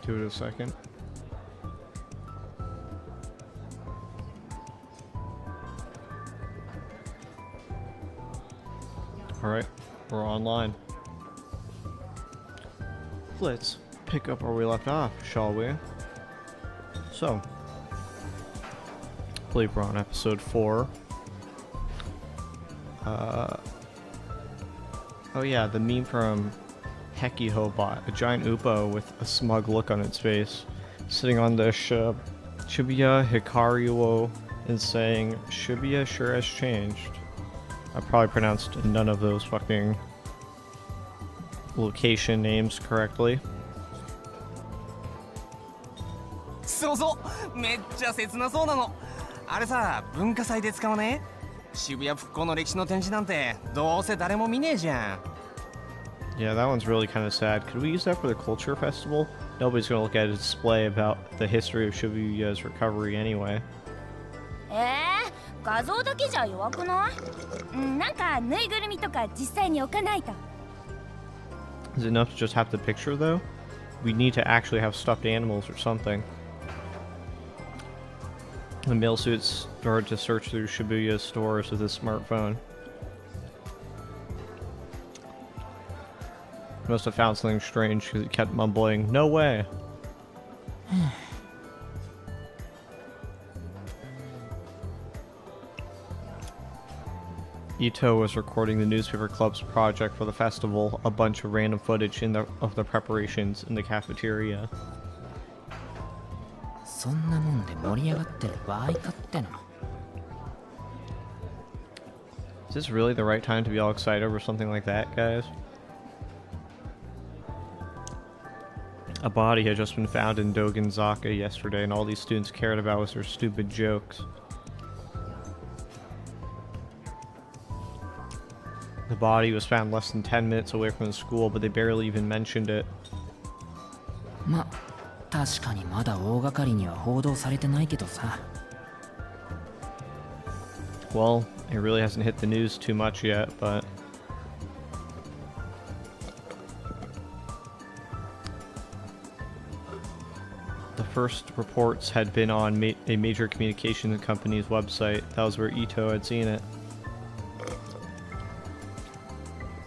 Give it a second. Alright, we're online. Let's pick up where we left off, shall we? So, I believe we're on episode 4. Oh yeah, the meme from Heki Hobot, a giant Upo with a smug look on its face, sitting on the Shibuya Hikaru and saying, Shibuya sure has changed. I probably pronounced none of those fucking location names correctly. そうそうめっちゃ切なそうなのあれさ文化祭で使わね渋谷復興の歴史の展示なんてどうせ誰も見ねえじゃん Yeah, that one's really kind of sad. Could we use that for the culture festival? Nobody's gonna look at a display about the history of Shibuya's recovery anyway. 画像だけじゃ弱くない？なんかぬいぐるみとか実際に置かないと。 Is it enough to just have the picture though? We need to actually have stuffed animals or something. The male suits started to search through Shibuya stores with his smartphone. He must have found something strange because he kept mumbling, "No way!" Ito was recording the newspaper club's project for the festival, a bunch of random footage of the preparations in the cafeteria. そんなもんで盛り上がってる場合かっての Is this really the right time to be all excited over something like that, guys? A body had just been found in Dogenzaka yesterday, and all these students cared about was their stupid jokes. The body was found less than 10 minutes away from the school, but they barely even mentioned it. ま、確かにまだ大掛かりには報道されてないけどさ Well, it really hasn't hit the news too much yet, but... The first reports had been on a major communication company's website. That was where Ito had seen it.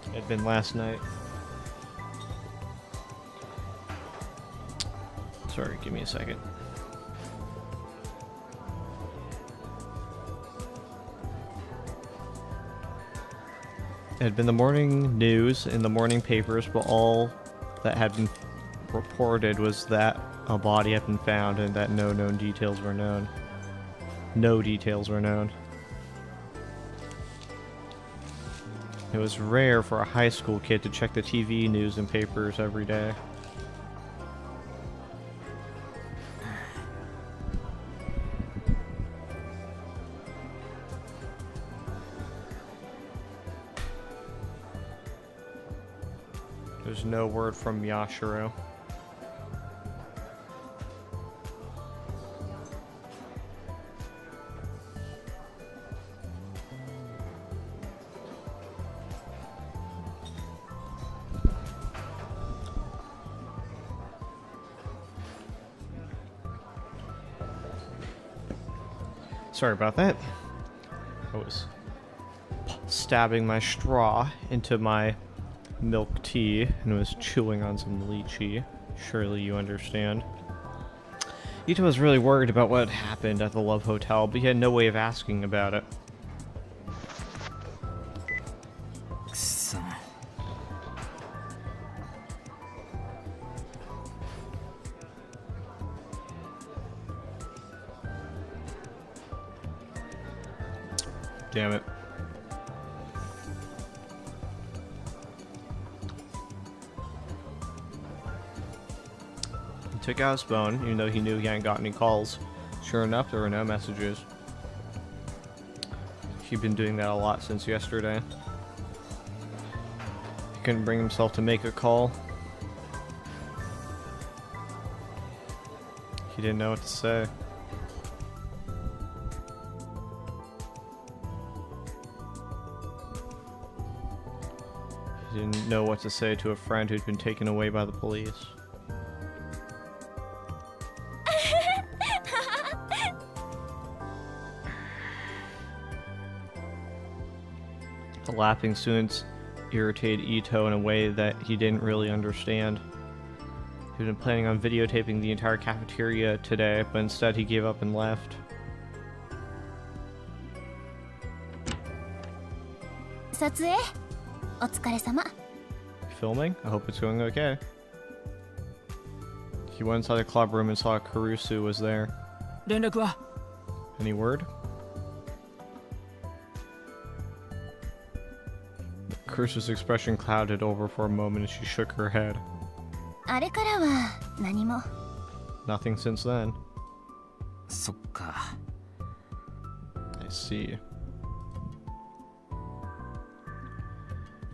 It had been last night. Sorry, give me a second. It had been the morning news in the morning papers, but all that had been reported was that a body had been found and that no known details were known. No details were known. It was rare for a high school kid to check the TV news and papers every day. There's no word from Yashiro. Sorry about that. I was stabbing my straw into my milk tea and was chewing on some lychee. Surely you understand. Ito was really worried about what happened at the Love Hotel, but he had no way of asking about it. くそ Damn it. He took out his phone, even though he knew he hadn't got any calls. Sure enough, there were no messages. He'd been doing that a lot since yesterday. He couldn't bring himself to make a call. He didn't know what to say. He didn't know what to say to a friend who'd been taken away by the police. The laughing students irritated Ito in a way that he didn't really understand. He'd been planning on videotaping the entire cafeteria today, but instead he gave up and left. 撮影お疲れ様。 Filming? I hope it's going okay. He went inside the club room and saw Kurusu was there. 連絡は Any word? Kurusu's expression clouded over for a moment and she shook her head. あれからは何も。 Nothing since then. そっか。 I see.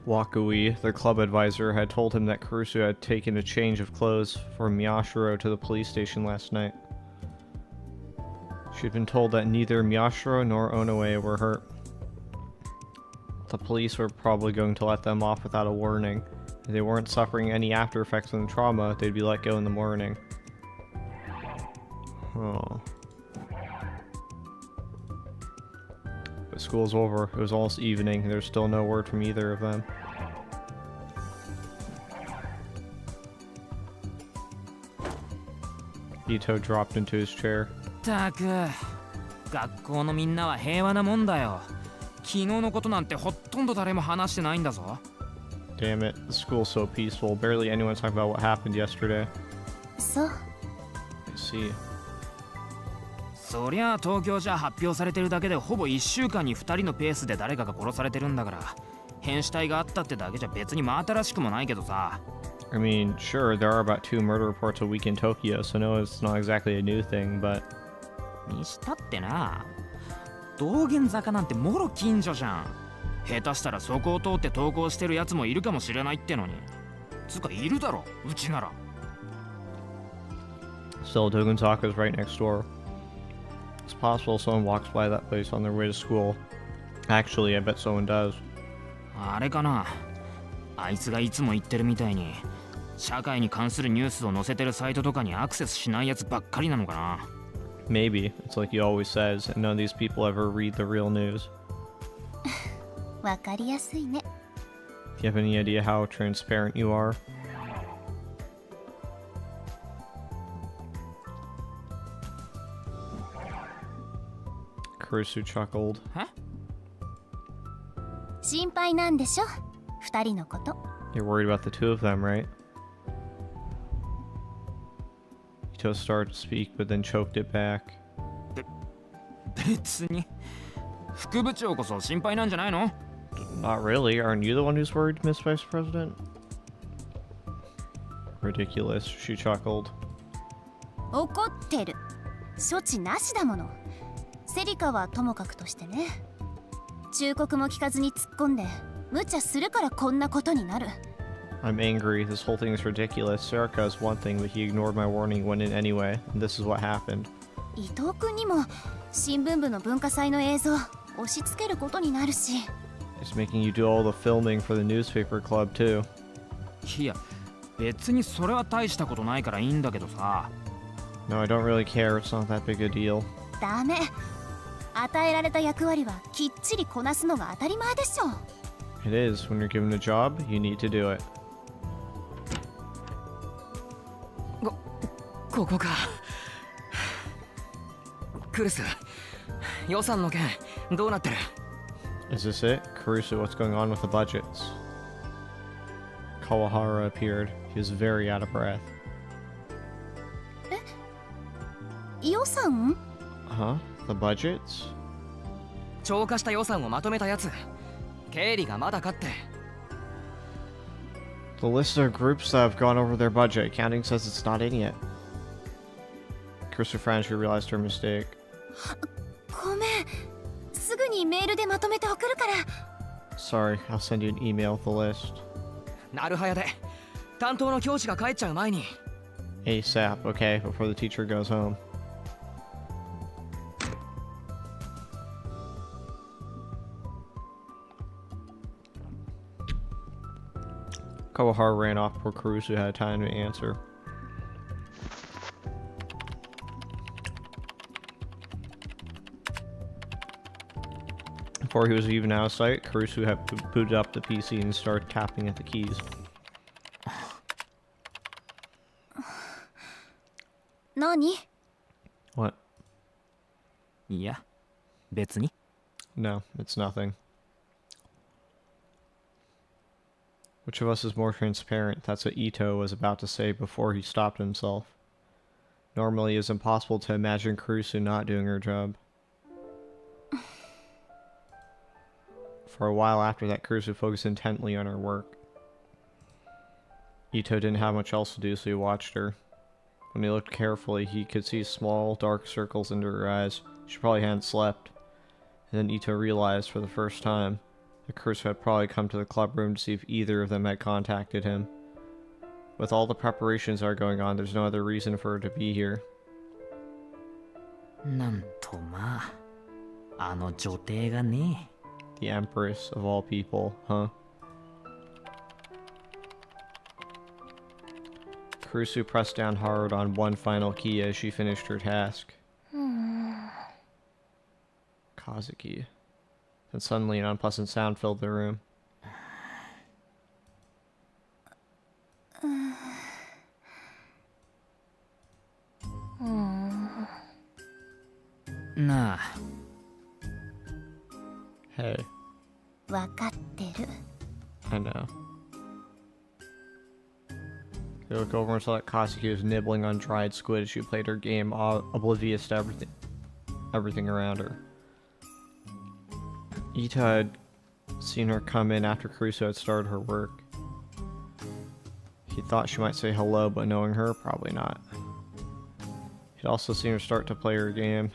Wakui, their club advisor, had told him that Kurusu had taken a change of clothes from Miyashiro to the police station last night. She had been told that neither Miyashiro nor Onoe were hurt. The police were probably going to let them off without a warning. If they weren't suffering any after effects from the trauma, they'd be let go in the morning. Oh. But school's over. It was almost evening. There's still no word from either of them. Ito dropped into his chair. たく、学校のみんなは平和なもんだよ。昨日のことなんてほとんど誰も話してないんだぞ。Damn it, the school's so peaceful. Barely anyone talked about what happened yesterday. そう。 I see. そりゃあ東京じゃ発表されてるだけでほぼ1週間に2人のペースで誰かが殺されてるんだから、変死体があったってだけじゃ別に真新しくもないけどさ。I mean, sure, there are about 2 murder reports a week in Tokyo, so no, it's not exactly a new thing, but... にしたってな、道玄坂なんてもろ近所じゃん。下手したらそこを通って登校してるやつもいるかもしれないってのに。つかいるだろ、うちなら。Still, Dogenzaka is right next door. It's possible someone walks by that place on their way to school. Actually, I bet someone does. あれかな、あいつがいつも言ってるみたいに社会に関するニュースを載せてるサイトとかにアクセスしないやつばっかりなのかな。 Maybe. It's like he always says, and none of these people ever read the real news. わかりやすいね。 Do you have any idea how transparent you are? Kurusu chuckled. 心配なんでしょ二人のこと。 You're worried about the two of them, right? Ito started to speak, but then choked it back. 別に副部長こそ心配なんじゃないの？ Not really. Aren't you the one who's worried, Miss Vice President? Ridiculous, she chuckled. 怒ってる。処置なしだもの。セリカはともかくとしてね。忠告も聞かずに突っ込んで無茶するからこんなことになる。 I'm angry. This whole thing is ridiculous. Serica is one thing, but he ignored my warning and went in anyway. And this is what happened. 伊藤君にも新聞部の文化祭の映像押し付けることになるし。 It's making you do all the filming for the newspaper club, too. いや別にそれは大したことないからいいんだけどさ。 No, I don't really care. It's not that big a deal. ダメ。与えられた役割はきっちりこなすのが当たり前でしょ。 It is. When you're given a job, you need to do it. ここか。クルス、予算の件どうなってる？ Is this it? Kurusu, what's going on with the budgets? Kawahara appeared. He was very out of breath. 予算？ Huh? The budgets? 超過した予算をまとめたやつ。経理がまだかって。The list of groups that have gone over their budget. Accounting says it's not in yet. Kurusu frowned. She realized her mistake. ごめん。すぐにメールでまとめて送るから。 Sorry, I'll send you an email with the list. なるはやで。担当の教師が帰っちゃう前に。ASAP, okay, before the teacher goes home. Kawahara ran off before Kurusu had time to answer. Before he was even out of sight, Kurusu had booted up the PC and started tapping at the keys. 何？ What? いや別に No, it's nothing. Which of us is more transparent? That's what Ito was about to say before he stopped himself. Normally, it's impossible to imagine Kurusu not doing her job. For a while after that, Kurusu focused intently on her work. Ito didn't have much else to do, so he watched her. When he looked carefully, he could see small, dark circles under her eyes. She probably hadn't slept. And then Ito realized for the first time that Kurusu had probably come to the club room to see if either of them had contacted him. With all the preparations that are going on, there's no other reason for her to be here. なんとまああの女帝がね The Empress of all people, huh? Kurusu pressed down hard on one final key as she finished her task. Kazuki. Then suddenly an unpleasant sound filled the room. なあ Hey, わかってる。 I know. They looked over and saw that Kazuki was nibbling on dried squid as she played her game, oblivious to everything around her. Ito had seen her come in after Kurusu had started her work. He thought she might say hello, but knowing her, probably not. He'd also seen her start to play her game.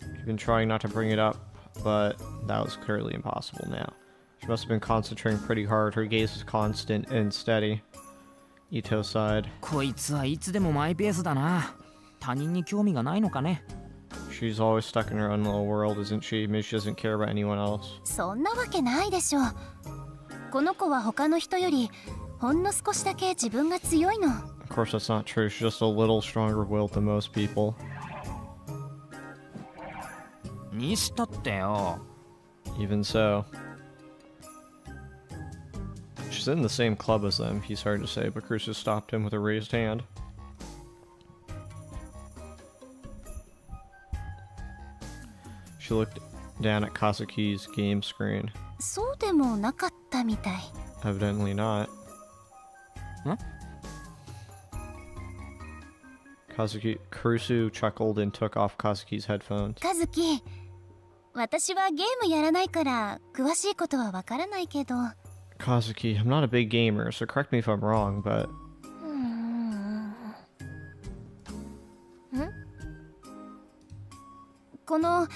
He'd been trying not to bring it up, but that was clearly impossible now. She must have been concentrating pretty hard. Her gaze was constant and steady. Ito sighed. こいつはいつでもマイペースだな他人に興味がないのかね She's always stuck in her own little world, isn't she? Maybe she doesn't care about anyone else. そんなわけないでしょ。この子は他の人よりほんの少しだけ自分が強いの。 Of course, that's not true. She's just a little stronger willed than most people. にしたってよ Even so. She's in the same club as them, he started to say, but Kurusu stopped him with a raised hand. She looked down at Kazuki's game screen. そうでもなかったみたい。 Evidently not. Huh? Kurusu chuckled and took off Kazuki's headphones. カズキ、私はゲームやらないから詳しいことはわからないけど。 Kazuki, I'm not a big gamer, so correct me if I'm wrong, but... この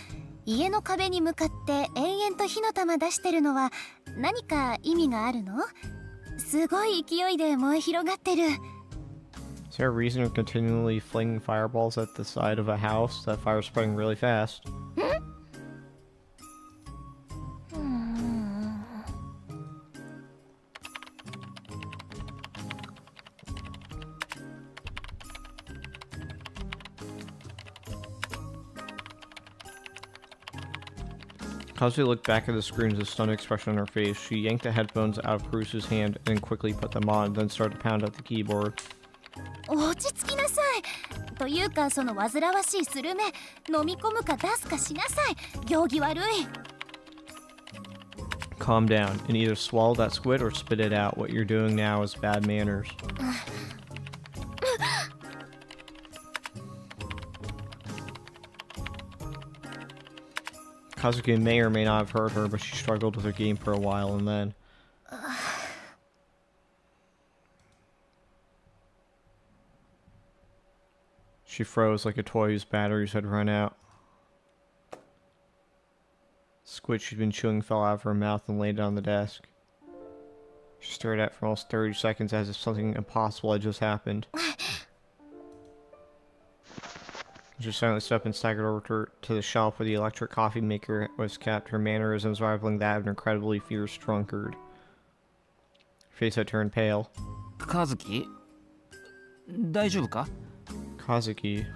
家の壁に向かって延々と火の玉出してるのは何か意味があるの？すごい勢いで燃え広がってる。 Is there a reason you're continually flinging fireballs at the side of a house? That fire's spreading really fast. Kazuki looked back at the screen with a stunned expression on her face. She yanked the headphones out of Kurusu's hand and quickly put them on, then started to pound at the keyboard. 落ち着きなさい。というかその煩わしいスルメ飲み込むか出すかしなさい。行儀悪い。 Calm down and either swallow that squid or spit it out. What you're doing now is bad manners. Kazuki may or may not have heard her, but she struggled with her game for a while and then... She froze like a toy whose batteries had run out. Squid she'd been chewing fell out of her mouth and laid it on the desk. She stared at it for almost 30 seconds as if something impossible had just happened. She silently stepped and staggered over to the shelf where the electric coffee maker was kept, her mannerisms rivaling that of an incredibly fierce drunkard. Her face had turned pale. カズキ大丈夫か Kazuki,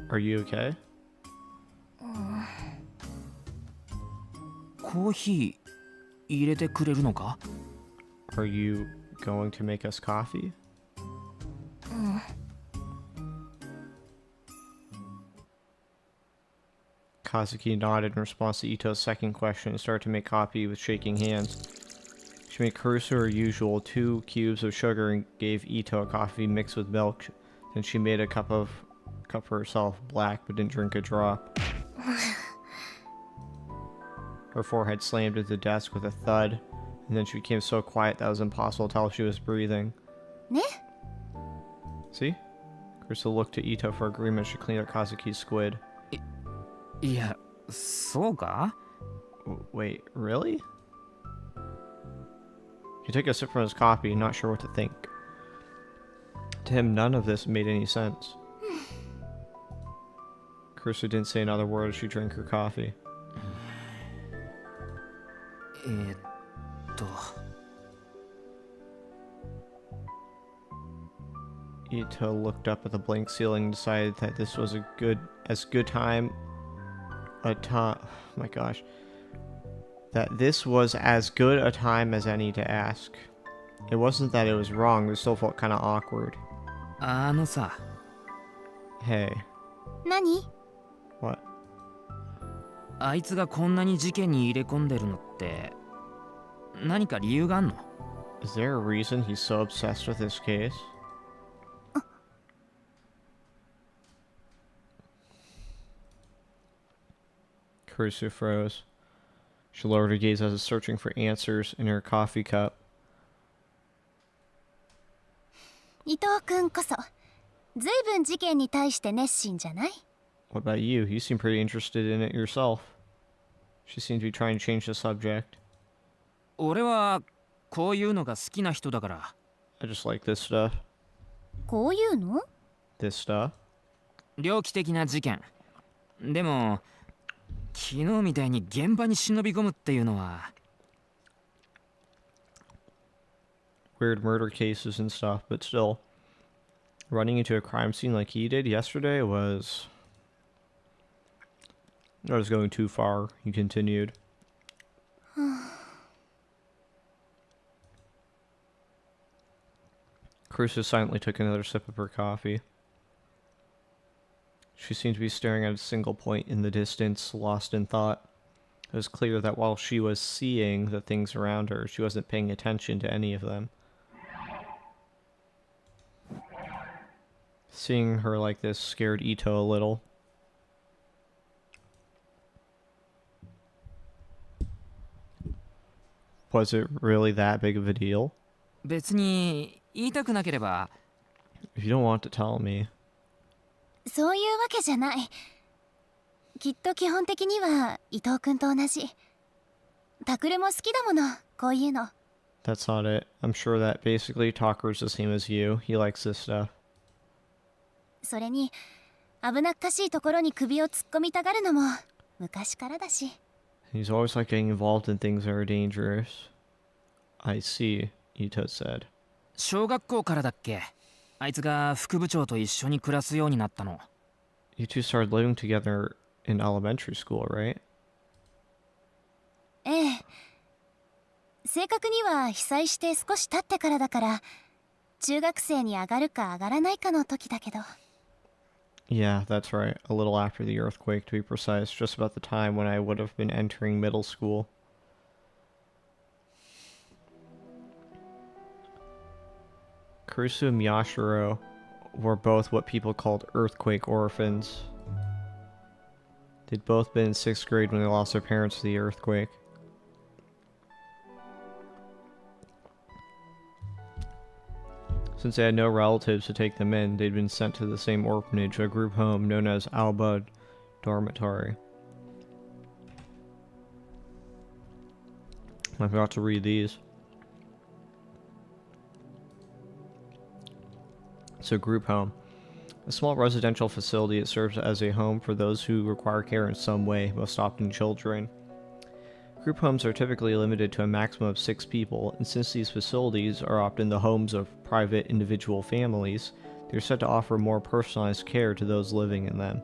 are you okay? こコーヒー入れてくれるのか？ Are you going to make us coffee? Kazuki nodded in response to Ito's second question and started to make coffee with shaking hands. She made Kurusu her usual 2 cubes of sugar and gave Ito a coffee mixed with milk. Then she made a cup for herself, black, but didn't drink a drop. Her forehead slammed into the desk with a thud, and then she became so quiet that it was impossible to tell if she was breathing. ね See? Kurusu looked to Ito for agreement. She cleaned up Kazuki's squid. いや、そうか？ Wait, really? He took a sip from his coffee, not sure what to think. To him, none of this made any sense. Kurusu didn't say another word as she drank her coffee. と Ito looked up at the blank ceiling and decided that this was that this was as good a time as any to ask. It wasn't that it was wrong, it still felt kind of awkward. あのさ、 Hey, 何 what? あいつがこんなに事件に入れ込んでるのって何か理由があんの？ Is there a reason he's so obsessed with this case? Kurusu froze. She lowered her gaze as if searching for answers in her coffee cup. 伊藤君こそずいぶん事件に対して熱心じゃない？ What about you? You seem pretty interested in it yourself. She seemed to be trying to change the subject. 俺はこういうのが好きな人だから。 I just like this stuff. こういうの？ This stuff? 猟奇的な事件。でも昨日みたいに現場に忍び込むっていうのは。 Weird murder cases and stuff, but still. Running into a crime scene like he did yesterday was... I was going too far, he continued. Kurusu silently took another sip of her coffee. She seemed to be staring at a single point in the distance, lost in thought. It was clear that while she was seeing the things around her, she wasn't paying attention to any of them. Seeing her like this scared Ito a little. Was it really that big of a deal? 別に言いたくなければ。 If you don't want to tell me. そういうわけじゃない。きっと基本的には伊藤君と同じ。タクルも好きだもの、こういうの。 That's not it. I'm sure that basically Takuru's the same as you. He likes this stuff. それに危なっかしいところに首を突っ込みたがるのも昔からだし。 He's always like getting involved in things that are dangerous. I see, Ito said. 小学校からだっけ？あいつが副部長と一緒に暮らすようになったの。 You two started living together in elementary school, right? ええ。正確には被災して少し経ってからだから、中学生に上がるか上がらないかの時だけど。 Yeah, that's right. A little after the earthquake, to be precise, just about the time when I would have been entering middle school. Kurusu and Miyashiro were both what people called earthquake orphans. They'd both been in 6th grade when they lost their parents to the earthquake. Since they had no relatives to take them in, they'd been sent to the same orphanage, a group home known as Alba Dormitory. I forgot to read these. So, group home. A small residential facility, it serves as a home for those who require care in some way, most often children. Group homes are typically limited to a maximum of 6 people, and since these facilities are often the homes of private individual families, they're said to offer more personalized care to those living in them.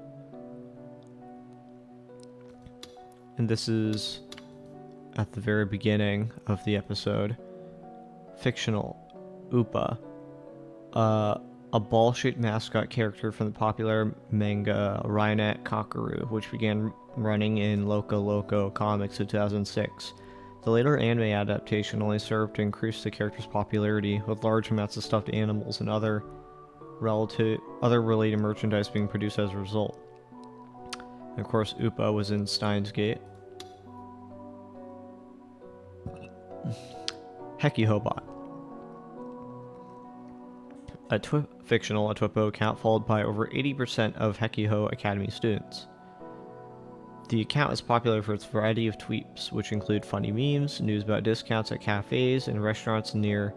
And this is at the very beginning of the episode. Fictional. Upa. A ball-shaped mascot character from the popular manga Rainet Kakaru, which began running in Loco Loco Comics in 2006. The later anime adaptation only served to increase the character's popularity, with large amounts of stuffed animals and other related merchandise being produced as a result. And of course, Upa was in Steins Gate. Hekihobot. A Twippo account followed by over 80% of Hekiho Academy students. The account is popular for its variety of tweets, which include funny memes, news about discounts at cafes and restaurants near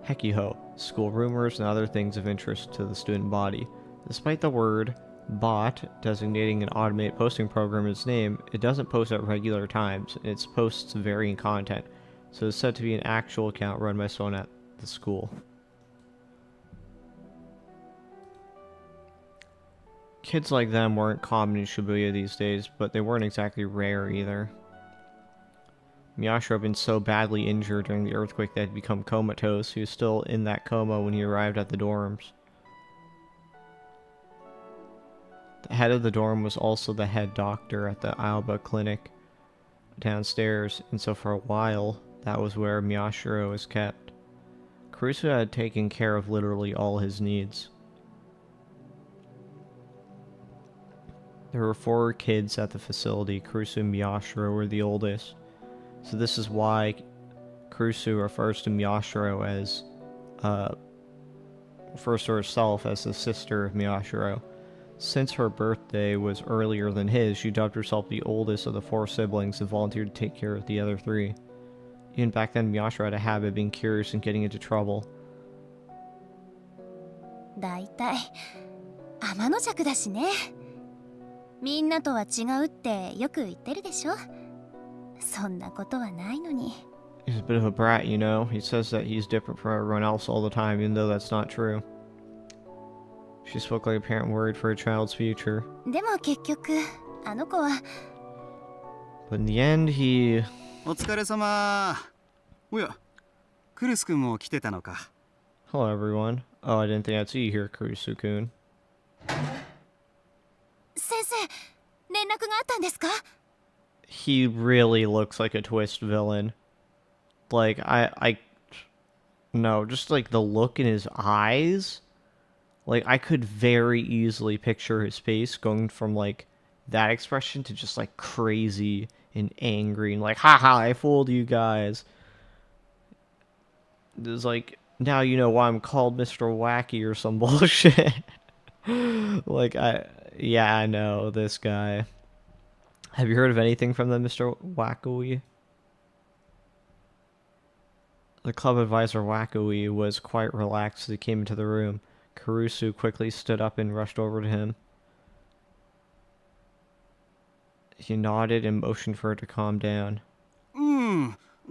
Hekiho, school rumors, and other things of interest to the student body. Despite the word bot designating an automated posting program in its name, it doesn't post at regular times, and its posts vary in content, so it's said to be an actual account run by someone at the school. Kids like them weren't common in Shibuya these days, but they weren't exactly rare either. Miyashiro had been so badly injured during the earthquake that he'd become comatose. He was still in that coma when he arrived at the dorms. The head of the dorm was also the head doctor at the Aoba clinic downstairs, and so for a while, that was where Miyashiro was kept. Kurusu had taken care of literally all his needs. There were 4 kids at the facility. Kurusu and Miyashiro were the oldest. So this is why Kurusu refers to Miyashiro as, refers to herself as the sister of Miyashiro. Since her birthday was earlier than his, she dubbed herself the oldest of the 4 siblings and volunteered to take care of the other 3. Even back then, Miyashiro had a habit of being curious and getting into trouble. だいたい天の弱だしね。みんなとは違うってよく言ってるでしょ。そんなことはないのに。 He's a bit of a brat, you know. He says that he's different from everyone else all the time, even though that's not true. She spoke like a parent worried for a child's future. でも結局あの子は。 But in the end, he... お疲れ様。おや、クルス君も来てたのか。 Hello, everyone. Oh, I didn't think I'd see you here, Kurusu-kun. 先生、連絡があったんですか？ He really looks like a twist villain. Like, no, just like the look in his eyes. Like, I could very easily picture his face going from like that expression to just like crazy and angry and like, haha, I fooled you guys. There's like, now you know why I'm called Mr. Wacky or some bullshit. Like, yeah, I know this guy. Have you heard of anything from them, Mr. Wackooey? The club advisor Wackooey was quite relaxed as he came into the room. Kurusu quickly stood up and rushed over to him. He nodded and motioned for her to calm down.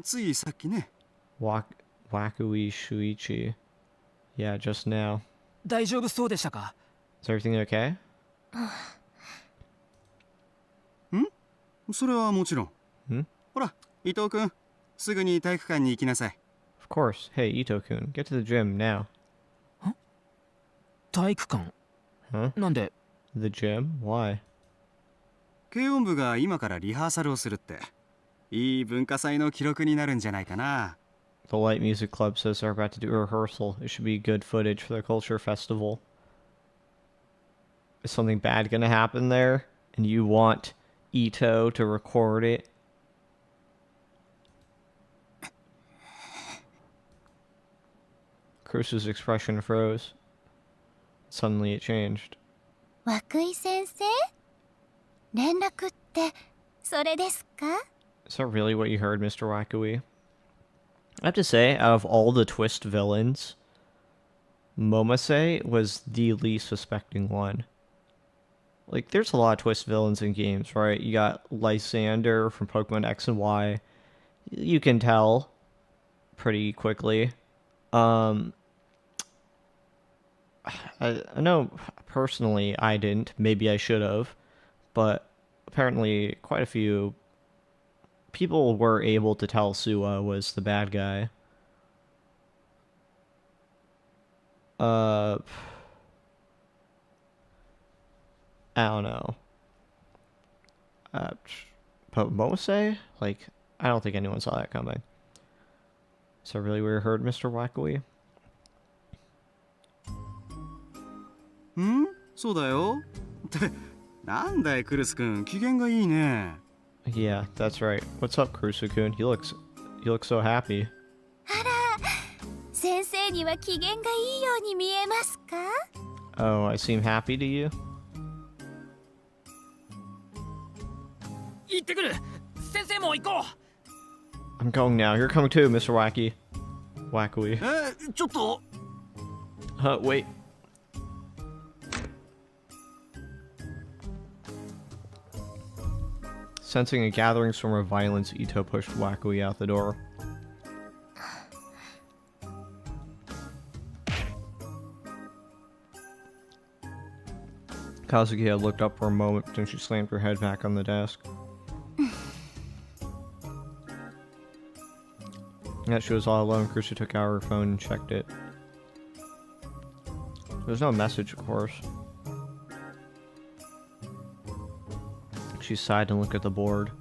ついさっきね。 Wackooey Shuichi. Yeah, just now. 大丈夫そうでしたか？ Is everything okay? それはもちろん。ん？ほら、伊藤君、すぐに体育館に行きなさい。Of course. Hey, Ito-kun, get to the gym now. 体育館 Huh? なんで？ The gym? Why? 軽音部が今からリハーサルをするって。いい文化祭の記録になるんじゃないかな。The Light Music Club says they're about to do a rehearsal. It should be good footage for the culture festival. Is something bad gonna happen there? And you want Ito to record it? Kurusu's expression froze. Suddenly it changed. 涌井先生？連絡ってそれですか？ Is that really what you heard, Mr. Wackooey? I have to say, out of all the twist villains, Momose was the least suspecting one. Like, there's a lot of twist villains in games, right? You got Lysander from Pokemon X and Y. You can tell pretty quickly. I know, personally, I didn't. Maybe I should have. But apparently, quite a few people were able to tell Suwa was the bad guy. I don't know. But Mose? Like, I don't think anyone saw that coming. Is that really where you heard, Mr. Wackawee? んそうだよ。ってなんだいクルス君機嫌がいいね。 Yeah, that's right. What's up, Kurusu-kun? You look so happy. 先生には機嫌がいいように見えますか？ Oh, I seem happy to you? 行ってくる。先生も行こう。 I'm going now. You're coming too, Mr. Wackawee. ちょっと Wait. Sensing a gathering storm of violence, Ito pushed Wackawee out the door. Kazuki had looked up for a moment, then she slammed her head back on the desk. As she was all alone, Kurusu took out her phone and checked it. There's no message, of course. She sighed and looked at the board.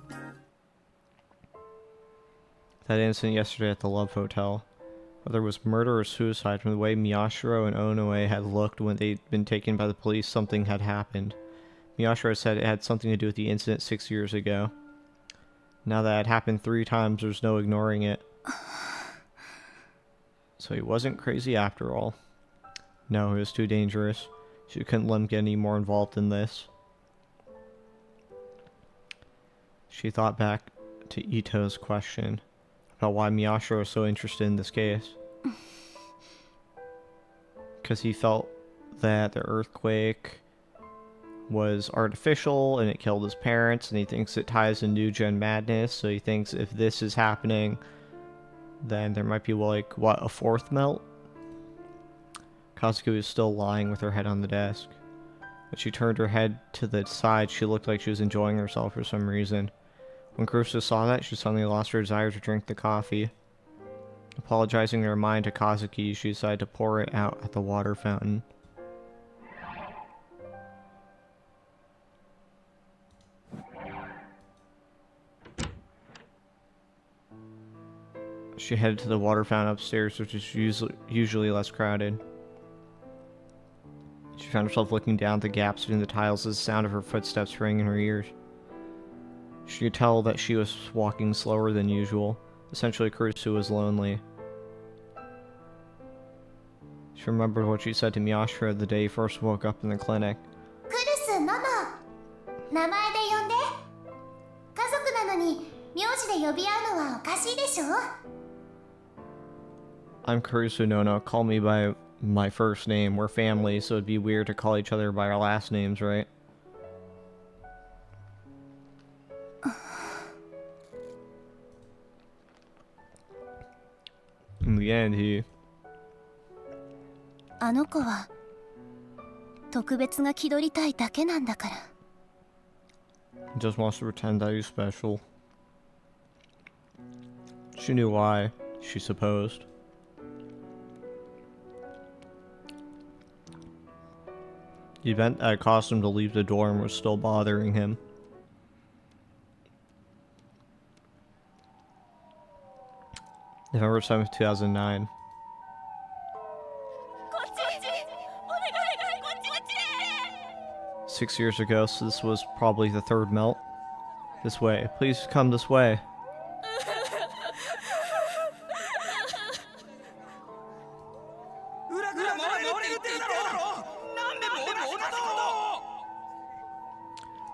That incident yesterday at the Love Hotel. Whether it was murder or suicide, from the way Miyashiro and Onoe had looked when they'd been taken by the police, something had happened. Miyashiro said it had something to do with the incident 6 years ago. Now that it had happened 3 times, there's no ignoring it. So he wasn't crazy after all. No, it was too dangerous. She couldn't let him get any more involved in this. She thought back to Ito's question about why Miyashiro was so interested in this case. Because he felt that the earthquake was artificial and it killed his parents, and he thinks it ties in New Gen madness, so he thinks if this is happening, then there might be, like, what, a 4th melt? Kazuki was still lying with her head on the desk. When she turned her head to the side, she looked like she was enjoying herself for some reason. When Kurusu saw that, she suddenly lost her desire to drink the coffee. Apologizing in her mind to Kazuki, she decided to pour it out at the water fountain. She headed to the water fountain upstairs, which is usually less crowded. She found herself looking down at the gaps between the tiles as the sound of her footsteps rang in her ears. She could tell that she was walking slower than usual. Essentially, Kurusu was lonely. She remembered what she said to Miyashiro the day he first woke up in the clinic. クルスママ、名前で呼んで。家族なのに名字で呼び合うのはおかしいでしょ。 I'm Kurusu Nono. Call me by my first name. We're family, so it'd be weird to call each other by our last names, right? In the end, he あの子は特別が気取りたいだけなんだから。 just wants to pretend that he's special. She knew why, she supposed. The event that caused him to leave the dorm was still bothering him. November 7th, 2009. 6 years ago, so this was probably the 3rd melt. This way. Please come this way.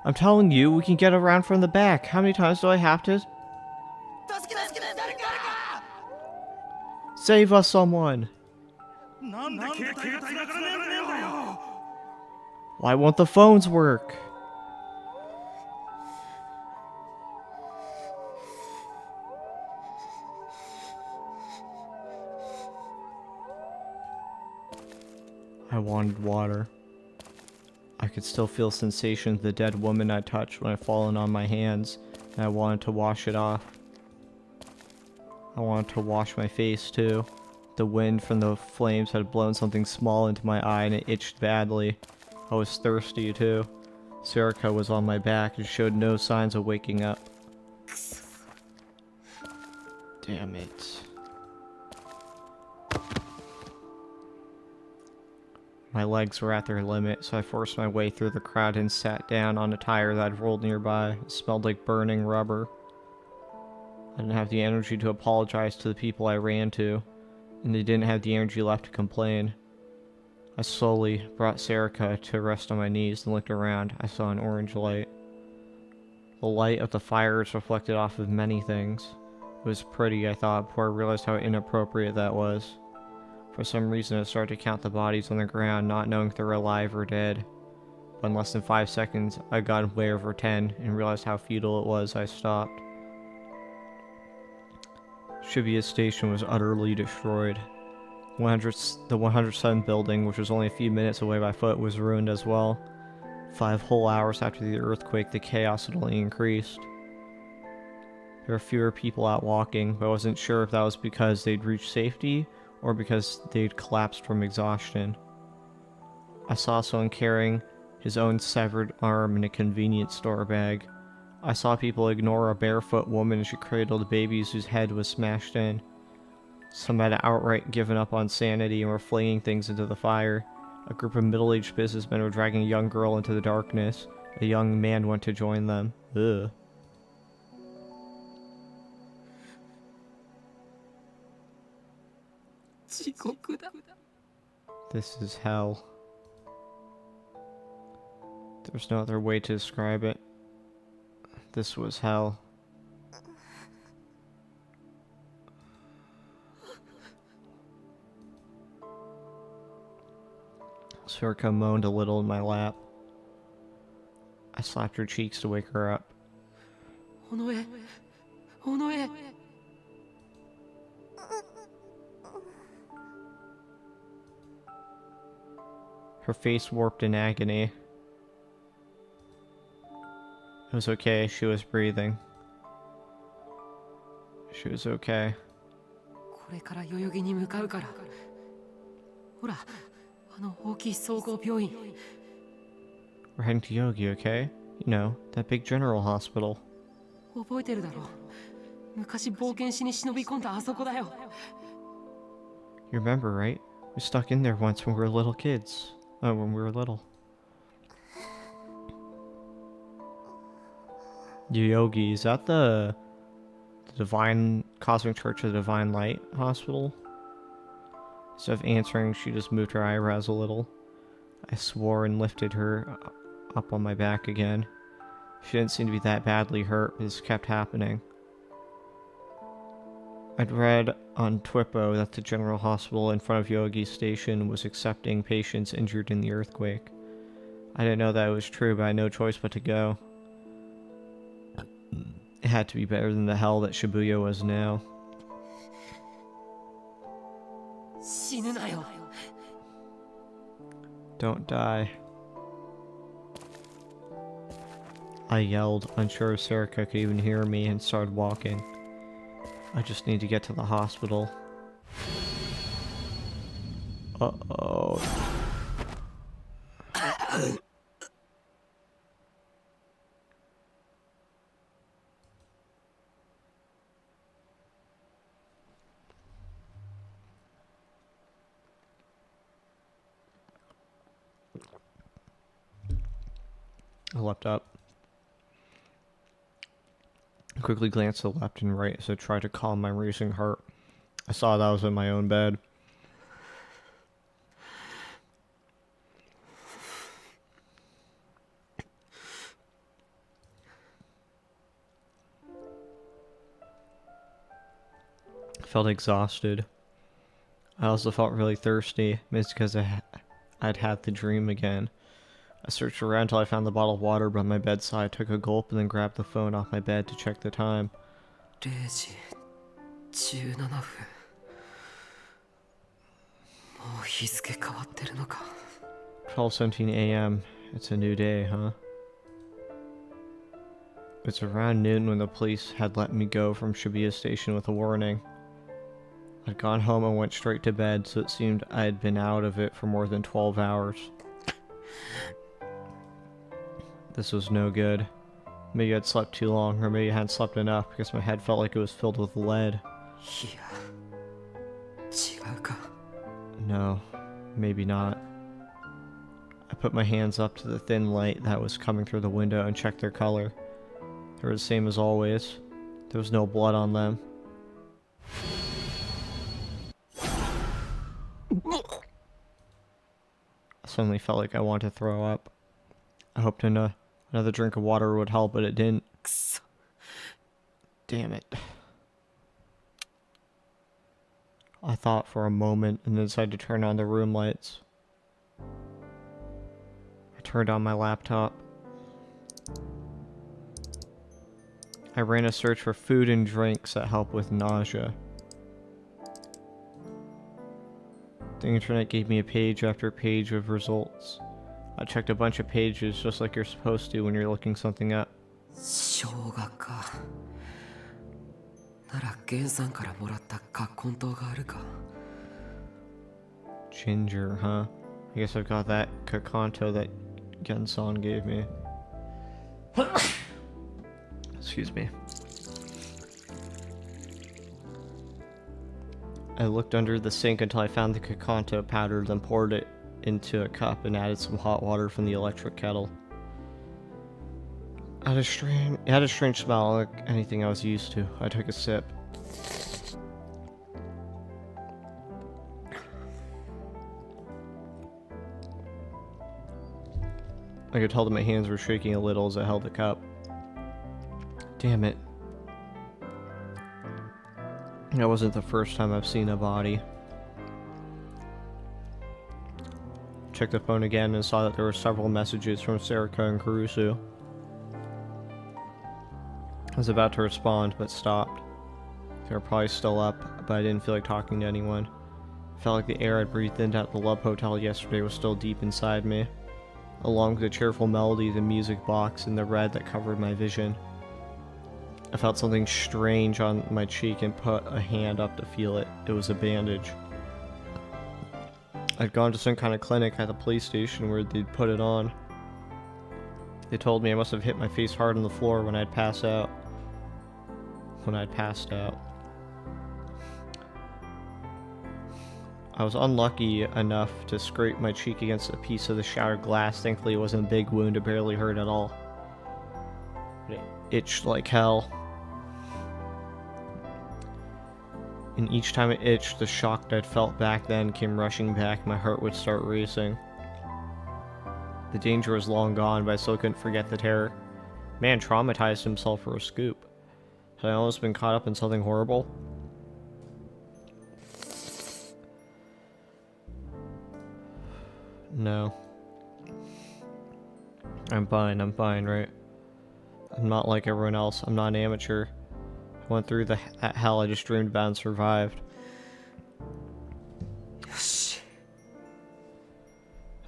I'm telling you, we can get around from the back. How many times do I have to? Save us, someone! Why won't the phones work? I wanted water. I could still feel sensation of the dead woman I touched when I'd fallen on my hands, And I wanted to wash it off. I wanted to wash my face too. The wind from the flames had blown something small into my eye and it itched badly. I was thirsty too. Serica was on my back and showed no signs of waking up. Damn it. My legs were at their limit, so I forced my way through the crowd and sat down on a tire that had rolled nearby. It smelled like burning rubber. I didn't have the energy to apologize to the people I ran to, and they didn't have the energy left to complain. I slowly brought Serica to rest on my knees and looked around. I saw an orange light. The light of the fires reflected off of many things. It was pretty, I thought, before I realized how inappropriate that was. For some reason, I started to count the bodies on the ground, not knowing if they were alive or dead. But in less than 5 seconds, I got way over 10 and realized how futile it was. I stopped. Shibuya Station was utterly destroyed. The 107th building, which was only a few minutes away by foot, was ruined as well. 5 whole hours after the earthquake, the chaos had only increased. There were fewer people out walking, but I wasn't sure if that was because they'd reached safety or because they'd collapsed from exhaustion. I saw someone carrying his own severed arm in a convenience store bag. I saw people ignore a barefoot woman as she cradled babies whose head was smashed in. Some had outright given up on sanity and were flinging things into the fire. A group of middle-aged businessmen were dragging a young girl into the darkness. A young man went to join them. Ugh. This is hell. There's no other way to describe it. This was hell. Sorka moaned a little in my lap. I slapped her cheeks to wake her up. Onoe. Onoe. Her face warped in agony. It was okay, she was breathing. She was okay. これから代々木に向かうから。ほら、あの大きい総合病院。We're heading to Yogi, okay? You know, that big general hospital. 覚えてるだろう。昔冒険しに忍び込んだあそこだよ。You remember, right? We stuck in there once when we were little kids. Oh, when we were little. Yogi, is that the Divine Cosmic Church of the Divine Light Hospital? Instead of answering, she just moved her eyebrows a little. I swore and lifted her up on my back again. She didn't seem to be that badly hurt, but this kept happening. I'd read on Twippo that the general hospital in front of Yogi Station was accepting patients injured in the earthquake. I didn't know that it was true, but I had no choice but to go. It had to be better than the hell that Shibuya was now. 死ぬなよ。 Don't die. I yelled, unsure if Serica could even hear me, and started walking. I just need to get to the hospital. Uh-oh. I leapt up. I quickly glanced to the left and right as I tried to calm my racing heart. I saw that I was in my own bed. I felt exhausted. I also felt really thirsty, maybe it's because I'd had the dream again. I searched around until I found the bottle of water by my bedside, took a gulp, and then grabbed the phone off my bed to check the time. 0時17分。もう日付変わってるのか。 12:17 a.m. It's a new day, huh? It's around noon when the police had let me go from Shibuya Station with a warning. I'd gone home and went straight to bed, so it seemed I had been out of it for more than 12 hours. This was no good. Maybe I'd slept too long, or maybe I hadn't slept enough because my head felt like it was filled with lead. いや、違うか。 No, maybe not. I put my hands up to the thin light that was coming through the window and checked their color. They were the same as always. There was no blood on them. I suddenly felt like I wanted to throw up. I hoped another drink of water would help, but it didn't. くそ。 Damn it. I thought for a moment and then decided to turn on the room lights. I turned on my laptop. I ran a search for food and drinks that help with nausea. The internet gave me a page after page of results. I checked a bunch of pages just like you're supposed to when you're looking something up. 生姜か。ならゲンさんからもらった葛根湯があるか。 Ginger, huh? I guess I've got that Kakanto that Gensan gave me. Excuse me. I looked under the sink until I found the Kakanto powder, then poured it into a cup and added some hot water from the electric kettle. It had a strange smell, like anything I was used to. I took a sip. I could tell that my hands were shaking a little as I held the cup. Damn it. That wasn't the first time I've seen a body. Checked the phone again and saw that there were several messages from Serika and Kurusu. I was about to respond, but stopped. They were probably still up, but I didn't feel like talking to anyone. I felt like the air I breathed in at the Love Hotel yesterday was still deep inside me, along with the cheerful melody of the music box and the red that covered my vision. I felt something strange on my cheek and put a hand up to feel it. It was a bandage. I'd gone to some kind of clinic at the police station where they'd put it on. They told me I must have hit my face hard on the floor when I'd passed out. I was unlucky enough to scrape my cheek against a piece of the shattered glass. Thankfully it wasn't a big wound, it barely hurt at all. But it itched like hell. And each time it itched, the shock that I'd felt back then came rushing back. My heart would start racing. The danger was long gone, but I still couldn't forget the terror. Man traumatized himself for a scoop. Had I almost been caught up in something horrible? No. I'm fine, right? I'm not like everyone else. I'm not an amateur. I went through that hell I just dreamed about and survived. よし。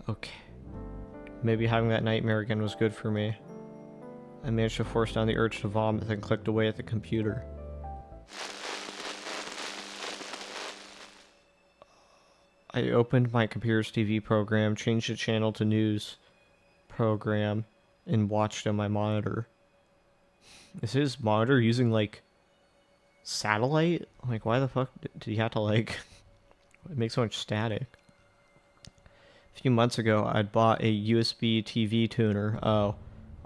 Okay. Maybe having that nightmare again was good for me. I managed to force down the urge to vomit, then clicked away at the computer. I opened my computer's TV program, changed the channel to news program, and watched on my monitor. Is his monitor using, like, satellite? Like, why the fuck did he have to, like, make so much static? A few months ago, I'd bought a USB TV tuner,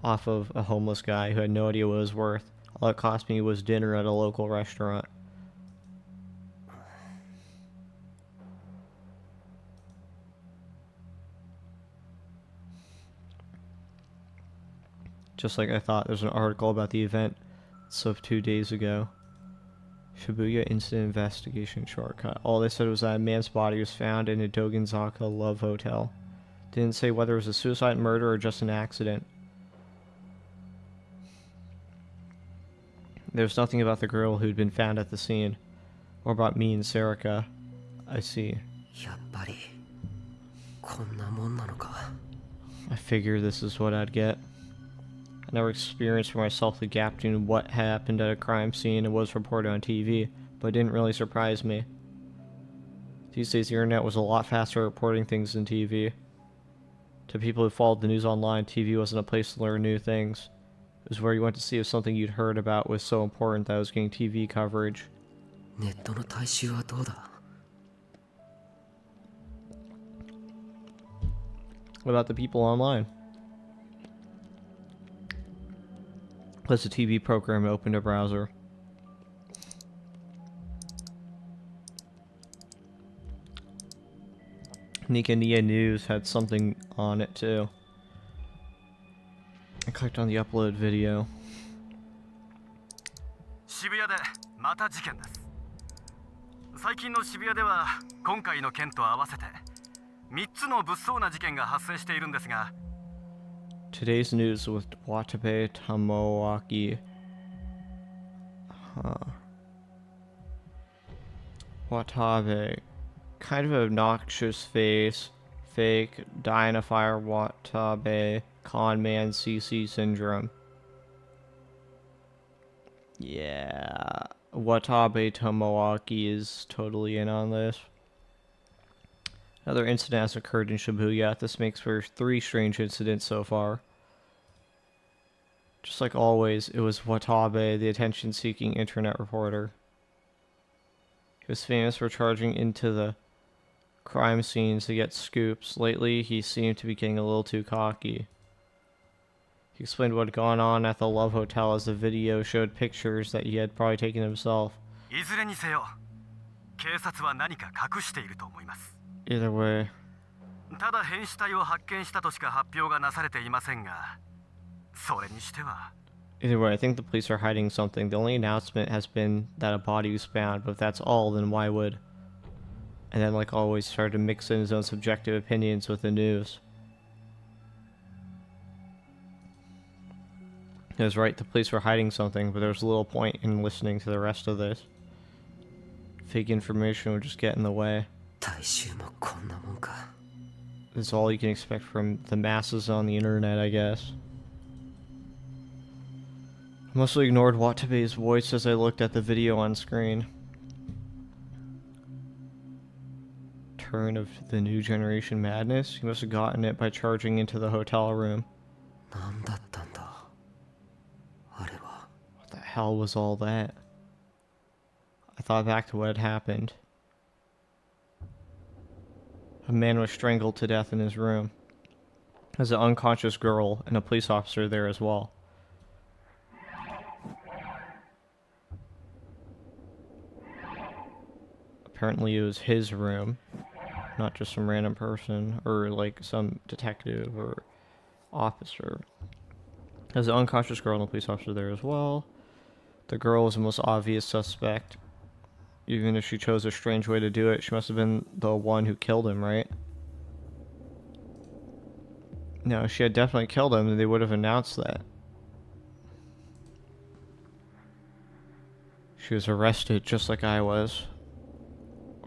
off of a homeless guy who had no idea what it was worth. All it cost me was dinner at a local restaurant. Just like I thought, there's an article about the event of 2 days ago. Shibuya Incident Investigation Shortcut. All they said was that a man's body was found in a Dogenzaka Love Hotel. Didn't say whether it was a suicide, murder, or just an accident. There was nothing about the girl who'd been found at the scene, or about me and Serika. I see. やっぱりこんなもんなのか。 I figured this is what I'd get. I never experienced for myself the gap between what happened at a crime scene and was reported on TV, but it didn't really surprise me. These days, the internet was a lot faster at reporting things than TV. To people who followed the news online, TV wasn't a place to learn new things. It was where you went to see if something you'd heard about was so important that it was getting TV coverage. ネットの大衆はどうだ？ What about the people online? Close the TV program and opened a browser. Nika Nia News had something on it too. I clicked on the upload video. 渋谷でまた事件です。最近の渋谷では今回の件と合わせて3つの物騒な事件が発生しているんですが、 Today's news with Watabe Tamowaki. Watabe. Kind of obnoxious face. Fake. Die in a fire. Watabe. Con man CC syndrome. Yeah. Watabe Tamowaki is totally in on this. Another incident has occurred in Shibuya. This makes for 3 strange incidents so far. Just like always, it was Watabe, the attention-seeking internet reporter. He was famous for charging into the crime scenes to get scoops. Lately, he seemed to be getting a little too cocky. He explained what had gone on at the Love Hotel as the video showed pictures that he had probably taken himself. いずれにせよ、警察は何か隠していると思います。 Either way. ただ変死体を発見したとしか発表がなされていませんが、それにしては。 Either way, I think the police are hiding something. The only announcement has been that a body was found, but if that's all, then why would? And then, like always, started to mix in his own subjective opinions with the news. He was right, the police were hiding something, but there was little point in listening to the rest of this. Fake information would just get in the way. 大衆もこんなもんか。 That's all you can expect from the masses on the internet, I guess. I mostly ignored Watabe's voice as I looked at the video on screen. Turn of the new generation madness? He must have gotten it by charging into the hotel room. 何だったんだ？あれは。 What the hell was all that? I thought back to what had happened. A man was strangled to death in his room. There's an unconscious girl and a police officer there as well. Apparently it was his room, not just some random person or like some detective or officer. There's an unconscious girl and a police officer there as well. The girl was the most obvious suspect. Even if she chose a strange way to do it, she must have been the one who killed him, right? No, if she had definitely killed him, then they would have announced that. She was arrested just like I was.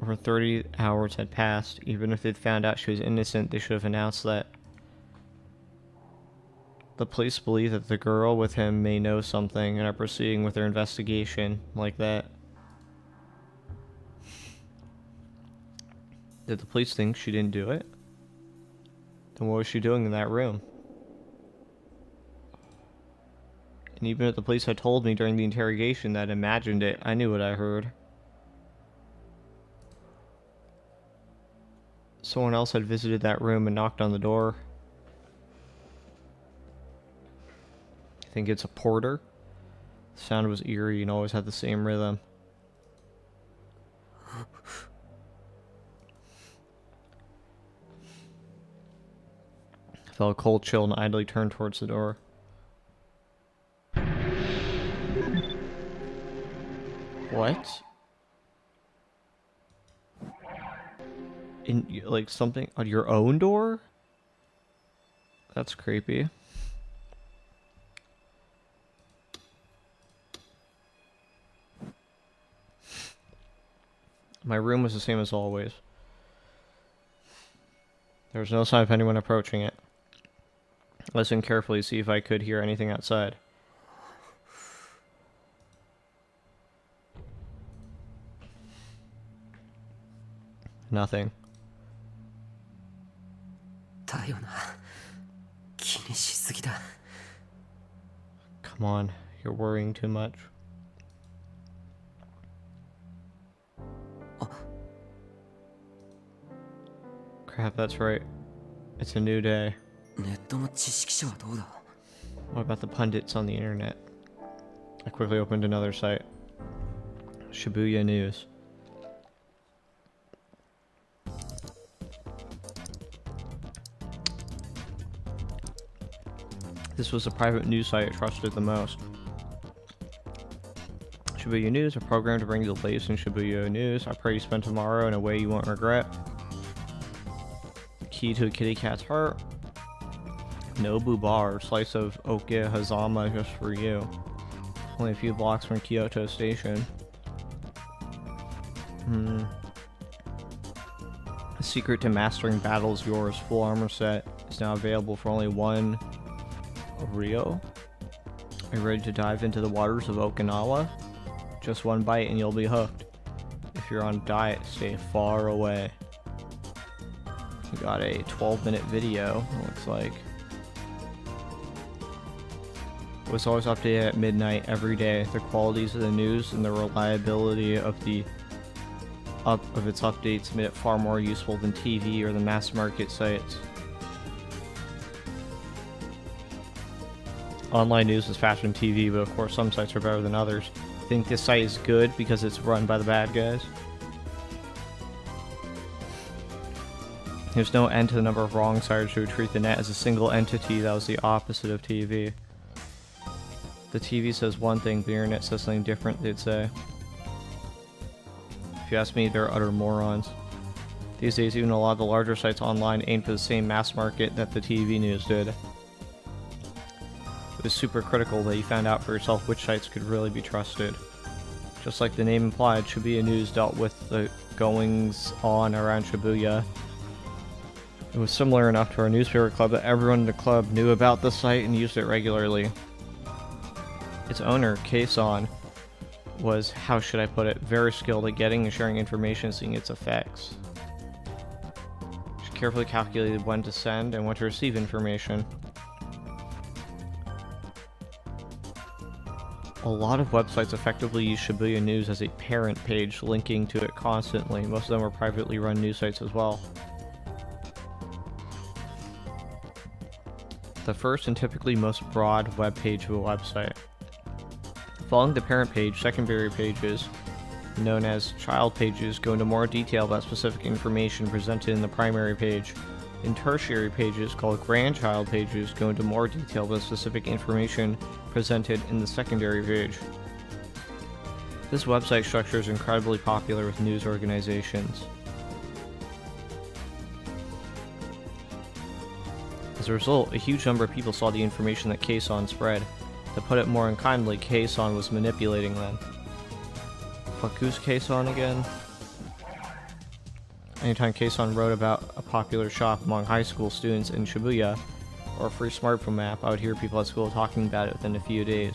Over 30 hours had passed. Even if they'd found out she was innocent, they should have announced that. The police believe that the girl with him may know something and are proceeding with their investigation like that. Did the police think she didn't do it? Then what was she doing in that room? And even if the police had told me during the interrogation that I imagined it, I knew what I heard. Someone else had visited that room and knocked on the door. I think it's a porter. The sound was eerie and always had the same rhythm. I felt a cold chill and idly turned towards the door. What? In, like, something on your own door? That's creepy. My room was the same as always. There was no sign of anyone approaching it. Listen carefully, see if I could hear anything outside. Nothing. だよな。気にしすぎだ。 Come on, you're worrying too much. Crap, that's right. It's a new day. ネットの知識者はどうだ？ What about the pundits on the internet? I quickly opened another site. Shibuya News. This was the private news site I trusted the most. Shibuya News, a program to bring you the latest in Shibuya news. I pray you spend tomorrow in a way you won't regret. Key to a kitty cat's heart. Nobu Bar, slice of Oke Hazama just for you. Only a few blocks from Kyoto Station. The secret to mastering battles yours. Full armor set is now available for only 1 Rio. Are you ready to dive into the waters of Okinawa? Just 1 bite and you'll be hooked. If you're on a diet, stay far away. You got a 12-minute video, it looks like. It was always updated at midnight every day. The qualities of the news and the reliability of its updates made it far more useful than TV or the mass market sites. Online news is faster than TV, but of course some sites are better than others. I think this site is good because it's run by the bad guys. There's no end to the number of wrong sites who treat the net as a single entity that was the opposite of TV. The TV says one thing, the internet says something different, they'd say. If you ask me, they're utter morons. These days, even a lot of the larger sites online aim for the same mass market that the TV news did. It was super critical that you found out for yourself which sites could really be trusted. Just like the name implied, Shibuya News dealt with the goings-on around Shibuya. It was similar enough to our newspaper club that everyone in the club knew about the site and used it regularly. Its owner, CoZ, was, how should I put it, very skilled at getting and sharing information and seeing its effects. She carefully calculated when to send and when to receive information. A lot of websites effectively use Shibuya News as a parent page, linking to it constantly. Most of them are privately run news sites as well. The first and typically most broad web page of a website. Following the parent page, secondary pages, known as child pages, go into more detail about specific information presented in the primary page. And tertiary pages, called grandchild pages, go into more detail about specific information presented in the secondary page. This website structure is incredibly popular with news organizations. As a result, a huge number of people saw the information that CoZ spread. To put it more unkindly, CoZ was manipulating them. Fuck, who's CoZ again? Anytime CoZ wrote about a popular shop among high school students in Shibuya, or a free smartphone app, I would hear people at school talking about it within a few days.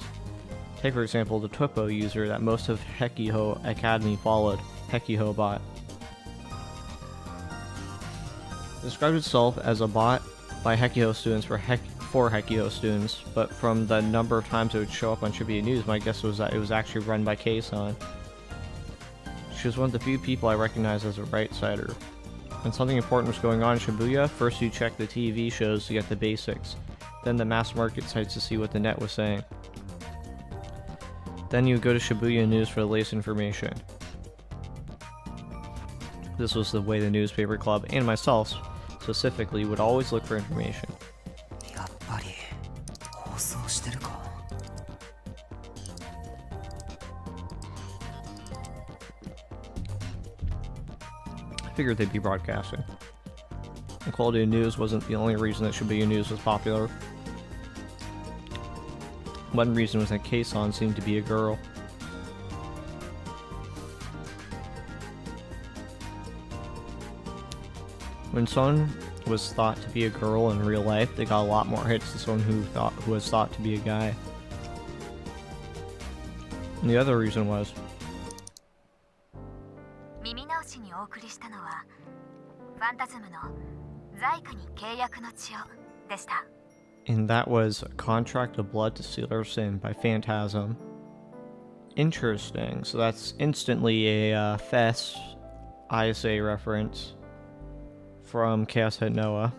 Take for example the Twipo user that most of Hekiho Academy followed, HekihoBot. It described itself as a bot by Hekiho students for Hekiho students, but from the number of times it would show up on Shibuya News, my guess was that it was actually run by CoZ. She was one of the few people I recognized as a right-sider. When something important was going on in Shibuya, first you check the TV shows to get the basics, then the mass market sites to see what the net was saying. Then you go to Shibuya News for the latest information. This was the way the newspaper club, and myself specifically, would always look for information. やっぱり放送してるか。 I figured they'd be broadcasting. The quality of news wasn't the only reason that Shibuya News was popular. One reason was that CoZ seemed to be a girl. When someone was thought to be a girl in real life, they got a lot more hits than someone who was thought to be a guy. And the other reason was 耳直しにお送りしたのはファンタズムの在価に契約の血をでした。 and that was a Contract of Blood to Seal Our Sin by Phantasm. Interesting. So that's instantly a Fest ISA reference from Chaos Head Noah.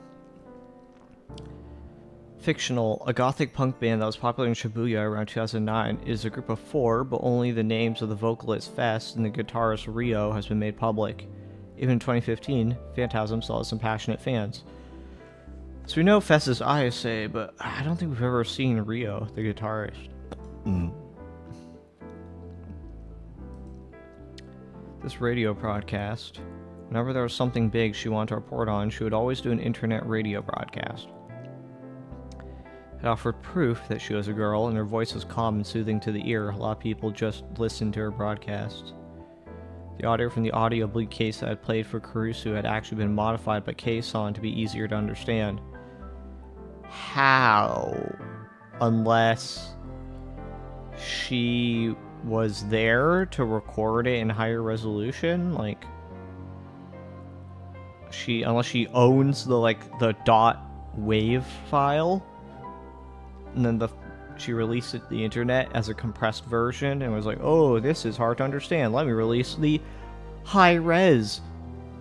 Fictional, a gothic punk band that was popular in Shibuya around 2009, is a group of 4, but only the names of the vocalist Fest and the guitarist Rio has been made public. Even in 2015, Phantasm still has some passionate fans. So we know Fest is ISA, but I don't think we've ever seen Rio, the guitarist. This radio broadcast, whenever there was something big she wanted to report on, she would always do an internet radio broadcast. It offered proof that she was a girl, and her voice was calm and soothing to the ear. A lot of people just listened to her broadcasts. The audio from the audio bleed case that had played for Kurusu had actually been modified by Keisan to be easier to understand. How? Unless she was there to record it in higher resolution? Like, unless she owns the dot wave file, and then she released it to the internet as a compressed version and was like, oh, this is hard to understand, let me release the high-res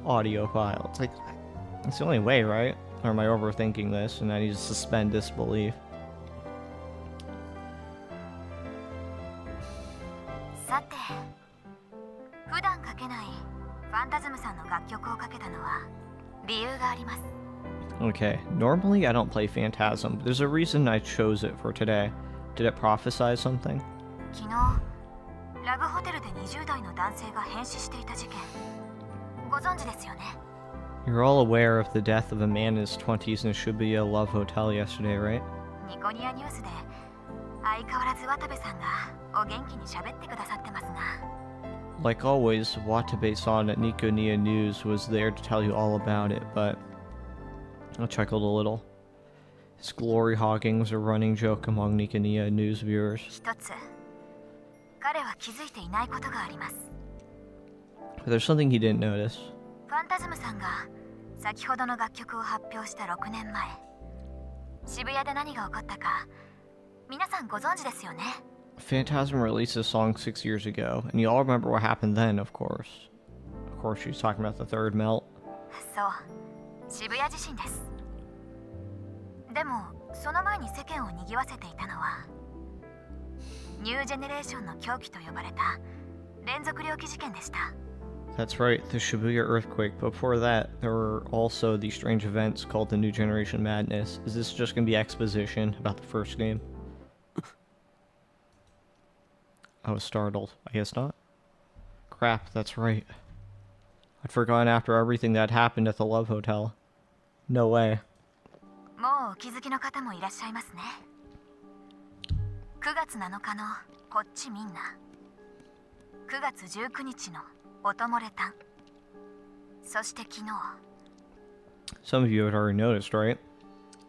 audio file. It's like, it's the only way, right? Or am I overthinking this and I need to suspend disbelief? さて、普段かけないファンタズムさんの楽曲をかけたのは理由があります。 Okay, normally I don't play Phantasm, but there's a reason I chose it for today. Did it prophesize something? 昨日、ラブホテルで20代の男性が変死していた事件、ご存知ですよね。 You're all aware of the death of a man in his 20s in a Shibuya love hotel yesterday, right? ニコニアニュースで相変わらず渡部さんがお元気に喋ってくださってますが。 Like always, Watabe-san at Nikonia News was there to tell you all about it, but I chuckled a little. His glory hogging was a running joke among Nikonia News viewers. 一つ、彼は気づいていないことがあります。 But there's something he didn't notice. ファンタズムさんが先ほどの楽曲を発表した6年前、渋谷で何が起こったか皆さんご存知ですよね。 Phantasm released a song 6 years ago, and you all remember what happened then, of course. Of course, she's talking about the third melt. そう、渋谷地震です。でも、その前に世間を賑わせていたのは、ニュージェネレーションの狂気と呼ばれた連続猟奇事件でした。 That's right, the Shibuya earthquake. But before that, there were also these strange events called the New Generation Madness. Is this just going to be exposition about the first game? I was startled. I guess not. Crap, that's right. I'd forgotten after everything that happened at the Love Hotel. No way. もうお気づきの方もいらっしゃいますね。9月7日のこっちみんな。9月19日の音漏れたん。そして昨日。 Some of you had already noticed, right?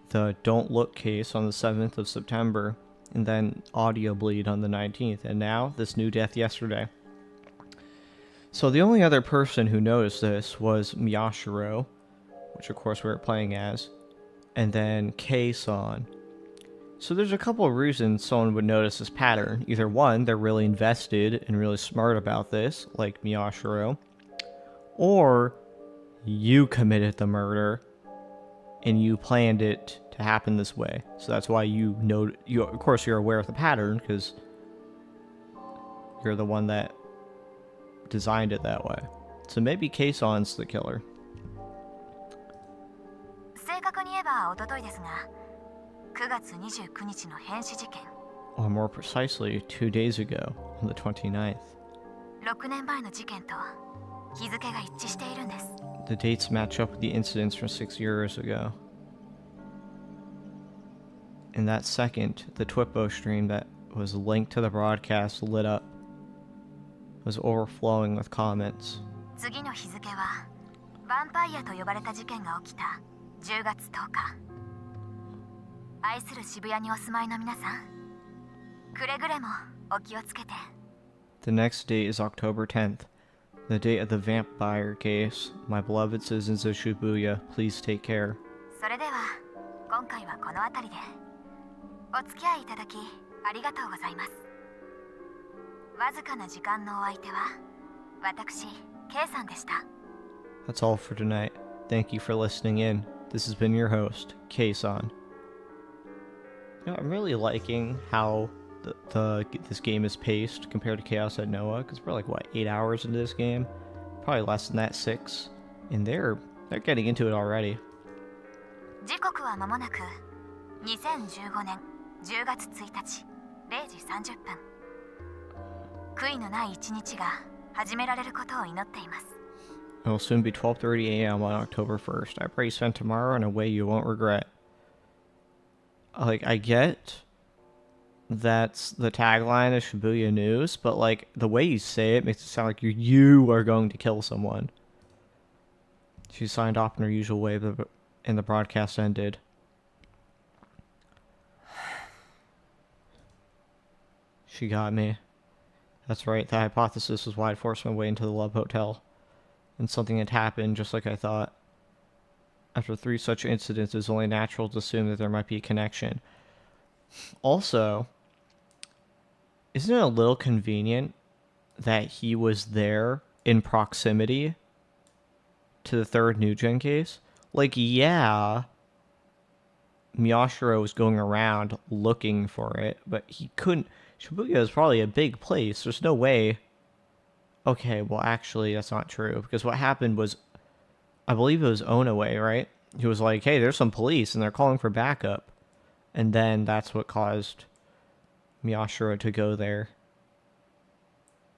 The Don't Look case on the 7th of September, and then Audio Bleed on the 19th, and now this new death yesterday. So the only other person who noticed this was Miyashiro, which of course we were playing as, and then Kei-san. So there's a couple of reasons someone would notice this pattern. Either one, they're really invested and really smart about this, like Miyashiro, or you committed the murder and you planned it to happen this way. So that's why you know, of course you're aware of the pattern because you're the one that designed it that way. So maybe Kei-san's the killer. 正確に言えば一昨日ですが、9月29日の変死事件。 Or more precisely, 2 days ago, on the 29th. 6年前の事件と日付が一致しているんです。 The dates match up with the incidents from 6 years ago. In that second, the Twitbo stream that was linked to the broadcast lit up. It was overflowing with comments. 次の日付はヴァンパイアと呼ばれた事件が起きた10月10日。愛する渋谷にお住まいの皆さん、くれぐれもお気をつけて。 The next date is October 10th, the date of the vampire case. My beloved citizens of Shibuya, please take care. それでは今回はこの辺りで。お付き合いいただきありがとうございます。わずかな時間のお相手は私 K さんでした。 That's all for tonight. Thank you for listening in. This has been your host, K-san. You know, I'm really liking how this game is paced compared to Chaos at Noah, because we're like, what, 8 hours into this game? Probably less than that, 6. And they're getting into it already. 時刻は間もなく2015年10月1日0時30分。悔いのない一日が始められることを祈っています。 It will soon be 12:30 a.m. on October 1st. I pray you spend tomorrow in a way you won't regret. Like, I get that's the tagline of Shibuya News, but like the way you say it makes it sound like you are going to kill someone. She signed off in her usual way, and the broadcast ended. She got me. That's right, the hypothesis was why I'd forced my way into the Love Hotel. And something had happened just like I thought. After 3 such incidents, it was only natural to assume that there might be a connection. Also, isn't it a little convenient that he was there in proximity to the 3rd New Gen case? Like, yeah, Miyashiro was going around looking for it, but he couldn't. Shibuya is probably a big place. There's no way. Okay, well, actually, that's not true. Because what happened was, I believe it was Onaway, right? He was like, hey, there's some police, and they're calling for backup. And then that's what caused Miyashiro to go there.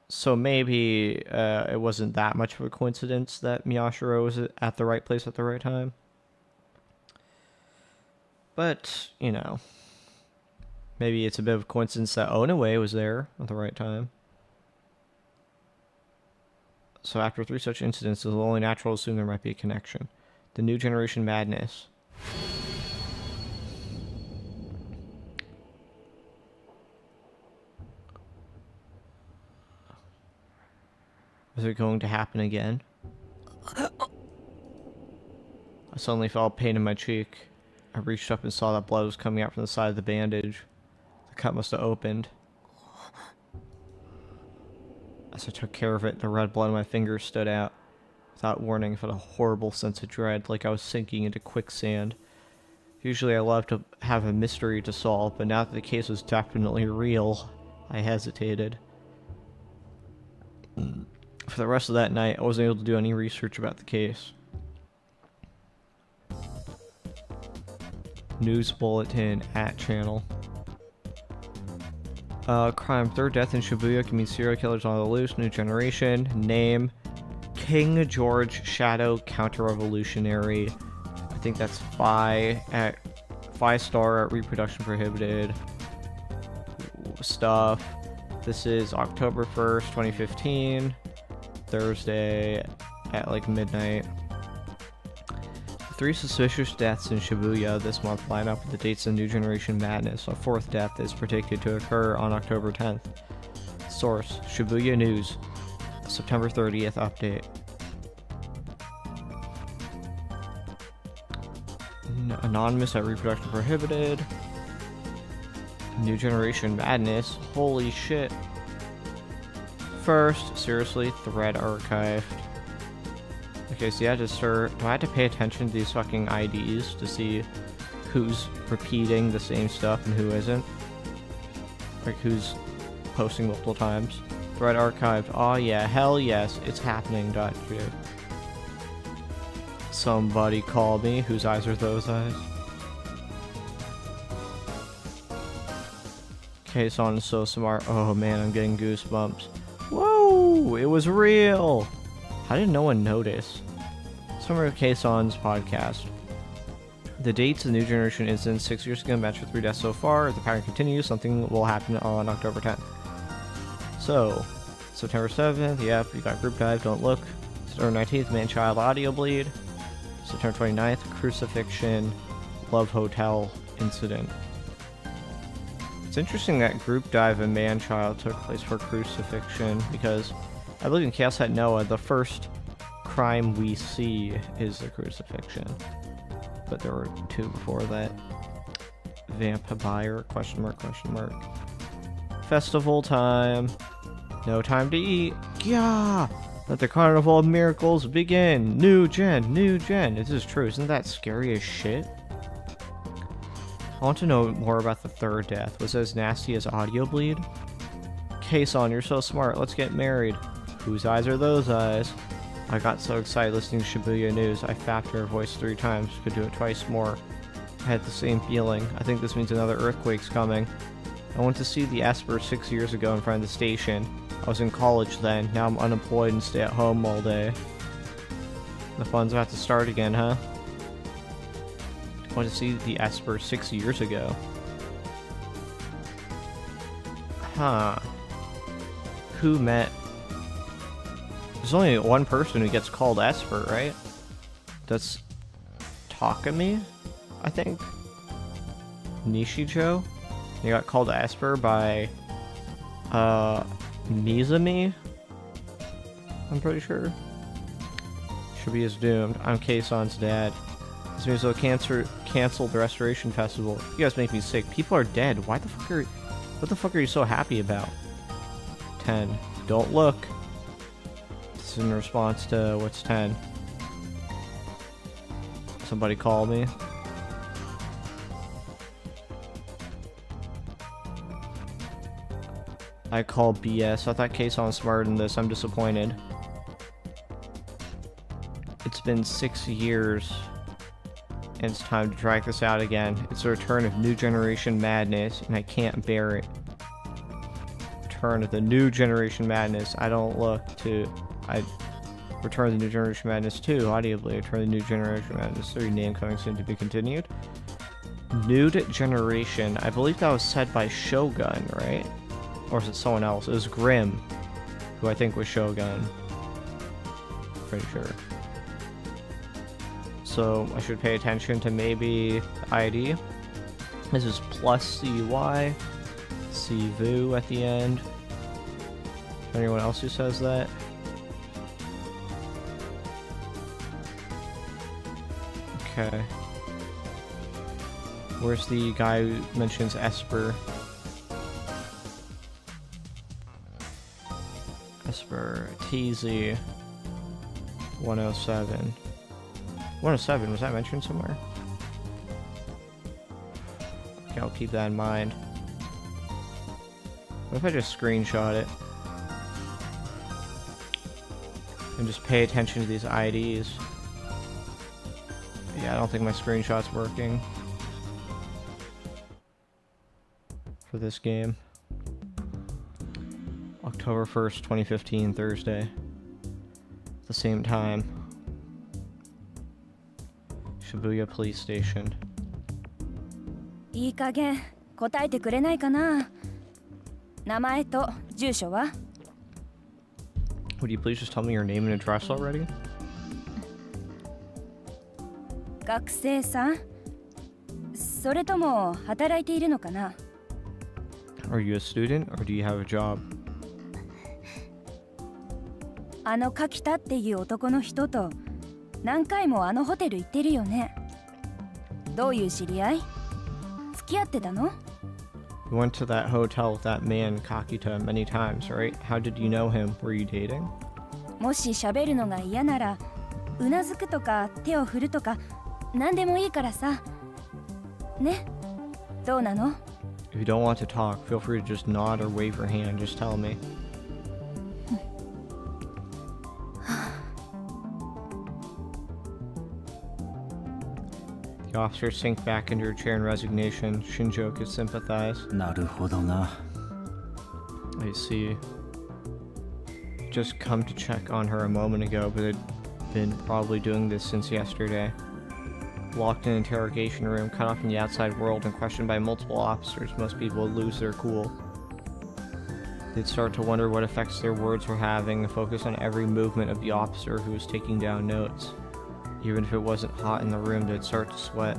So maybe it wasn't that much of a coincidence that Miyashiro was at the right place at the right time. But, you know, maybe it's a bit of a coincidence that Onaway was there at the right time. So after 3 such incidents, it was only natural to assume there might be a connection. The new generation madness. Is it going to happen again? I suddenly felt a pain in my cheek. I reached up and saw that blood was coming out from the side of the bandage. The cut must have opened. As I took care of it, the red blood on my fingers stood out. Without warning, I felt a horrible sense of dread, like I was sinking into quicksand. Usually I love to have a mystery to solve, but now that the case was definitely real, I hesitated. For the rest of that night, I wasn't able to do any research about the case. News bulletin @channel. Crime. 3rd death in Shibuya can mean serial killers on the loose. New generation. Name. King George Shadow Counter-Revolutionary. I think that's 5-star at reproduction prohibited. Stuff. This is October 1st, 2015. Thursday at like midnight. 3 suspicious deaths in Shibuya this month line up with the dates of New Generation Madness. A 4th death is predicted to occur on October 10th. Source: Shibuya News. September 30th update. Anonymous at reproduction prohibited. New Generation Madness. Holy shit. First, seriously, thread archived. Okay, so do I have to pay attention to these fucking IDs to see who's repeating the same stuff and who isn't? Like, who's posting multiple times? Thread archived. Oh yeah, hell yes, it's happening. .j. Somebody call me. Whose eyes are those eyes? K-Son is so smart. Oh man, I'm getting goosebumps. Whoa, it was real! How did no one notice? Summary of K-Son's podcast. The dates of the New Generation incidents 6 years ago match with 3 deaths so far. If the pattern continues, something will happen on October 10th. So, September 7th, yep, you got group dive, don't look. September 19th, man-child audio bleed. September 29th, crucifixion, Love Hotel incident. It's interesting that group dive and man-child took place for crucifixion, because I believe in Chaos at Noah, the first crime we see is the crucifixion. But there were two before that. Vampire, question mark, question mark. Festival time. No time to eat. Yeah! Let the Carnival of Miracles begin. New gen, new gen. This is true. Isn't that scary as shit? I want to know more about the third death. Was it as nasty as Audio Bleed? Kason, you're so smart. Let's get married. Whose eyes are those eyes? I got so excited listening to Shibuya News. I fapped her voice 3 times. Could do it twice more. I had the same feeling. I think this means another earthquake's coming. I went to see the Esper 6 years ago in front of the station. I was in college then. Now I'm unemployed and stay at home all day. The fun's about to start again, huh? I went to see the Esper 6 years ago. Huh. Who met... There's only one person who gets called Esper, right? That's Takami, I think. Nishijo. He got called Esper by Mizumi, I'm pretty sure. Shibuya is doomed. I'm Kaison's dad. This means they'll cancel the Restoration Festival. You guys make me sick. People are dead. What the fuck are you so happy about? 10. Don't look. This is in response to what's 10. Somebody call me. I call BS. I thought Kason was smarter than this. I'm disappointed. It's been 6 years. And it's time to drag this out again. It's the return of New Generation Madness, and I can't bear it. Return of the New Generation Madness. I don't look to... Return of the New Generation Madness 2, audibly. Return of the New Generation Madness 3, name coming soon to be continued. Nude Generation. I believe that was said by Shogun, right? Or is it someone else? It was Grim, who I think was Shogun. Pretty sure. So I should pay attention to maybe the ID. This is plus CUI. CVU at the end. Anyone else who says that? Okay. Where's the guy who mentions Esper? Esper TZ 107. 107, was that mentioned somewhere? Okay, I'll keep that in mind. What if I just screenshot it? And just pay attention to these IDs. Yeah, I don't think my screenshot's working for this game. October 1st, 2015, Thursday. At the same time. Shibuya Police Station. いい加減答えてくれないかな。名前と住所は？ Would you please just tell me your name and address already? 学生さん？それとも働いているのかな？ Are you a student or do you have a job? あの柿田っていう男の人と何回もあのホテル行ってるよね。どういう知り合い？付き合ってたの？ You went to that hotel with that man, Kakita, many times, right? How did you know him? Were you dating? もし喋るのが嫌なら、うなずくとか手を振るとか何でもいいからさ。ね？どうなの？ If you don't want to talk, feel free to just nod or wave your hand. Just tell me. The officers sink back into her chair in resignation. Shinjo could sympathize. なるほどな。 I see. Just come to check on her a moment ago, but had been probably doing this since yesterday. Locked in an interrogation room, cut off from the outside world, and questioned by multiple officers, most people would lose their cool. They'd start to wonder what effects their words were having and focus on every movement of the officer who was taking down notes. Even if it wasn't hot in the room, they'd start to sweat.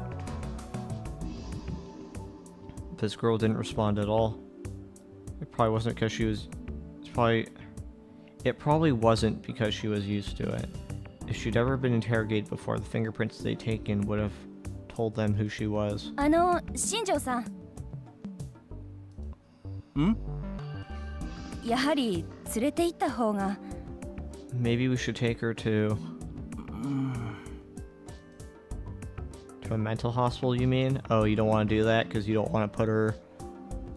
This girl didn't respond at all. It probably wasn't because she was... It probably wasn't because she was used to it. If she'd ever been interrogated before, the fingerprints they'd taken would have told them who she was. 新庄さん。ん？やはり連れて行った方が。Maybe we should take her to a mental hospital, you mean? Oh, you don't want to do that because you don't want to put her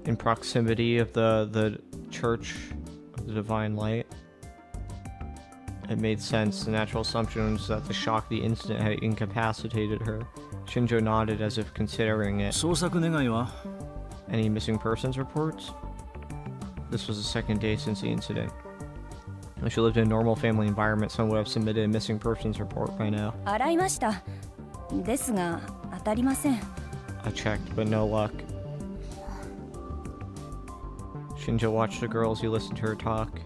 in proximity of the Church of the Divine Light? It made sense. The natural assumption was that the shock of the incident had incapacitated her. Shinjo nodded as if considering it. 捜索願いは？ Any missing persons reports? This was the second day since the incident. If she lived in a normal family environment, someone would have submitted a missing persons report by now. 洗いました。ですが当たりません。I checked, but no luck. Shinjo watched the girl as he listened to her talk.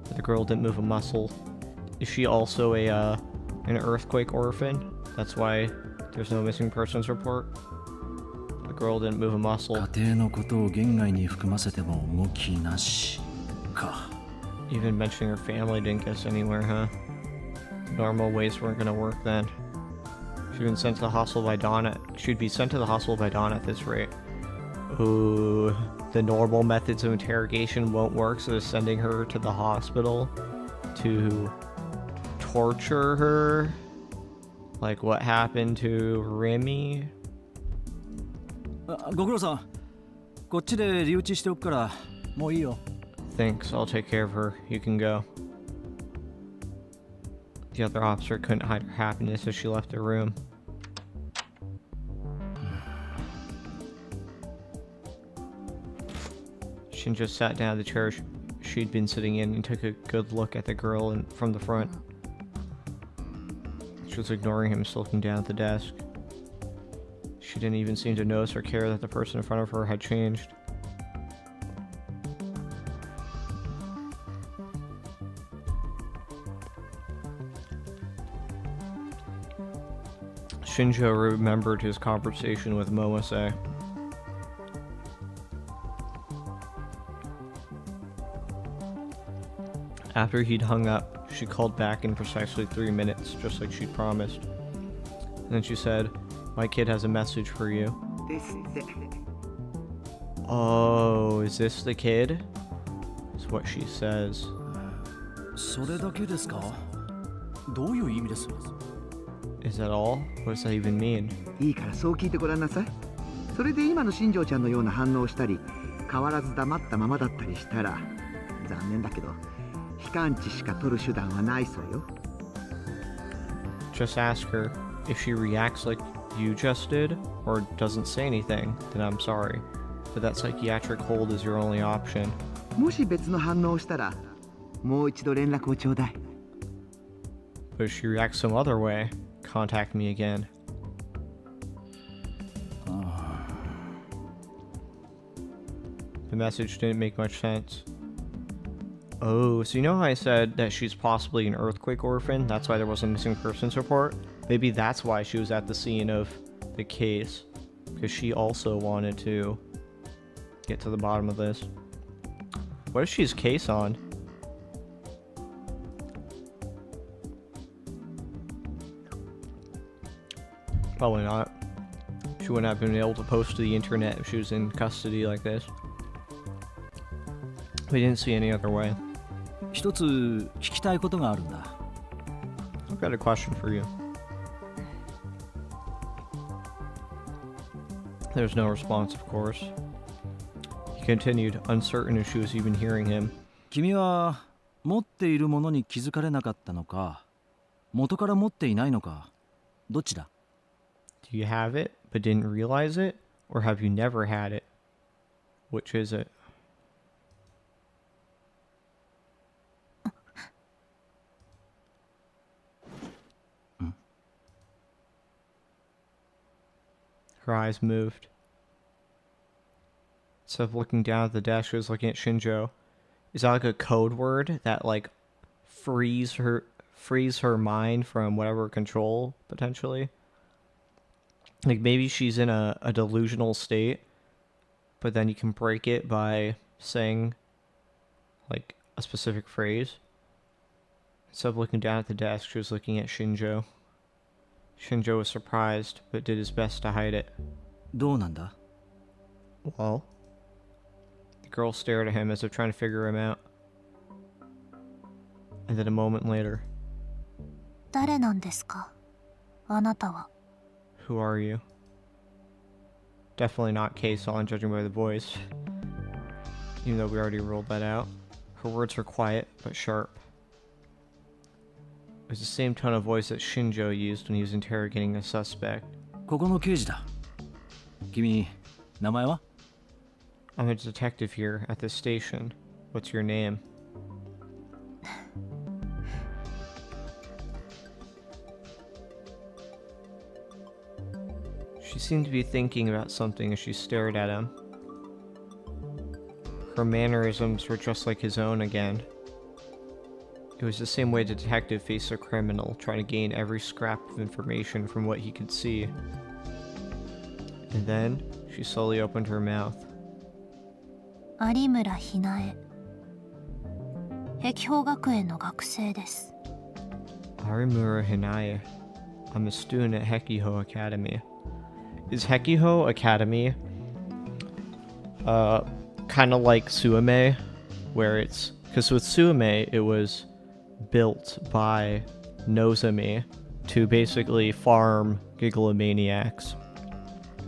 But the girl didn't move a muscle. Is she also an earthquake orphan? That's why there's no missing persons report? The girl didn't move a muscle. 家庭のことを言外に含ませても動きなしか。 Even mentioning her family didn't get us anywhere, huh? Normal ways weren't gonna work then. She'd been sent to the hospital by dawn. She'd be sent to the hospital by dawn at this rate. Ooh, the normal methods of interrogation won't work, so they're sending her to the hospital to torture her. Like what happened to Remy? ご苦労さん。こっちで留置しておくからもういいよ。 Thanks, I'll take care of her. You can go. The other officer couldn't hide her happiness as she left the room. Shinjo sat down in the chair she'd been sitting in and took a good look at the girl from the front. She was ignoring him, still looking down at the desk. She didn't even seem to notice or care that the person in front of her had changed. Shinjo remembered his conversation with Momose. After he'd hung up, she called back in precisely 3 minutes, just like she'd promised. And then she said, "My kid has a message for you." Oh, is this the kid? Is what she says. それだけですか？どういう意味です？ Is that all? What does that even mean? いいからそう聞いてごらんなさい。それで今の新庄ちゃんのような反応をしたり、変わらず黙ったままだったりしたら、残念だけど、非感知しか取る手段はないそうよ。Just ask her. If she reacts like you just did, or doesn't say anything, then I'm sorry. But that psychiatric hold is your only option. もし別の反応をしたら、もう一度連絡をちょうだい。But if she reacts some other way, contact me again. The message didn't make much sense. Oh, so you know how I said that she's possibly an earthquake orphan? That's why there was a missing persons report? Maybe that's why she was at the scene of the case. Because she also wanted to get to the bottom of this. What is she's case on? Probably not. She wouldn't have been able to post to the internet if she was in custody like this. We didn't see any other way. 一つ聞きたいことがあるんだ。 I've got a question for you. There's no response, of course. He continued, uncertain if she was even hearing him. 君は持っているものに気づかれなかったのか、元から持っていないのか、どっちだ？ Do you have it, but didn't realize it? Or have you never had it? Which is it? Her eyes moved. Instead of looking down at the desk, she was looking at Shinjo. Is that like a code word that like frees frees her mind from whatever control, potentially. Like, maybe she's in a delusional state, but then you can break it by saying, like, a specific phrase. Instead of looking down at the desk, she was looking at Shinjo. Shinjo was surprised, but did his best to hide it. どうなんだ? Well, the girl stared at him as if trying to figure him out. And then a moment later, 誰なんですかあなたは。 who are you? Definitely not CoZ, judging by the voice. Even though we already ruled that out. Her words were quiet, but sharp. It was the same tone of voice that Shinjo used when he was interrogating a suspect. ここの刑事だ。君、名前は? I'm a detective here at this station. What's your name? She seemed to be thinking about something as she stared at him. Her mannerisms were just like his own again. It was the same way the detective faced a criminal, trying to gain every scrap of information from what he could see. And then, she slowly opened her mouth. 有村ひなえ。碧峰学園の学生です。 Arimura Hinae. I'm a student at Hekiho Academy. Is Hekiho Academy kind of like Suame, where it's... Because with Suame, it was built by Nozomi to basically farm Gigalomaniacs.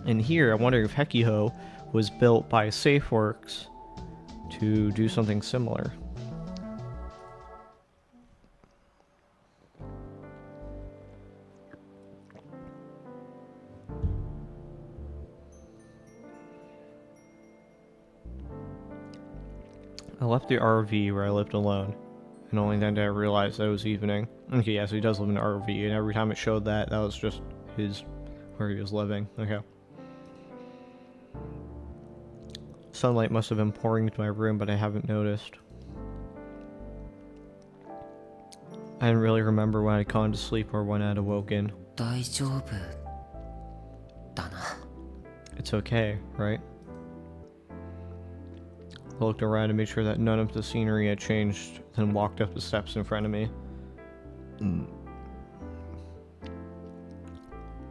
And here, I'm wondering if Hekiho was built by SafeWorks to do something similar. I left the RV where I lived alone, and only then did I realize that it was evening. Okay, yeah, so he does live in an RV, and every time it showed that, that was just where he was living. Okay. Sunlight must have been pouring into my room, but I haven't noticed. I didn't really remember when I'd gone to sleep or when I'd awoken. 大丈夫だな。 It's okay, right? I looked around to make sure that none of the scenery had changed, then walked up the steps in front of me.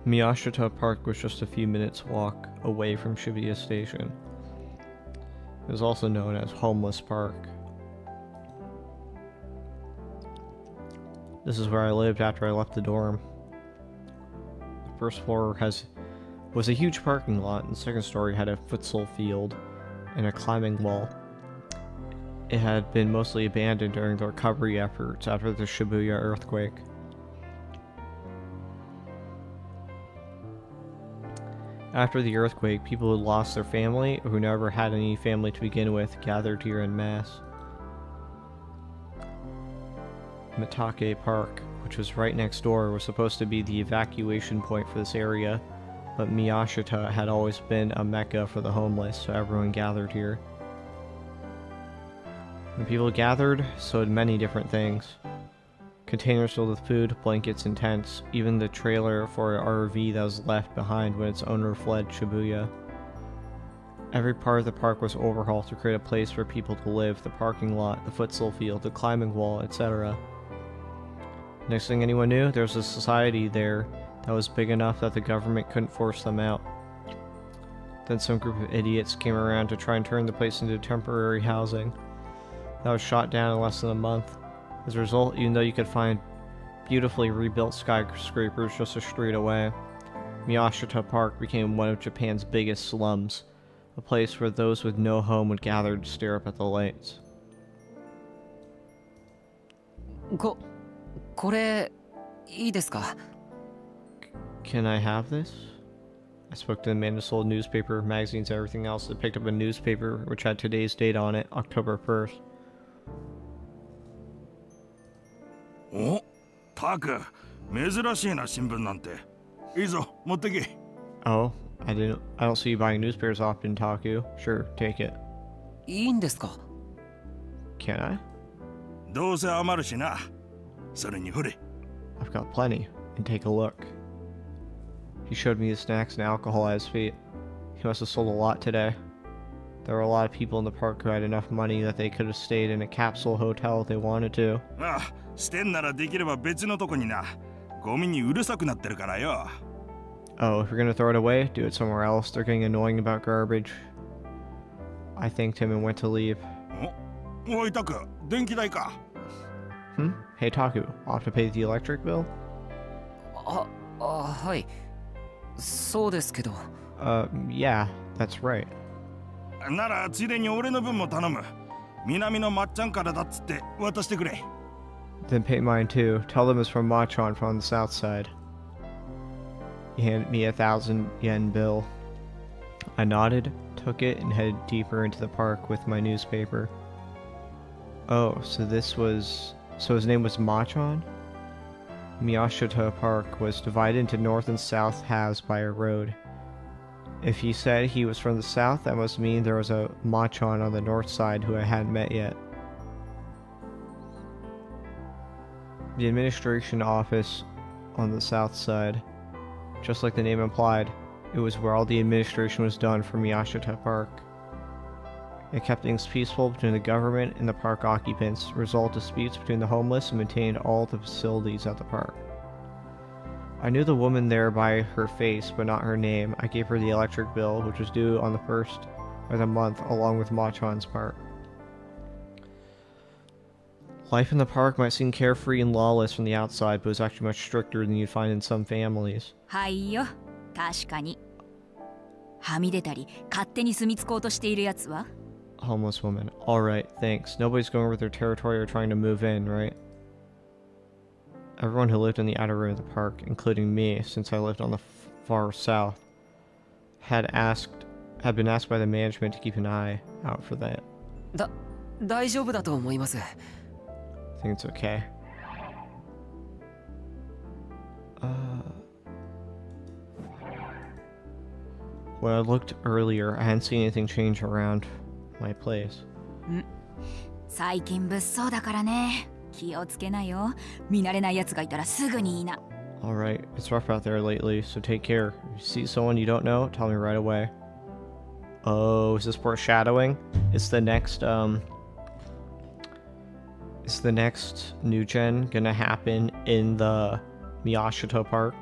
Miyashita Park was just a few minutes' walk away from Shibuya Station. It was also known as Homeless Park. This is where I lived after I left the dorm. The first floor was a huge parking lot, and the second story had a futsal field and a climbing wall. It had been mostly abandoned during the recovery efforts after the Shibuya earthquake. After the earthquake, people who lost their family or who never had any family to begin with gathered here en masse. Mitake Park, which was right next door, was supposed to be the evacuation point for this area, but Miyashita had always been a mecca for the homeless, so everyone gathered here. When people gathered, so did many different things. Containers filled with food, blankets, and tents, even the trailer for an RV that was left behind when its owner fled Shibuya. Every part of the park was overhauled to create a place for people to live: the parking lot, the futsal field, the climbing wall, etc. Next thing anyone knew, there was a society there that was big enough that the government couldn't force them out. Then some group of idiots came around to try and turn the place into temporary housing. That was shot down in less than a month. As a result, even though you could find beautifully rebuilt skyscrapers just a street away, Miyashita Park became one of Japan's biggest slums, a place where those with no home would gather to stare up at the lights. これいいですか? Can I have this? I spoke to the man who sold newspaper, magazines, and everything else. I picked up a newspaper which had today's date on it, October 1st. お、タク、珍しいな新聞なんて。いいぞ、持ってけ。Oh, I don't see you buying newspapers often, Taku. Sure, take it. いいんですか? Can I? どうせ余るしな。それにほれ。 I've got plenty. And take a look. He showed me the snacks and alcohol at his feet. He must have sold a lot today. There were a lot of people in the park who had enough money that they could have stayed in a capsule hotel if they wanted to. ああ、してんならできれば別のとこにな。ゴミにうるさくなってるからよ。 Oh, if you're gonna throw it away, do it somewhere else. They're getting annoying about garbage. I thanked him and went to leave. おいタク、電気代か。 Hey Taku, off to pay the electric bill? はい。そうですけど。Yeah, that's right. ならついでに俺の分も頼む。南のまっちゃんからだっつって渡してくれ。 Then pay mine too. Tell them it's from Machan from the south side. He handed me a 1,000 yen bill. I nodded, took it, and headed deeper into the park with my newspaper. Oh, so his name was Machan? Miyashita Park was divided into north and south halves by a road. If he said he was from the south, that must mean there was a Machan on the north side who I hadn't met yet. The administration office on the south side. Just like the name implied, it was where all the administration was done for Miyashita Park. It kept things peaceful between the government and the park occupants, resolved disputes between the homeless, and maintained all the facilities at the park. I knew the woman there by her face, but not her name. I gave her the electric bill, which was due on the 1st of the month, along with Machan's part. Life in the park might seem carefree and lawless from the outside, but was actually much stricter than you'd find in some families. はいよ、確かに。はみ出たり、勝手に住み着こうとしているやつは Homeless woman. Alright, thanks. Nobody's going over their territory or trying to move in, right? Everyone who lived in the outer rim of the park, including me, since I lived on the far south, had been asked by the management to keep an eye out for that. 大丈夫だと思います。 I think it's okay. When I looked earlier, I hadn't seen anything change around my place. 最近物騒だからね。気をつけなよ。見慣れない奴がいたらすぐに言いな。 Alright, it's rough out there lately, so take care. If you see someone you don't know, tell me right away. Oh, is this foreshadowing? Is the next new gen gonna happen in the Miyashita Park?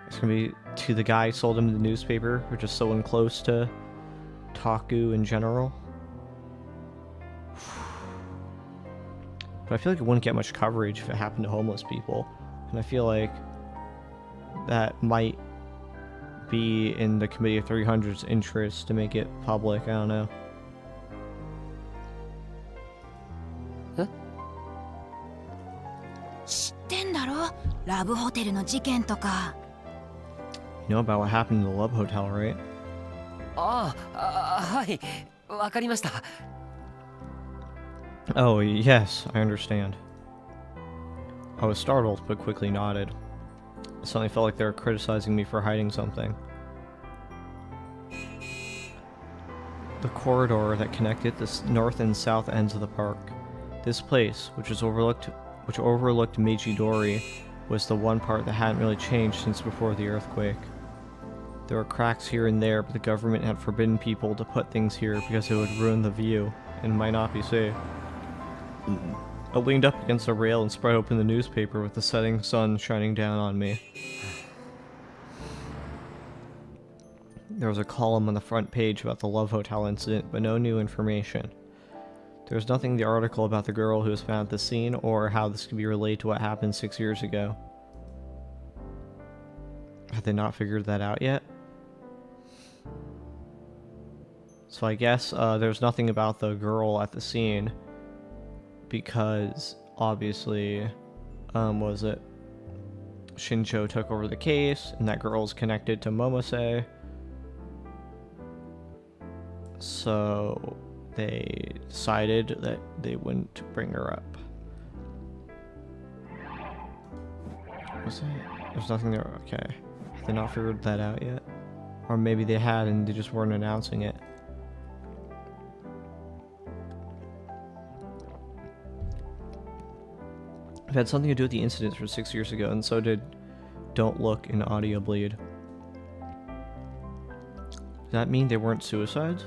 It's gonna be to the guy who sold him the newspaper, which is so close to Taku in general. But I feel like it wouldn't get much coverage if it happened to homeless people. And I feel like that might be in the Committee of 300's interest to make it public. I don't know. Huh? 知ってんだろラブホテルの事件とか。 You know about what happened in the Love Hotel, right? はい。わかりました。 Oh, yes, I understand. I was startled, but quickly nodded. It suddenly felt like they were criticizing me for hiding something. The corridor that connected the north and south ends of the park. This place, which overlooked Meiji-dori, was the one part that hadn't really changed since before the earthquake. There were cracks here and there, but the government had forbidden people to put things here because it would ruin the view, and might not be safe. I leaned up against a rail and spread open the newspaper with the setting sun shining down on me. There was a column on the front page about the Love Hotel incident, but no new information. There was nothing in the article about the girl who was found at the scene, or how this could be related to what happened 6 years ago. Had they not figured that out yet? So I guess there's nothing about the girl at the scene, because obviously, was it Shinjo took over the case, and that girl's connected to Momose. So they decided that they wouldn't bring her up. Was it? There's nothing there. Okay. Have they not figured that out yet? Or maybe they had and they just weren't announcing it. If had something to do with the incidents from 6 years ago, and so did Don't Look and Audio Bleed. Does that mean they weren't suicides?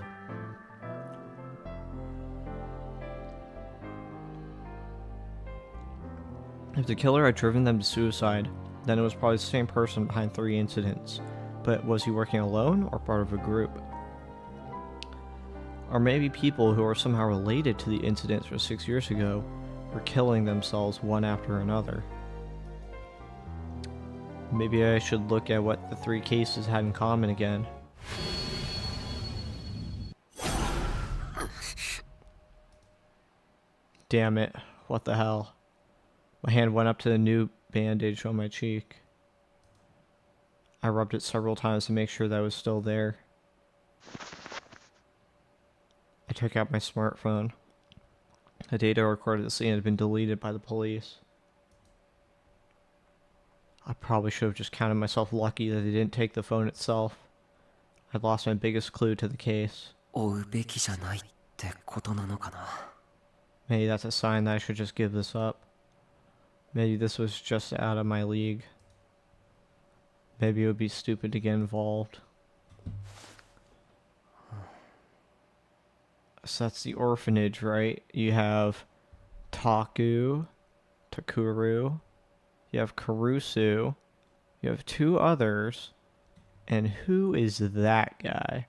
If the killer had driven them to suicide, then it was probably the same person behind 3 incidents. But was he working alone or part of a group? Or maybe people who are somehow related to the incidents from 6 years ago were killing themselves one after another. Maybe I should look at what the 3 cases had in common again. Damn it, what the hell? My hand went up to the new bandage on my cheek. I rubbed it several times to make sure that it was still there. I took out my smartphone. The data recorded at the scene had been deleted by the police. I probably should have just counted myself lucky that they didn't take the phone itself. I'd lost my biggest clue to the case. 追うべきじゃないってことなのかな。 Maybe that's a sign that I should just give this up. Maybe this was just out of my league. Maybe it would be stupid to get involved. So that's the orphanage, right? You have Takuru, you have Karusu, you have 2 others, and who is that guy?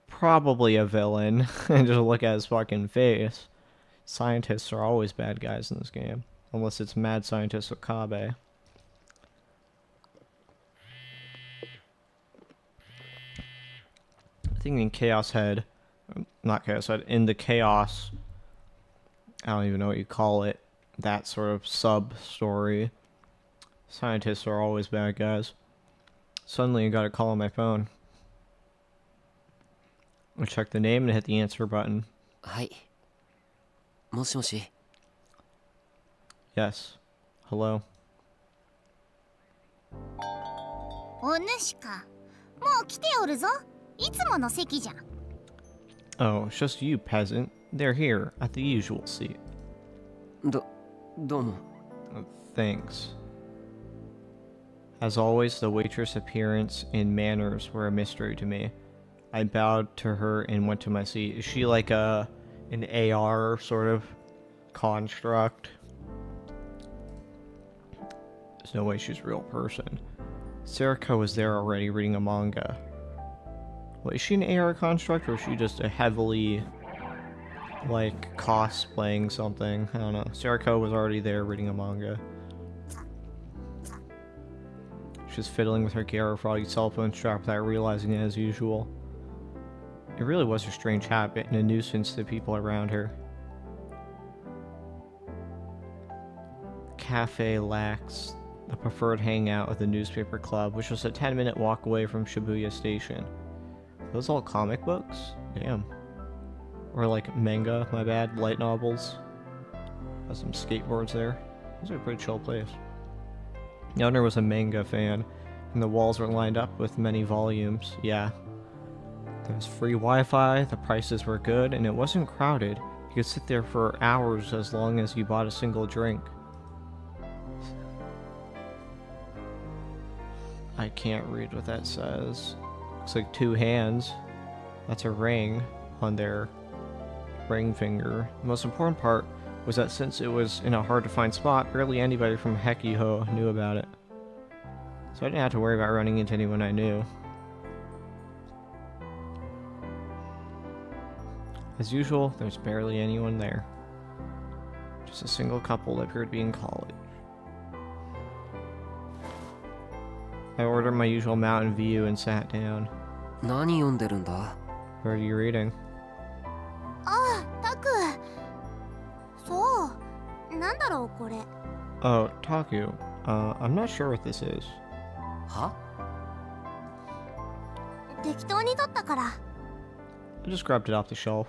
Probably a villain. And just look at his fucking face. Scientists are always bad guys in this game. Unless it's Mad Scientist Okabe. I think in Chaos Head, not Chaos Head, in the Chaos, I don't even know what you call it, that sort of sub-story, scientists are always bad guys. Suddenly I got a call on my phone. I checked the name and hit the answer button. はい。もしもし。 Yes. Hello. お主か。もう来ておるぞ。いつもの席じゃ。Oh, it's just you, peasant. They're here, at the usual seat. どうも。Thanks. As always, the waitress' appearance and manners were a mystery to me. I bowed to her and went to my seat. Is she like an AR sort of construct? There's no way she's a real person. Sariko was there already reading a manga. Well, is she an AR construct or is she just a heavily, like, cosplaying something? I don't know. Sariko was already there reading a manga. She's fiddling with her Garo Froggy cell phone strap without realizing it as usual. It really was a strange habit and a nuisance to the people around her. Cafe Lax, the preferred hangout of the newspaper club, which was a 10-minute walk away from Shibuya Station. Are those all comic books? Damn. Or like manga, my bad, light novels. Got some skateboards there. Those are a pretty chill place. The owner was a manga fan, and the walls were lined up with many volumes. Yeah. There was free Wi-Fi, the prices were good, and it wasn't crowded. You could sit there for hours as long as you bought a single drink. I can't read what that says. Looks like 2 hands. That's a ring on their ring finger. The most important part was that since it was in a hard-to-find spot, barely anybody from Hekiho knew about it. So I didn't have to worry about running into anyone I knew. As usual, there's barely anyone there. Just a single couple that appeared to be in college. I ordered my usual Mountain View and sat down. 何読んでるんだ? What are you reading? ああ、タク。そう。なんだろうこれ。Oh, Taku. I'm not sure what this is. は? 適当に取ったから。I just grabbed it off the shelf.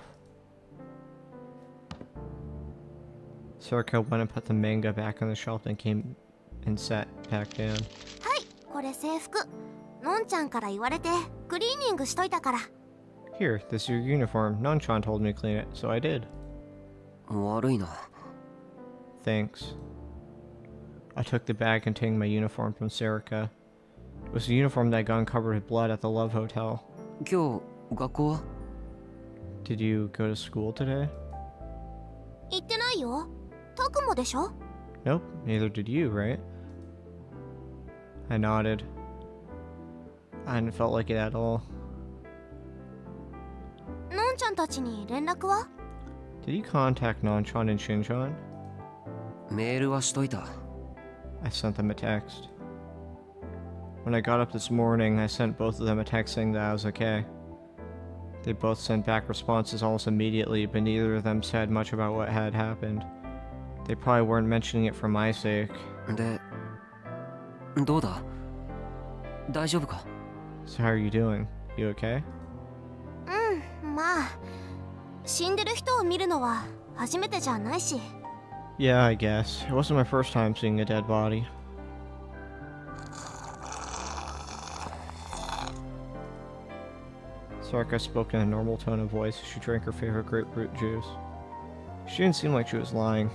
Sariko went and put the manga back on the shelf and came and sat back down. はい、これ制服。のんちゃんから言われてクリーニングしといたから。Here, this is your uniform. Non-chan told me to clean it, so I did. 悪いな。thanks. I took the bag containing my uniform from Serica. It was the uniform that got covered with blood at the Love Hotel. 今日学校は Did you go to school today? 行ってないよ。タクもでしょ？ Nope, neither did you, right? I nodded. I hadn't felt like it at all. のんちゃんたちに連絡は？ Did you contact Nonchan and Shinchan? メールはしといた。 I sent them a text. When I got up this morning, I sent both of them a text saying that I was okay. They both sent back responses almost immediately, but neither of them said much about what had happened. They probably weren't mentioning it for my sake. で、どうだ？大丈夫か？ So how are you doing? You okay? まあ、死んでる人を見るのは初めてじゃないし。 Yeah, I guess. It wasn't my first time seeing a dead body. Sarka spoke in a normal tone of voice as she drank her favorite grapefruit juice. She didn't seem like she was lying.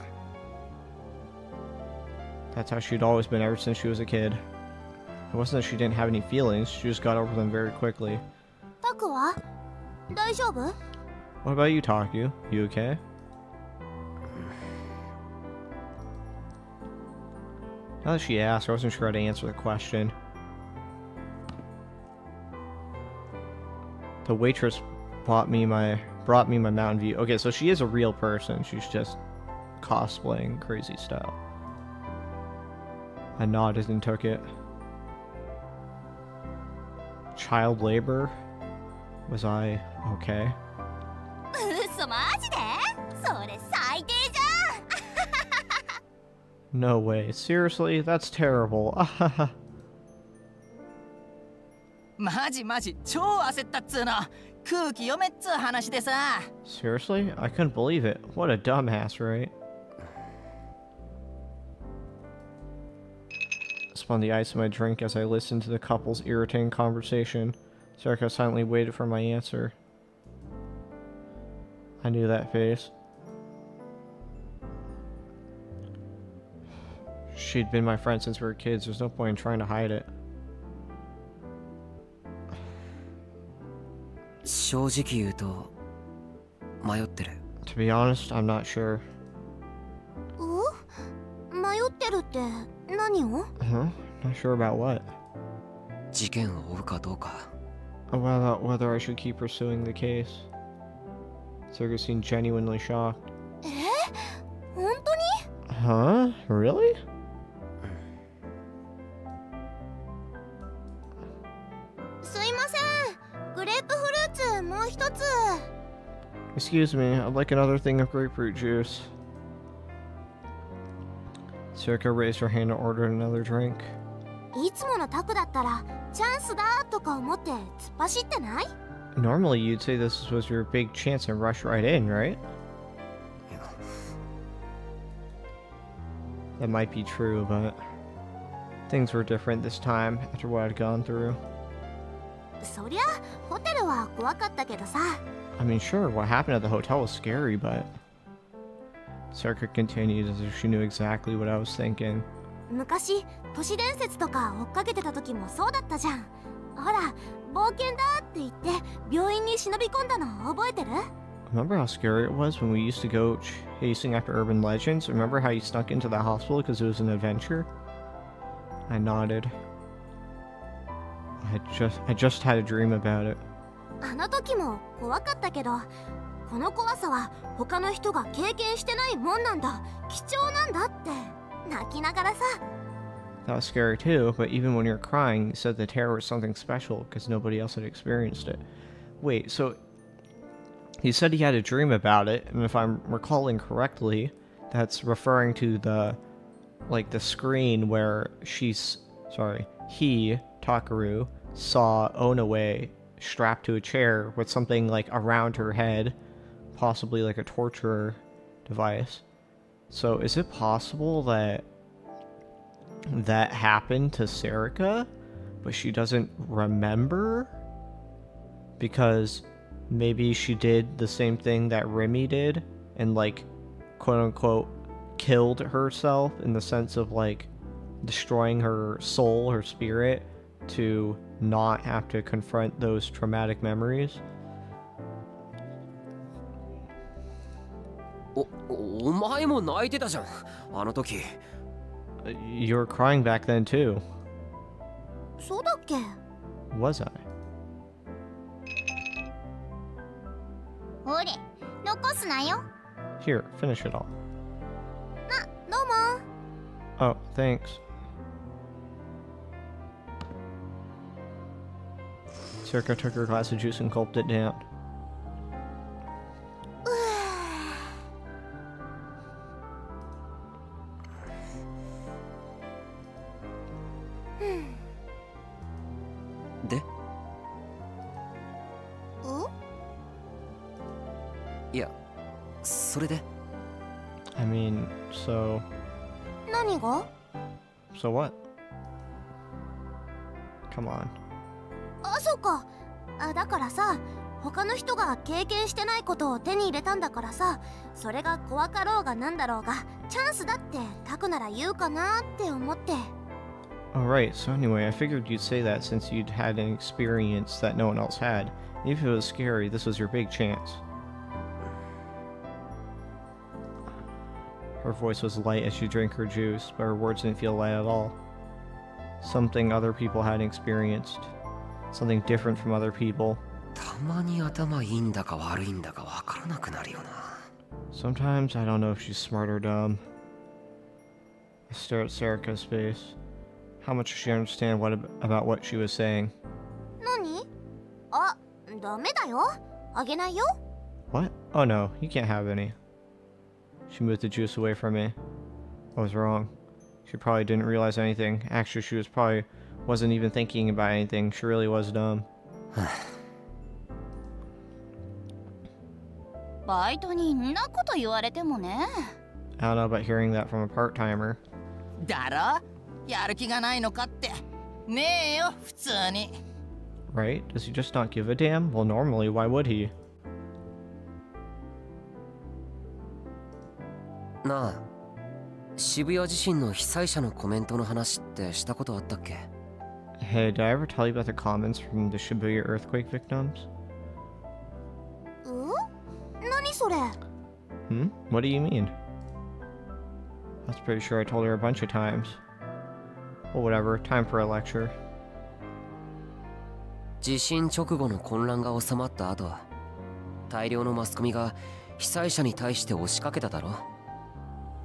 That's how she'd always been ever since she was a kid. It wasn't that she didn't have any feelings, she just got over them very quickly. タクは？大丈夫？ What about you, Taku? You okay? Now that she asked, I wasn't sure how to answer the question. The waitress brought me my Mountain View. Okay, so she is a real person. She's just cosplaying crazy style. I nodded and took it. Child labor? Was I okay? 嘘マジで？それ最低じゃん。 No way. Seriously? That's terrible. マジ超焦ったっつーの。空気読めっつう話でさ。 Seriously? I couldn't believe it. What a dumbass, right? I spun the ice in my drink as I listened to the couple's irritating conversation. Sarka silently waited for my answer. I knew that face. She'd been my friend since we were kids. There's no point in trying to hide it. 正直言うと迷ってる。 To be honest, I'm not sure. 迷ってるって何を？ Huh? Not sure about what? 事件を追うかどうか。 What about whether I should keep pursuing the case? Sarka seemed genuinely shocked. 本当に？ Huh? Really? すいません。グレープフルーツもう一つ。 Excuse me, I'd like another thing of grapefruit juice. Sarka raised her hand and ordered another drink. いつものタクだったらチャンスだとか思って突っ走ってない？ Normally you'd say this was your big chance and rush right in, right? That might be true, but things were different this time after what I'd gone through. そりゃホテルは怖かったけどさ。 I mean, sure, what happened at the hotel was scary, but... Sarka continued as if she knew exactly what I was thinking. 昔都市伝説とか追っかけてた時もそうだったじゃん。ほら冒険だって言って病院に忍び込んだの覚えてる？ Remember how scary it was when we used to go chasing after urban legends? Remember how you snuck into the hospital because it was an adventure? I nodded. I just had a dream about it. あの時も怖かったけど、この怖さは他の人が経験してないもんなんだ、貴重なんだって泣きながらさ。 That was scary too, but even when you're crying, you said the terror was something special because nobody else had experienced it. Wait, so he said he had a dream about it, and if I'm recalling correctly, that's referring to the screen where he, Takaru, saw Onoe strapped to a chair with something like around her head, possibly like a torture device. So is it possible that that happened to Serica, but she doesn't remember? Because maybe she did the same thing that Remy did and, like, quote-unquote killed herself in the sense of like destroying her soul, her spirit, to not have to confront those traumatic memories. お前も泣いてたじゃん、あの時。You were crying back then too. そうだっけ？ Was I? ほれ、残すなよ。 Here, finish it all. どうも。 Oh, thanks. Circa took her glass of juice and gulped it down. で、いや、それで。I mean, so 何が？ so what? Come on. あ、そうか。だからさ、他の人が経験してないことを手に入れたんだからさ、それが怖かろうがなんだろうがチャンスだってタクなら言うかなって思って。Alright, so anyway, I figured you'd say that since you'd had an experience that no one else had. Even if it was scary, this was your big chance. Her voice was light as she drank her juice, but her words didn't feel light at all. Something other people hadn't experienced. Something different from other people. たまに頭いいんだか悪いんだかわからなくなるよな。Sometimes I don't know if she's smart or dumb. I stared at Serica's face. How much does she understand about what she was saying? 何？あ、ダメだよ。あげないよ。 What? Oh no, you can't have any. She moved the juice away from me. I was wrong. She probably didn't realize anything. Actually, she wasn't even thinking about anything. She really was dumb. バイトにんなこと言われてもね。 I don't know about hearing that from a part-timer. だろ？やる気がないのかって。ねえよ、普通に。 Right? Does he just not give a damn? Well, normally, why would he? なあ、渋谷地震の被災者のコメントの話ってしたことあったっけ？ Hey, did I ever tell you about the comments from the Shibuya earthquake victims? 何それ？ What do you mean? I was pretty sure I told her a bunch of times. Well, whatever. Time for a lecture. 地震直後の混乱が収まった後、大量のマスコミが被災者に対して押しかけただろ。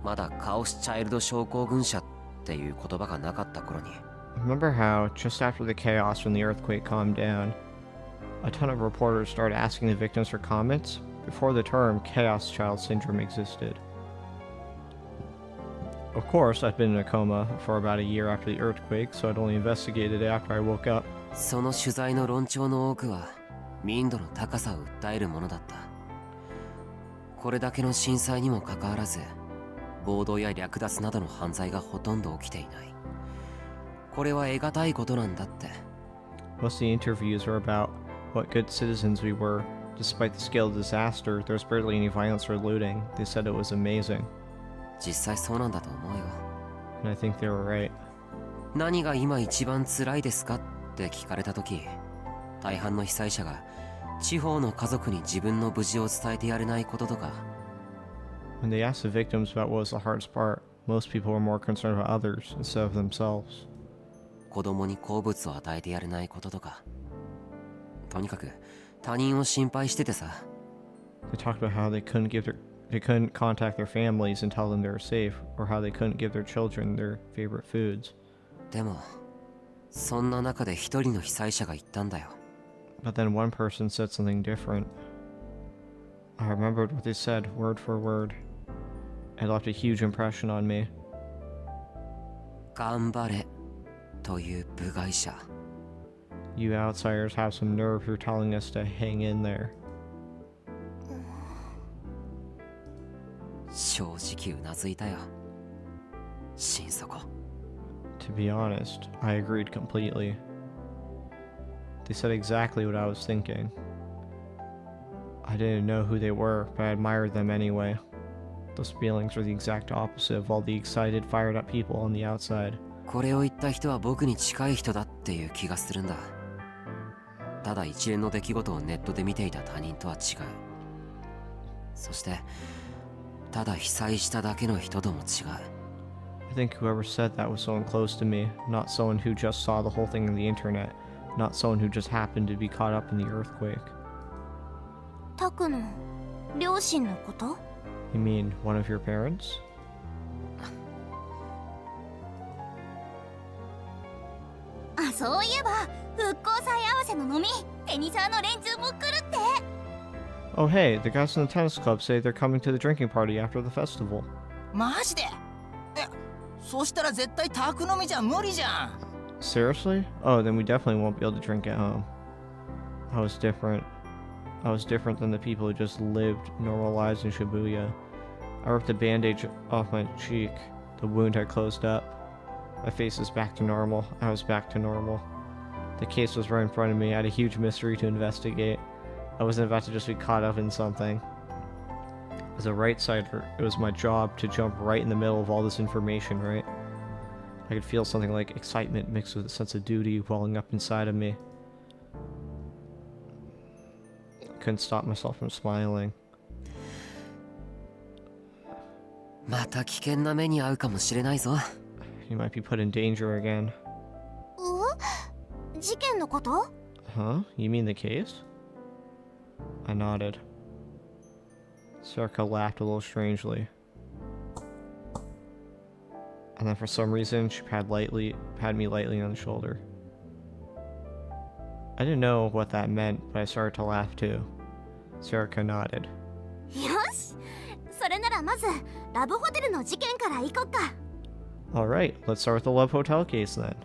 まだカオスチャイルド症候群者っていう言葉がなかった頃に。Remember how, just after the chaos from the earthquake calmed down, a ton of reporters started asking the victims for comments? Before the term Chaos Child Syndrome existed. Of course, I'd been in a coma for about a year after the earthquake, so I'd only investigated it after I woke up. その取材の論調の多くは民度の高さを訴えるものだった。これだけの震災にもかかわらず、暴動や略奪などの犯罪がほとんど起きていない。これは得難いことなんだって。Most of the interviews were about what good citizens we were. Despite the scale of the disaster, there was barely any violence or looting. They said it was amazing. 実際そうなんだと思うよ。And I think they were right. 何が今一番辛いですかって聞かれた時、大半の被災者が地方の家族に自分の無事を伝えてやれないこととか。When they asked the victims about what was the hardest part, most people were more concerned about others instead of themselves. 子供に好物を与えてやれないこととか。とにかく他人を心配しててさ。They talked about how they couldn't contact their families and tell them they were safe, or how they couldn't give their children their favorite foods. でも、そんな中で一人の被災者が言ったんだよ。But then one person said something different. I remembered what they said, word for word. It left a huge impression on me. 頑張れという部外者。You outsiders have some nerve for telling us to hang in there. 正直うなずいたよ。心底。To be honest, I agreed completely. They said exactly what I was thinking. I didn't know who they were, but I admired them anyway. Those feelings were the exact opposite of all the excited, fired up people on the outside. これを言った人は僕に近い人だっていう気がするんだ。ただ一連の出来事をネットで見ていた他人とは違う。そしてただ被災しただけの人とも違う。I think whoever said that was someone close to me, not someone who just saw the whole thing on the internet, not someone who just happened to be caught up in the earthquake. タクの両親のこと？ You mean one of your parents? あ、そういえば復興祭合わせの飲み、テニサーの連中も来るって。 Oh hey, the guys in the tennis club say they're coming to the drinking party after the festival. マジで？そしたら絶対タク飲みじゃ無理じゃん。 Seriously? Oh, then we definitely won't be able to drink at home. I was different. I was different than the people who just lived normal lives in Shibuya. I ripped a bandage off my cheek. The wound had closed up. My face was back to normal. I was back to normal. The case was right in front of me. I had a huge mystery to investigate. I wasn't about to just be caught up in something. As a right-sider, it was my job to jump right in the middle of all this information, right? I could feel something like excitement mixed with a sense of duty welling up inside of me. I couldn't stop myself from smiling. また危険な目に遭うかもしれないぞ。 You might be put in danger again. 事件のこと？ Huh? You mean the case? I nodded. Sarka laughed a little strangely. And then for some reason, she patted me lightly on the shoulder. I didn't know what that meant, but I started to laugh too. Sarka nodded. よし、それならまずラブホテルの事件から行こっか。 Alright, let's start with the Love Hotel case then.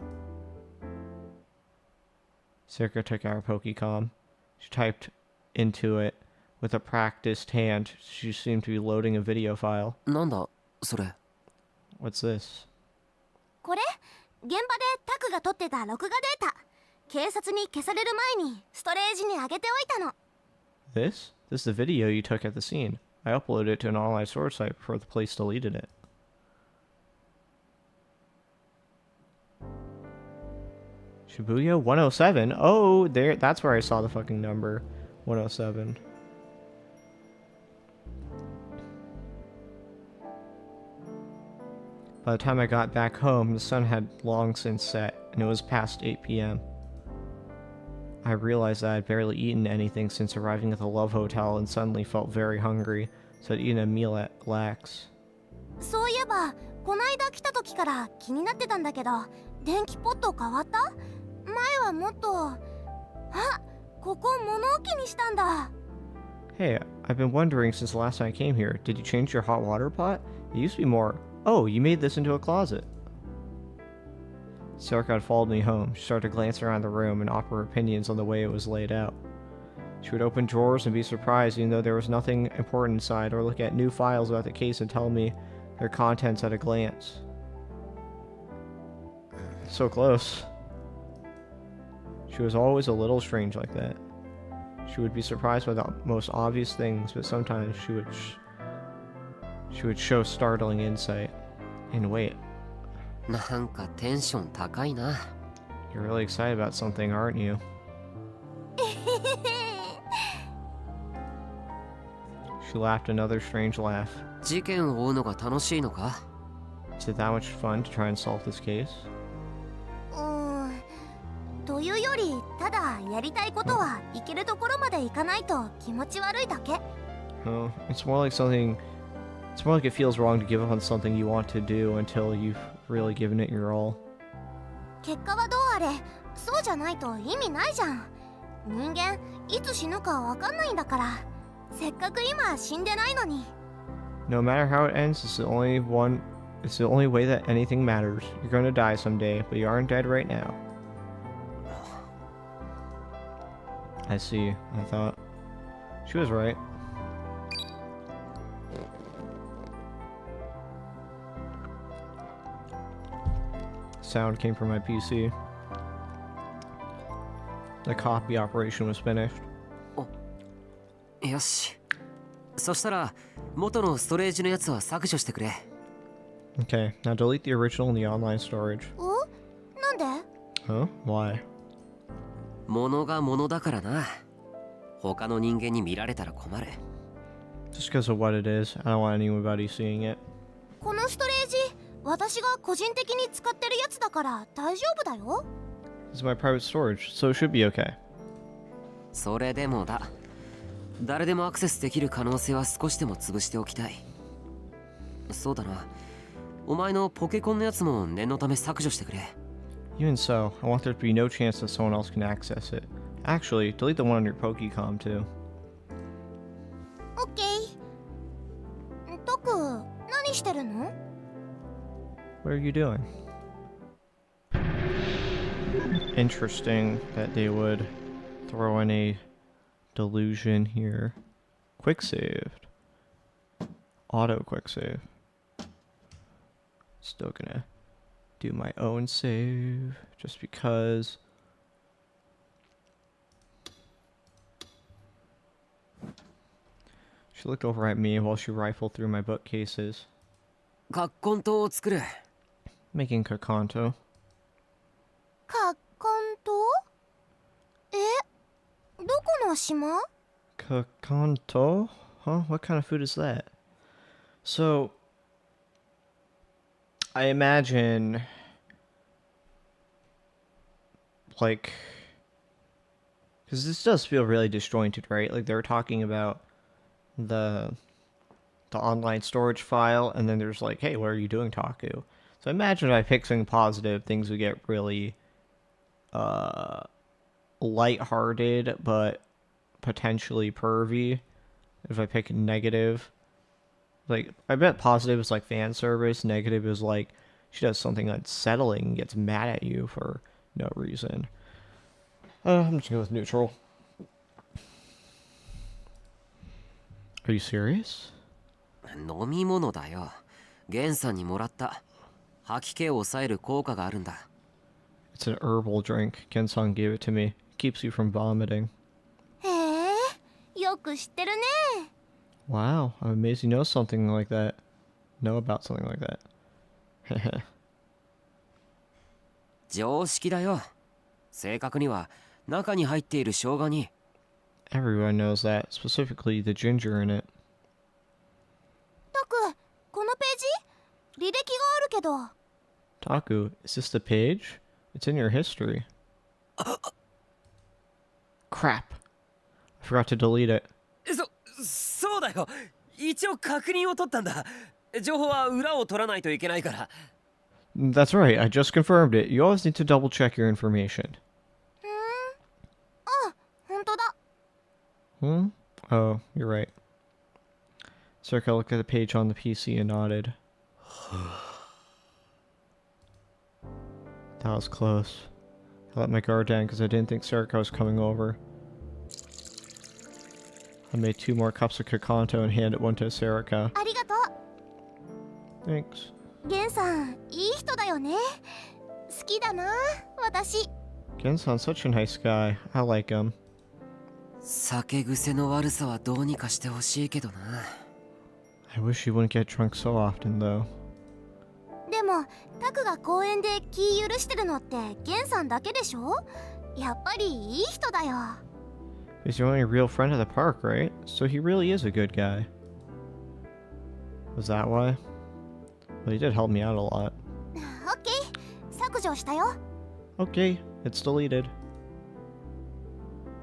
Sarka took out her Pokecom. She typed into it with a practiced hand. She seemed to be loading a video file. なんだそれ？ What's this? これ、現場でタクが撮ってた録画データ。警察に消される前にストレージに上げておいたの。 This? This is the video you took at the scene. I uploaded it to an online storage site before the police deleted it. Shibuya 107? Oh, there. That's where I saw the fucking number. 107. By the time I got back home, the sun had long since set, and it was past 8 p.m. I realized that I had barely eaten anything since arriving at the Love Hotel and suddenly felt very hungry, so I'd eaten a meal at Lax. そういえば、こないだ来た時から気になってたんだけど、電気ポット変わった？前はもっと。あ、ここ物置にしたんだ。 Hey, I've been wondering since the last time I came here, did you change your hot water pot? It used to be more, oh, you made this into a closet. Sarka had followed me home. She started to glance around the room and offer her opinions on the way it was laid out. She would open drawers and be surprised even though there was nothing important inside, or look at new files about the case and tell me their contents at a glance. So close. She was always a little strange like that. She would be surprised by the most obvious things, but sometimes she would show startling insight. And wait. なんかテンション高いな。 You're really excited about something, aren't you? She laughed another strange laugh. 事件を追うのが楽しいのか？ Is it that much fun to try and solve this case? というより、ただやりたいことは行けるところまで行かないと気持ち悪いだけ。 Oh, it's more like it feels wrong to give up on something you want to do until you've really given it your all. 結果はどうあれ、そうじゃないと意味ないじゃん。人間、いつ死ぬかわかんないんだから。せっかく今死んでないのに。 No matter how it ends, it's the only way that anything matters. You're going to die someday, but you aren't dead right now. I see, I thought. She was right. Sound came from my PC. The copy operation was finished. よし。そしたら元のストレージのやつは削除してくれ。 Okay, now delete the original in the online storage. お、なんで？ Huh? Why? 物が物だからな。他の人間に見られたら困る。 Just because of what it is. I don't want anybody seeing it. このストレージ、私が個人的に使ってるやつだから大丈夫だよ。This is my private storage, so it should be okay. それでもだ。誰でもアクセスできる可能性は少しでも潰しておきたい。そうだな。お前のポケコンのやつも念のため削除してくれ。 Even so, I want there to be no chance that someone else can access it. Actually, delete the one on your Pokecom too. オッケー。タク、何してるの？ What are you doing? Interesting that they would throw in a delusion here. Quick saved. Auto quick save. Still gonna do my own save just because. She looked over at me while she rifled through my bookcases. カッコン島を作る。 Making Kakanto. カッコン島？え？どこの島？ Kakanto? Huh? What kind of food is that? So, I imagine, like, because this does feel really disjointed, right? Like, they're talking about the online storage file, and then there's like, hey, what are you doing, Taku? So I imagine if I pick something positive, things would get really lighthearted, but potentially pervy. If I pick negative, like, I bet positive is like fan service, negative is like she does something unsettling and gets mad at you for no reason. I'm just going with neutral. Are you serious? 飲み物だよ。ゲンさんにもらった。吐き気を抑える効果があるんだ。 It's an herbal drink. Gensan gave it to me. Keeps you from vomiting. へえ、よく知ってるね。 Wow, I'm amazed you know something like that. Know about something like that. 常識だよ。正確には中に入っている生姜に。 Everyone knows that, specifically the ginger in it. タク、このページ？履歴があるけど。 Taku, is this the page? It's in your history. Crap. I forgot to delete it. そうだよ。一応確認を取ったんだ。情報は裏を取らないといけないから。 That's right, I just confirmed it. You always need to double check your information. あ、本当だ。 Oh, you're right. Circa looked at the page on the PC and nodded. That was close. I let my guard down because I didn't think Circa was coming over. I made 2 more cups of Kakanto and handed one to Serica. ありがとう。 Thanks. ゲンさん、いい人だよね。好きだな、私。 Gensan's such a nice guy. I like him. 酒癖の悪さはどうにかしてほしいけどな。 I wish he wouldn't get drunk so often, though. でも、タクが公園で気許してるのってゲンさんだけでしょ？やっぱりいい人だよ。 He's your only real friend at the park, right? So he really is a good guy. Was that why? Well, he did help me out a lot. オッケー、削除したよ。 Okay, it's deleted.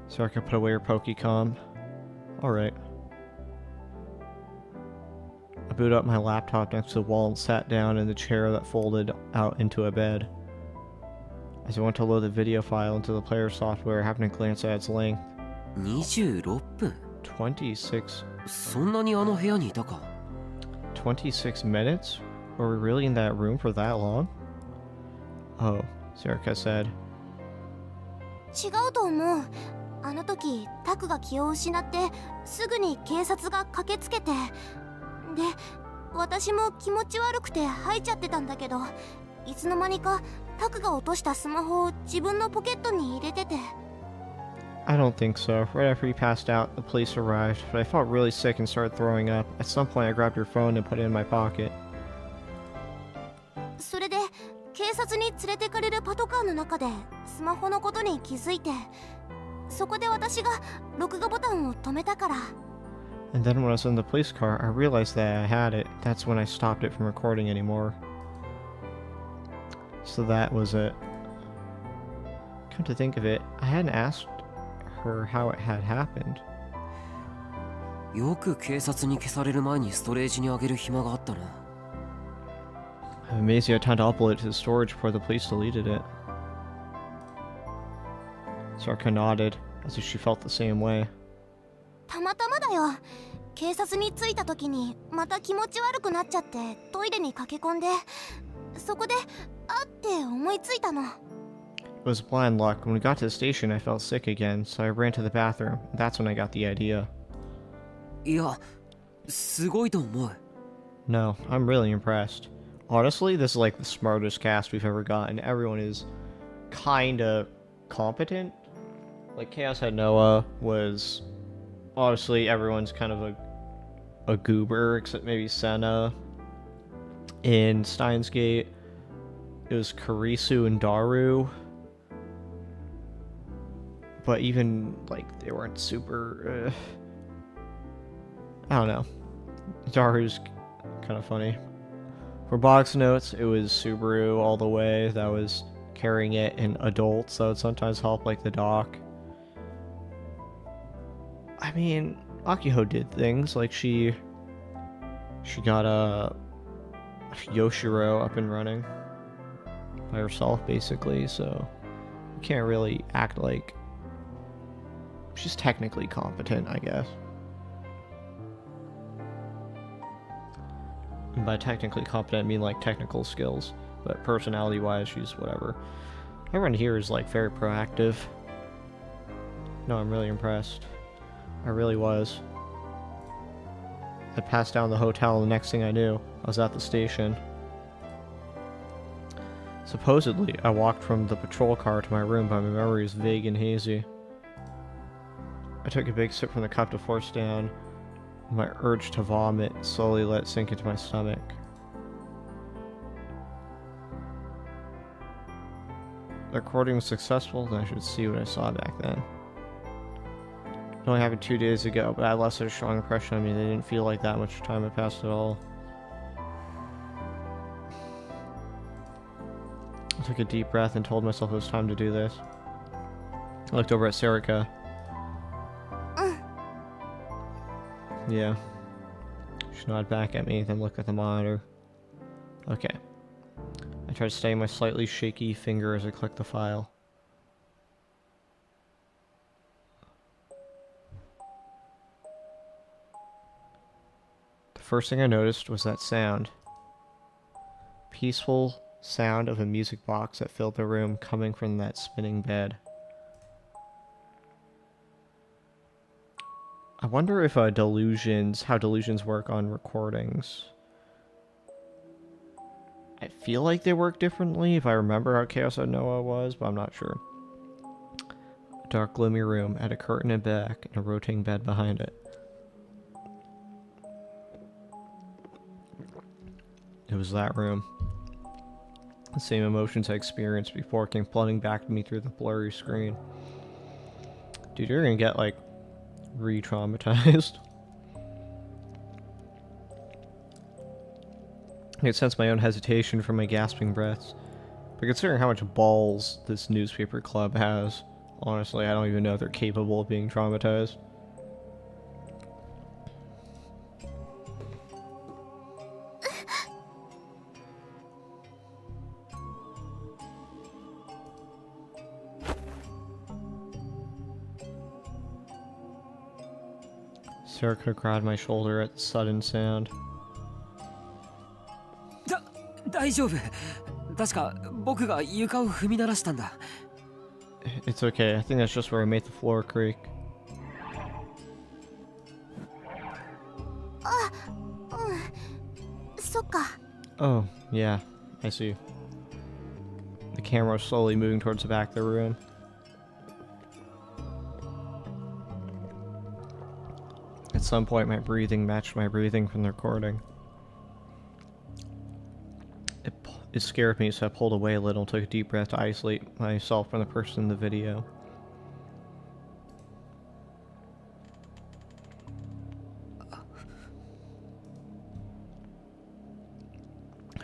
Sarka put away her Pokecom. Alright. I booted up my laptop next to the wall and sat down in the chair that folded out into a bed. As I went to load the video file into the player software, I happened to glance at its length. 26分。 26. そんなにあの部屋にいたか。 26 minutes? Were we really in that room for that long? Oh, Sarka said. 違うと思う。あの時、タクが気を失ってすぐに警察が駆けつけて、で、私も気持ち悪くて吐いちゃってたんだけど、いつの間にかタクが落としたスマホを自分のポケットに入れてて。I don't think so. Right after he passed out, the police arrived, but I felt really sick and started throwing up. At some point, I grabbed your phone and put it in my pocket. それで警察に連れてかれるパトカーの中でスマホのことに気づいて、そこで私が録画ボタンを止めたから。 And then when I was in the police car, I realized that I had it. That's when I stopped it from recording anymore. So that was it. Come to think of it, I hadn't asked her how it had happened. よく警察に消される前にストレージにあげる暇があったな。 I'm amazed you had time to upload it to the storage before the police deleted it. Sarka nodded, as if she felt the same way. たまたまだよ。警察に着いた時にまた気持ち悪くなっちゃってトイレに駆け込んで、そこであって思いついたの。 It was blind luck. When we got to the station, I felt sick again, so I ran to the bathroom. That's when I got the idea. いや、すごいと思う。 No, I'm really impressed. Honestly, this is like the smartest cast we've ever gotten. Everyone is kinda competent. Like, Chaos Head Noah was... Obviously, everyone's kind of a goober, except maybe Senna. In Steins Gate, it was Karisu and Daru. But even, like, they weren't super... I don't know. Daru's kind of funny. For box notes, it was Subaru all the way that was carrying it in adults, so it would sometimes help, like, the doc. I mean, Akiho did things, like she got a Yoshiro up and running by herself, basically, so you can't really act like she's technically competent, I guess. And by technically competent, I mean like technical skills, but personality-wise, she's whatever. Everyone here is like very proactive. No, I'm really impressed. I really was. I passed down the hotel, and the next thing I knew, I was at the station. Supposedly, I walked from the patrol car to my room, but my memory is vague and hazy. I took a big sip from the cup to force down my urge to vomit, slowly let it sink into my stomach. The recording was successful, and I should see what I saw back then. It only happened 2 days ago, but I left such a strong impression on me that it didn't feel like that much time had passed at all. I took a deep breath and told myself it was time to do this. I looked over at Sarika. Yeah. She nodded back at me, then looked at the monitor. Okay. I tried to steady my slightly shaky finger as I clicked the file. The first thing I noticed was that sound. Peaceful sound of a music box that filled the room coming from that spinning bed. I wonder if how delusions work on recordings. I feel like they work differently if I remember how Chaos Head Noah was, but I'm not sure. A dark, gloomy room had a curtain in back and a rotating bed behind it. It was that room. The same emotions I experienced before came flooding back to me through the blurry screen. Dude, you're gonna get, like, re-traumatized. I could sense my own hesitation from my gasping breaths. But considering how much balls this newspaper club has, honestly, I don't even know if they're capable of being traumatized. Sarah could have grabbed my shoulder at the sudden sound. 大丈夫。確か僕が床を踏み鳴らしたんだ。It's okay. I think that's just where I made the floor creak. あ、うん。そっか。Oh, yeah. I see. The camera was slowly moving towards the back of the room. At some point, my breathing matched my breathing from the recording. It scared me, so I pulled away a little and took a deep breath to isolate myself from the person in the video.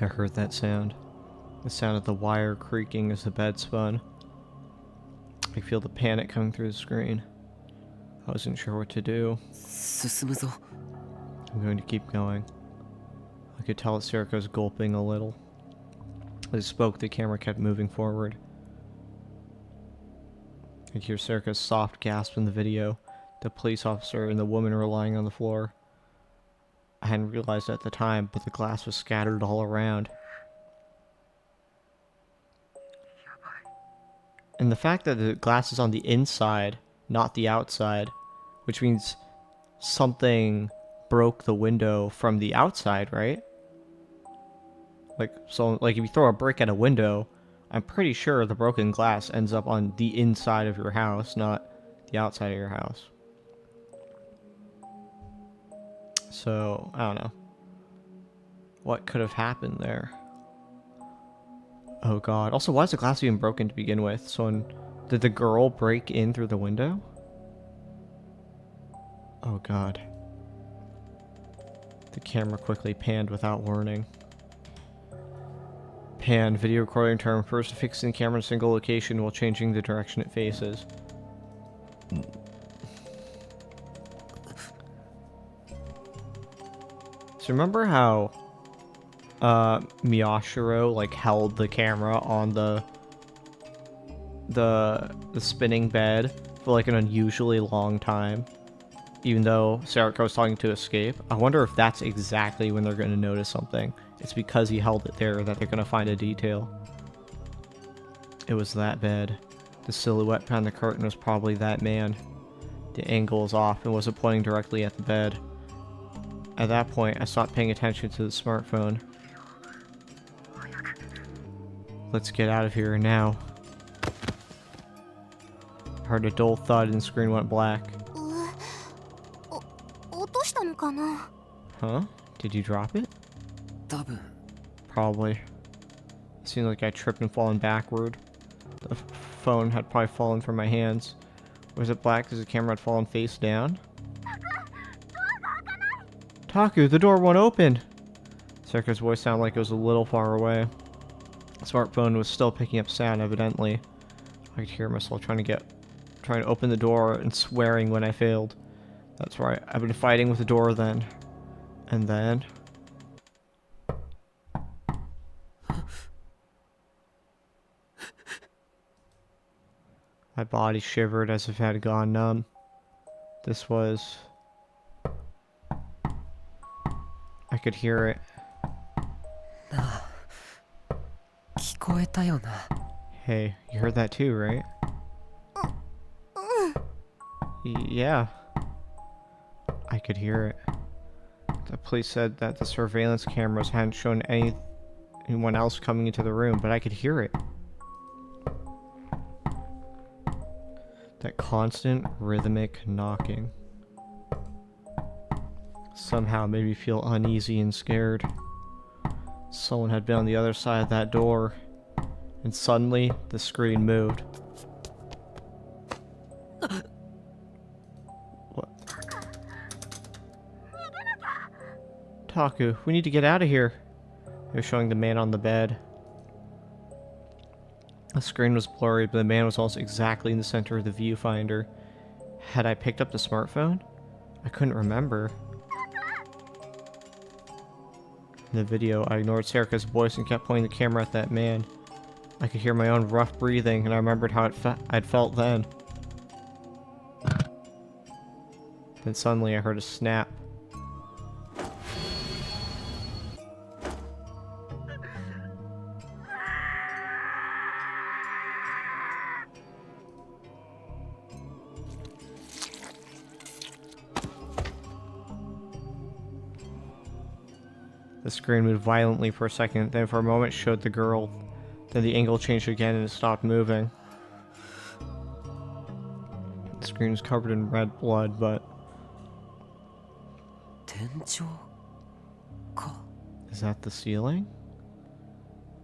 I heard that sound. The sound of the wire creaking as the bed spun. I feel the panic coming through the screen. I wasn't sure what to do. 進むぞ。 I'm going to keep going. I could tell that Serica was gulping a little. As I spoke, the camera kept moving forward. I could hear Serica's soft gasp in the video, the police officer and the woman were lying on the floor. I hadn't realized at the time, but the glass was scattered all around. And the fact that the glass is on the inside, not the outside, which means something broke the window from the outside, right? So if you throw a brick at a window, I'm pretty sure the broken glass ends up on the inside of your house, not the outside of your house. So, I don't know. What could have happened there? Oh god. Also, why is the glass even broken to begin with? Did the girl break in through the window? Oh god. The camera quickly panned without warning. Pan, video recording term, refers to fixing the camera in a single location while changing the direction it faces. So remember how Miyashiro held the camera on the spinning bed for an unusually long time, even though Sarika was talking to escape? I wonder if that's exactly when they're going to notice something. It's because he held it there that they're going to find a detail. It was that bed. The silhouette behind the curtain was probably that man. The angle was off and wasn't pointing directly at the bed. At that point, I stopped paying attention to the smartphone. Let's get out of here now. I heard a dull thud and the screen went black. Huh? Did you drop it? 多分 Probably. It seemed like I tripped and fallen backward. The phone had probably fallen from my hands. Was it black because the camera had fallen face down? Taku, the door won't open! Serika's voice sounded like it was a little far away. The smartphone was still picking up sound, evidently. I could hear myself trying to open the door and swearing when I failed. That's right, I've been fighting with the door then. And then... my body shivered as if it had gone numb. This was... I could hear it. 聞こえたよな。 Hey, you heard that too, right? Yeah. I could hear it. The police said that the surveillance cameras hadn't shown anyone else coming into the room, but I could hear it. That constant rhythmic knocking somehow made me feel uneasy and scared. Someone had been on the other side of that door, and suddenly the screen moved. What? Taku, we need to get out of here. They were showing the man on the bed. The screen was blurry, but the man was also exactly in the center of the viewfinder. Had I picked up the smartphone? I couldn't remember. In the video, I ignored Serika's voice and kept pointing the camera at that man. I could hear my own rough breathing, and I remembered how I'd felt then. Then suddenly I heard a snap. The screen moved violently for a second, then for a moment showed the girl. Then the angle changed again and it stopped moving. The screen was covered in red blood, but 井か。 Is that the ceiling?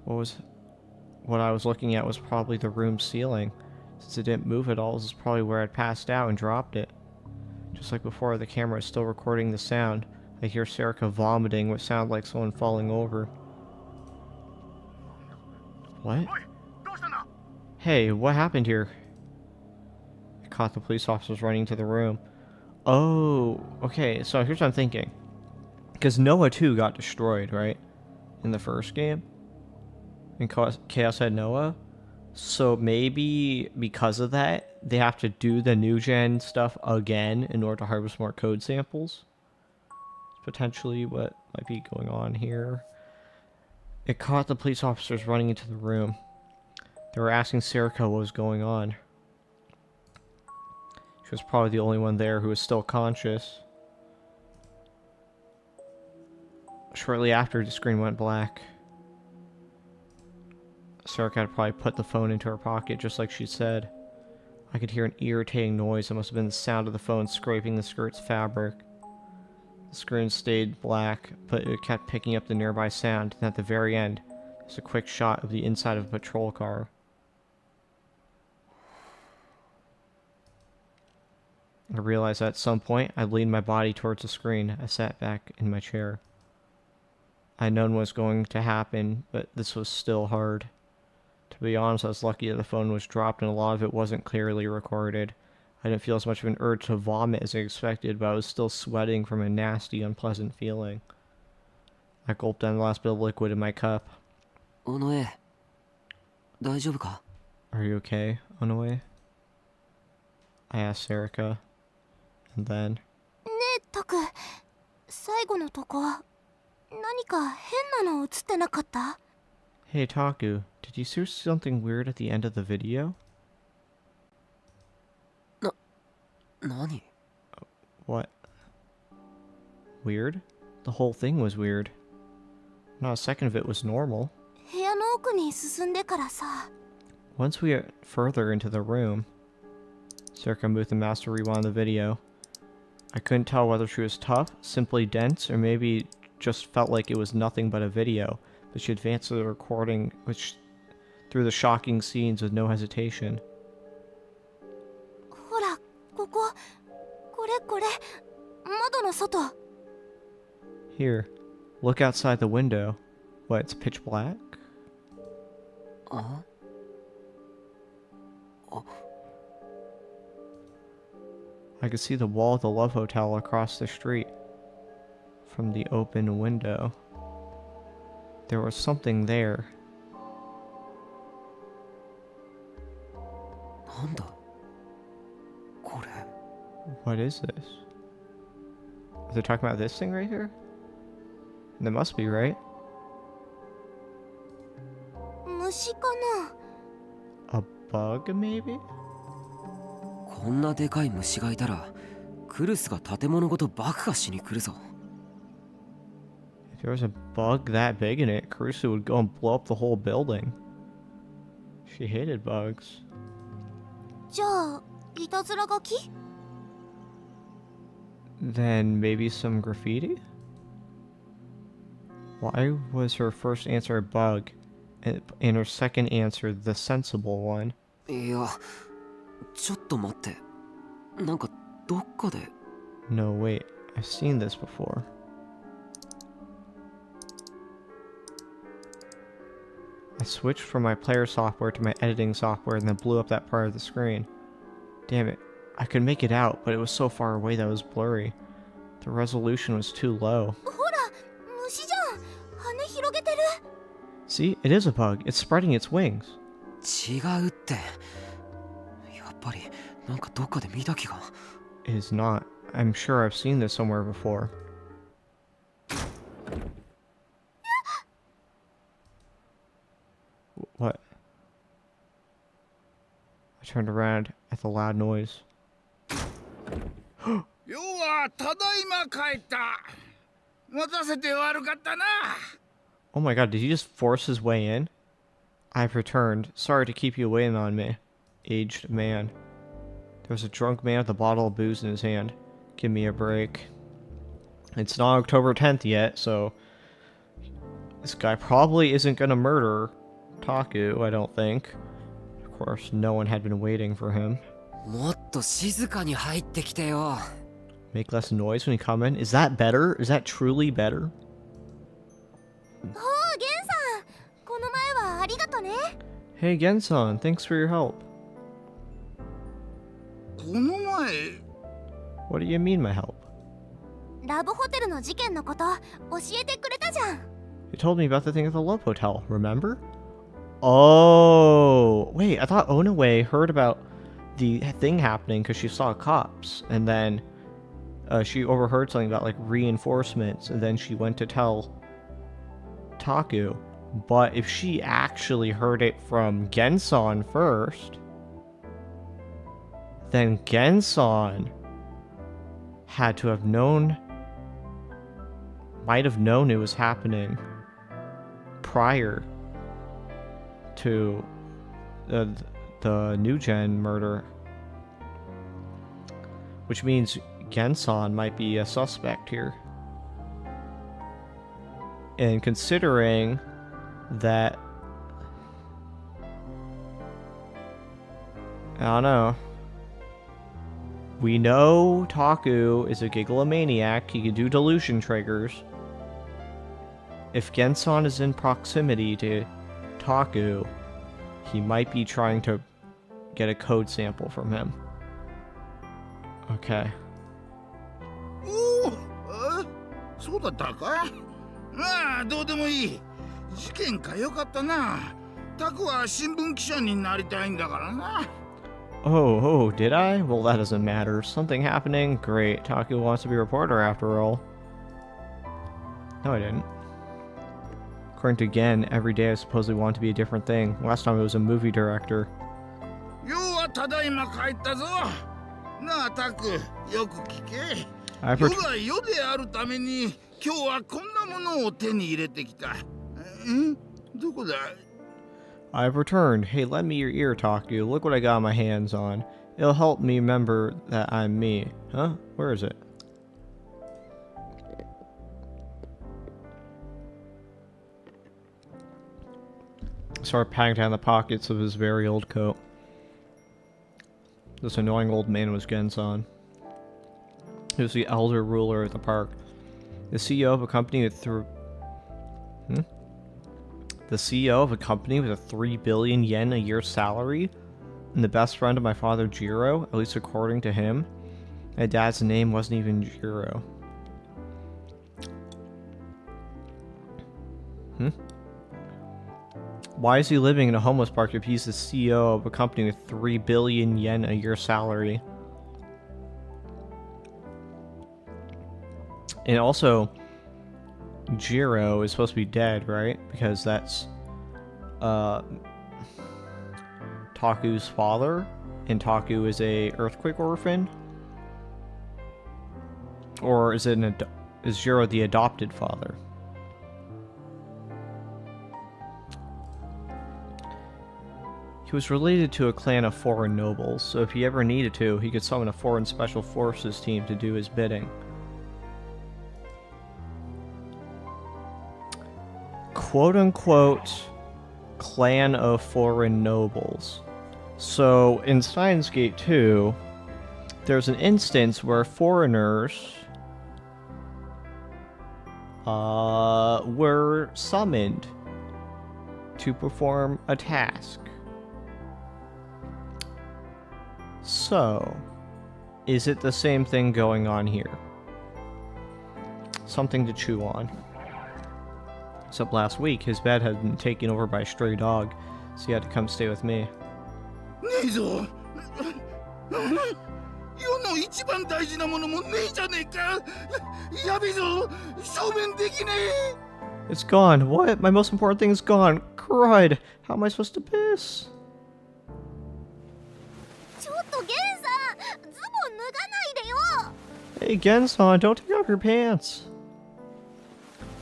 What I was looking at was probably the room ceiling. Since it didn't move at all, this is probably where I'd passed out and dropped it. Just like before, the camera is still recording the sound. I hear Serica vomiting what sounded like someone falling over. What? Hey, what happened here? I caught the police officers running to the room. Oh, okay, so here's what I'm thinking. Because Noah 2 got destroyed, right? In the first game? And Chaos had Noah? So maybe because of that, they have to do the new gen stuff again in order to harvest more code samples. Potentially what might be going on here. It caught the police officers running into the room. They were asking Serica what was going on. She was probably the only one there who was still conscious. Shortly after, the screen went black. Serica had probably put the phone into her pocket, just like she said. I could hear an irritating noise. It must have been the sound of the phone scraping the skirt's fabric. The screen stayed black, but it kept picking up the nearby sound, and at the very end, there's a quick shot of the inside of a patrol car. I realized that at some point, I leaned my body towards the screen. I sat back in my chair. I had known what was going to happen, but this was still hard. To be honest, I was lucky that the phone was dropped and a lot of it wasn't clearly recorded. I didn't feel as much of an urge to vomit as I expected, but I was still sweating from a nasty, unpleasant feeling. I gulped down the last bit of liquid in my cup. Onoe, 大丈夫か? Are you okay, Onoe? I asked Serica. And then... ねえ、タク、最後のとこ、何か変なの映ってなかった? Hey Taku, did you see something weird at the end of the video? 何? What? Weird? The whole thing was weird. Not a second of it was normal. 部屋の奥に進んでからさ。 Once we get further into the room, Serica moved the mouse to rewind the video. I couldn't tell whether she was tough, simply dense, or maybe just felt like it was nothing but a video, but she advanced to the recording through the shocking scenes with no hesitation. ほら、ここ、これこれ、窓の外。 Here, look outside the window. What, it's pitch black? I could see the wall of the Love Hotel across the street from the open window. There was something there. なんだ? これ. What is this? Are they talking about this thing right here? There must be, right? 虫かな? A bug, maybe? こんなでかい虫がいたら、クルスが建物ごと爆破しに来るぞ。 If there was a bug that big in it, Caruso would go and blow up the whole building. She hated bugs. じゃあ、いたずら書き? Then maybe some graffiti? Why was her first answer a bug, and her second answer the sensible one? いや、ちょっと待って。なんかどっかで。 No, wait. I've seen this before. I switched from my player software to my editing software and then blew up that part of the screen. Damn it. I could make it out, but it was so far away that it was blurry. The resolution was too low. ほら、虫じゃん。羽広げてる。 See? It is a bug. It's spreading its wings. 違うって。やっぱりなんかどっかで見た気が。 It is not. I'm sure I've seen this somewhere before. What? I turned around at the loud noise. よはただいま帰った。待たせて悪かったな。 Oh my god, did he just force his way in? I've returned. Sorry to keep you waiting on me. Aged man. There was a drunk man with a bottle of booze in his hand. Give me a break. It's not October 10th yet, so this guy probably isn't gonna murder Taku, I don't think. Of course, no one had been waiting for him. もっと静かに入ってきてよ。 Make less noise when you come in? Is that better? Is that truly better? おお、ゲンさん。この前はありがとね。 Hey Genson, thanks for your help. この前 What do you mean, my help? ラブホテルの事件のこと教えてくれたじゃん。 You told me about the thing at the Love Hotel, remember? Oh, wait, I thought Onawe heard about the thing happening because she saw cops, and then she overheard something about like reinforcements, and then she went to tell Taku. But if she actually heard it from Genson first, then Genson had to have known, might have known it was happening prior to the New Gen murder, which means Genson might be a suspect here. And considering that, I don't know, we know Taku is a gigalomaniac, he can do delusion triggers. If Genson is in proximity to Taku, he might be trying to get a code sample from him. Okay. おお、そうだったか。ああ、どうでもいい。事件か、よかったな。タクは新聞記者になりたいんだからな。Oh, did I? Well, that doesn't matter. Something happening? Great. Taku wants to be a reporter after all. No, I didn't. According to Gen, every day I supposedly want to be a different thing. Last time it was a movie director. ようはただいま帰ったぞ。なあ、タク、よく聞け。世が世であるために、今日はこんなものを手に入れてきた。どこだ? I've returned. Hey, lend me your ear, Taku. Look what I got my hands on. It'll help me remember that I'm me. Huh? Where is it? Started patting down the pockets of his very old coat. This annoying old man was Genson. He was the elder ruler of the park. The CEO of a company with The CEO of a company with a 3 billion yen a year salary? And the best friend of my father, Jiro, at least according to him. My dad's name wasn't even Jiro. Why is he living in a homeless park if he's the CEO of a company with 3 billion yen a year salary? And also, Jiro is supposed to be dead, right? Because that's Taku's father, and Taku is a earthquake orphan? Or is it is Jiro the adopted father? He was related to a clan of foreign nobles, so if he ever needed to, he could summon a foreign special forces team to do his bidding. Quote-unquote clan of foreign nobles. So, in Steins Gate 2, there's an instance where foreigners were summoned to perform a task. So, is it the same thing going on here? Something to chew on. Except last week, his bed had been taken over by a stray dog, so he had to come stay with me. It's gone. What? My most important thing is gone. Crud. How am I supposed to piss? Hey, Genson, don't take off your pants.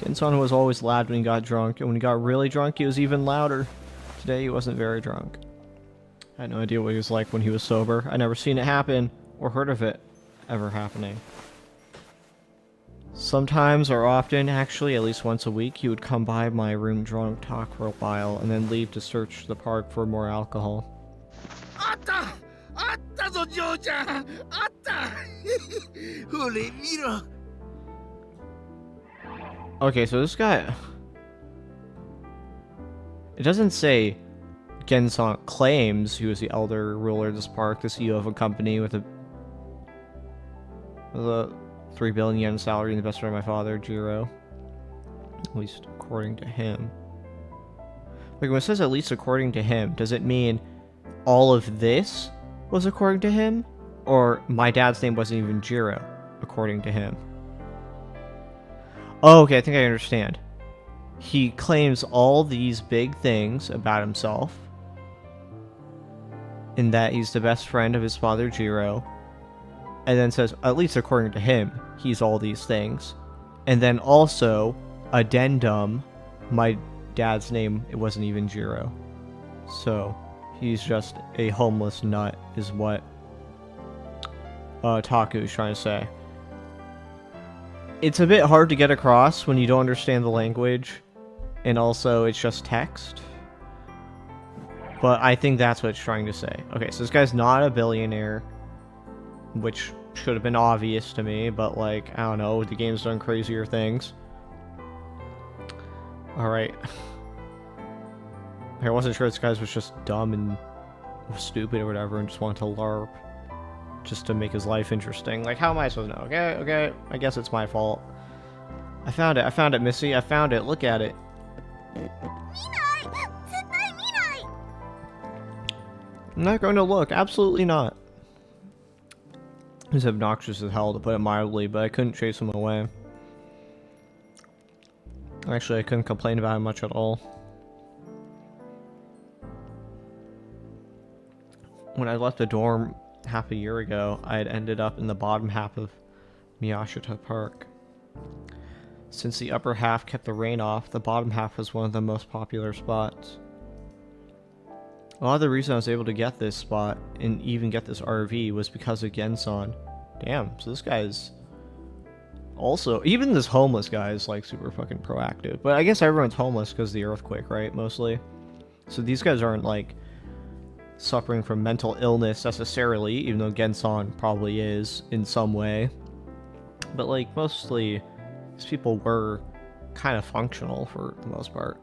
Genson was always loud when he got drunk, and when he got really drunk, he was even louder. Today, he wasn't very drunk. I had no idea what he was like when he was sober. I never seen it happen, or heard of it ever happening. Sometimes, or often actually, at least once a week, he would come by my room drunk, talk for a while, and then leave to search the park for more alcohol. あったあったぞ嬢ちゃんあったほれ見ろ Okay, so this guy... It doesn't say Gensan claims he was the elder ruler of this park, the CEO of a company with a 3 billion yen salary and the best friend of my father, Jiro. At least according to him. Like when it says at least according to him, does it mean all of this was according to him? Or my dad's name wasn't even Jiro, according to him? Oh, okay, I think I understand. He claims all these big things about himself. In that he's the best friend of his father, Jiro. And then says, at least according to him, he's all these things. And then also, addendum, my dad's name, it wasn't even Jiro. So, he's just a homeless nut, is what Taku is trying to say. It's a bit hard to get across when you don't understand the language, and also it's just text. But I think that's what it's trying to say. Okay, so this guy's not a billionaire, which should have been obvious to me, but like, I don't know, the game's done crazier things. Alright. I wasn't sure this guy was just dumb and stupid or whatever and just wanted to LARP. Just to make his life interesting. Like, how am I supposed to know? Okay, okay, I guess it's my fault. I found it, Missy, I found it, look at it. I'm not going to look, absolutely not. He's obnoxious as hell, to put it mildly, but I couldn't chase him away. Actually, I couldn't complain about him much at all. When I left the dorm half a year ago, I had ended up in the bottom half of Miyashita Park. Since the upper half kept the rain off, the bottom half was one of the most popular spots. A lot of the reason I was able to get this spot, and even get this RV, was because of Gensan. Damn, so this guy's... Also, even this homeless guy is like super fucking proactive. But I guess everyone's homeless because of the earthquake, right? Mostly. So these guys aren't like suffering from mental illness necessarily, even though Gensan probably is in some way. But like mostly these people were kind of functional for the most part.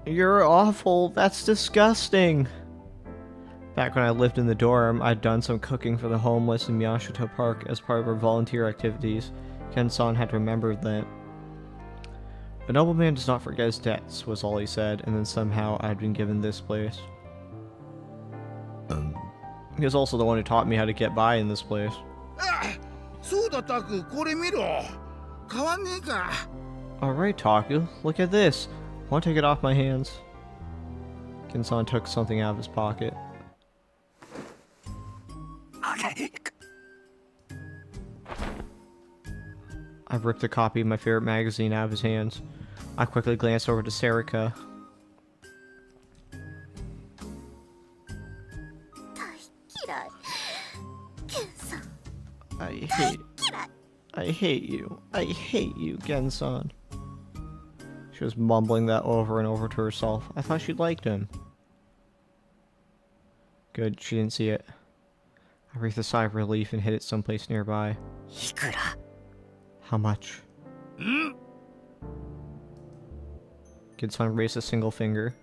You're awful. That's disgusting. Back when I lived in the dorm, I'd done some cooking for the homeless in Miyashita Park as part of our volunteer activities. Ken-san had remembered that. A nobleman does not forget his debts, was all he said, and then somehow I'd been given this place. He was also the one who taught me how to get by in this place. Alright, Taku, look at this. Want to take it off my hands? Ken-san took something out of his pocket. I ripped a copy of my favorite magazine out of his hands. I quickly glanced over to Sarika. I hate you. I hate you, Gen-san. She was mumbling that over and over to herself. I thought she liked him. Good, she didn't see it. I breathed a sigh of relief and hid it someplace nearby. How much? Gen-san raised a single finger.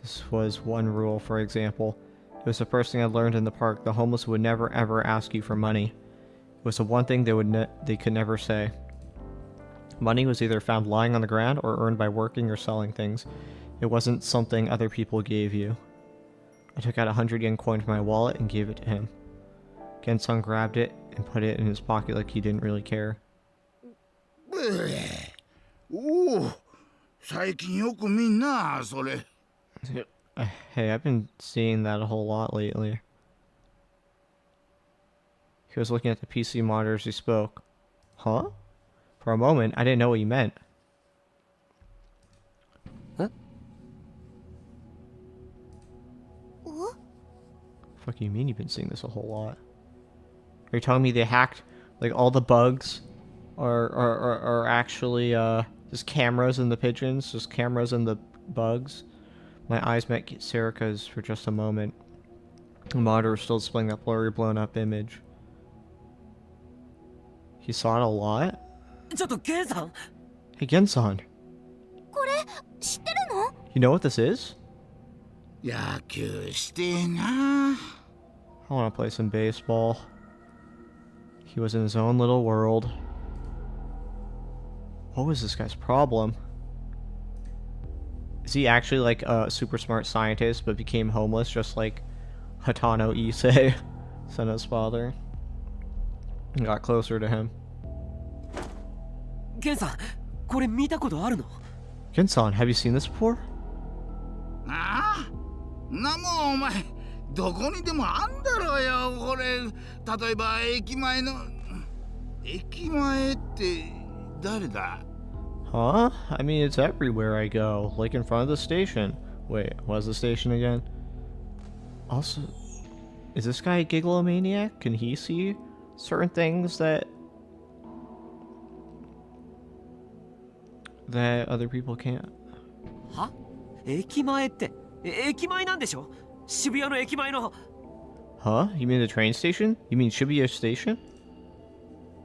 This was one rule, for example. It was the first thing I learned in the park. The homeless would never ever ask you for money. It was the one thing they could never say. Money was either found lying on the ground or earned by working or selling things. It wasn't something other people gave you. I took out a 100 yen coin from my wallet and gave it to him. Gen-san grabbed it and put it in his pocket like he didn't really care. Hey, I've been seeing that a whole lot lately. He was looking at the PC monitor as he spoke. Huh? For a moment, I didn't know what he meant. Huh? Fuck you mean you've been seeing this a whole lot? Are you telling me they hacked, like, all the bugs are actually just cameras in the pigeons, just cameras in the bugs? My eyes met Serica's for just a moment. The monitor was still displaying that blurry, blown up image. He saw it a lot? Hey, Gensan. You know what this is? 野球してえな。 I want to play some baseball. He was in his own little world. What was this guy's problem? Is he actually like a super smart scientist but became homeless just like Hatano Issei, Senna's father? And got closer to him. Gensan, これ見たことあるの? Gensan, have you seen this before? ああ、なもんお前どこにでもあんだろうよ。これ例えば駅前の駅前って誰だ? Huh? I mean, it's everywhere I go, like in front of the station. Wait, what's the station again? Also, is this guy a gigalomaniac? Can he see certain things that other people can't? は? 駅前って駅前なんでしょ? 渋谷の駅前の. Huh? You mean the train station? You mean Shibuya Station?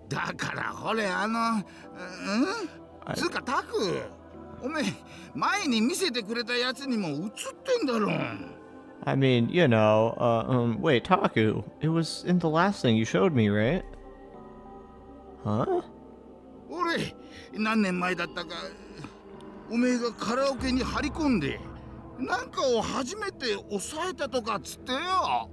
だからほれつうかタク、おめえ前に見せてくれたやつにも映ってんだろ。 I mean, you know, wait, Taku, it was in the last thing you showed me, right? Huh? 俺何年前だったか、おめえがカラオケに張り込んでなんかを初めて抑えたとかっつってよ。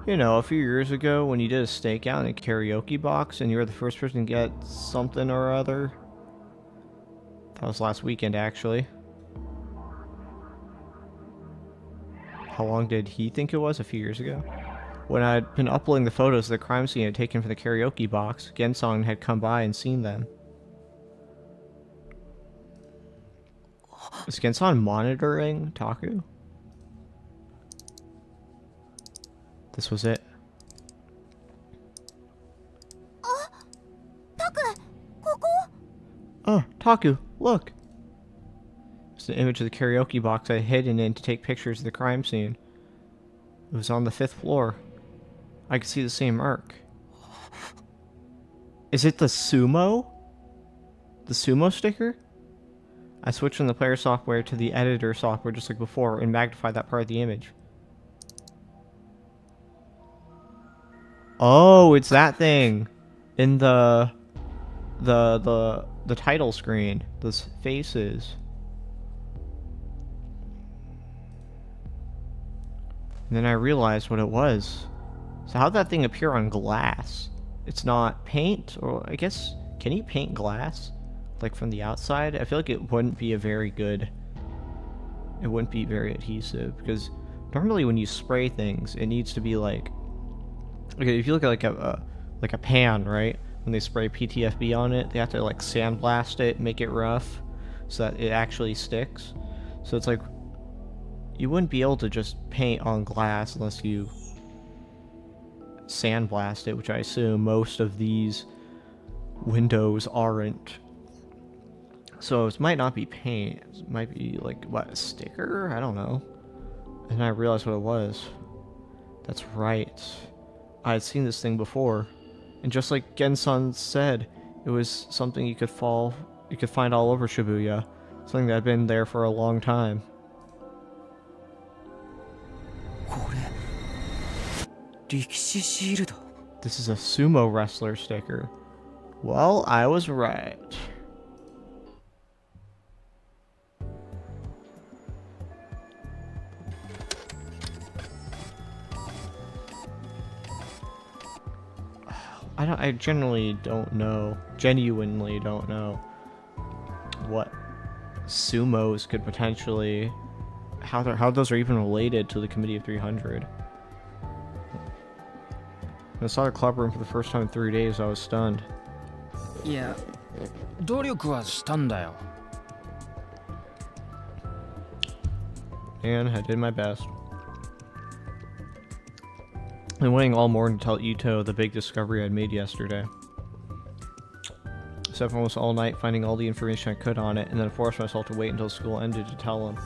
You know, a few years ago when you did a stakeout in a karaoke box and you were the first person to get something or other. That was last weekend, actually. How long did he think it was? A few years ago? When I'd been uploading the photos of the crime scene I'd taken from the karaoke box, Gensong had come by and seen them. Is Gensong monitoring Taku? This was it. Oh, Taku, look! It's an image of the karaoke box I had hidden in to take pictures of the crime scene. It was on the 5th floor. I could see the same mark. Is it the sumo? The sumo sticker? I switched from the player software to the editor software just like before and magnified that part of the image. Oh, it's that thing in the title screen. Those faces. And then I realized what it was. So how'd that thing appear on glass? It's not paint, or I guess, can you paint glass? Like from the outside? I feel like it wouldn't be a very good... It wouldn't be very adhesive, because normally when you spray things, it needs to be like... Okay, if you look at like a pan, right? When they spray PTFE on it, they have to like sandblast it, make it rough, so that it actually sticks. So it's like, you wouldn't be able to just paint on glass unless you sandblast it, which I assume most of these windows aren't. So it might not be paint, it might be like, what, a sticker? I don't know. And I realized what it was. That's right. I had seen this thing before. And just like Gensan said, it was something you could find all over Shibuya. Something that had been there for a long time. This is a sumo wrestler sticker. Well, I was right. I genuinely don't know what sumos could potentially, how those are even related to the Committee of 300. When I saw the club room for the first time in 3 days, I was stunned. Yeah, 努力はしたんだよ. And I did my best. been waiting all morning to tell Ito the big discovery I'd made yesterday. Spent almost all night finding all the information I could on it, and then forced myself to wait until school ended to tell him.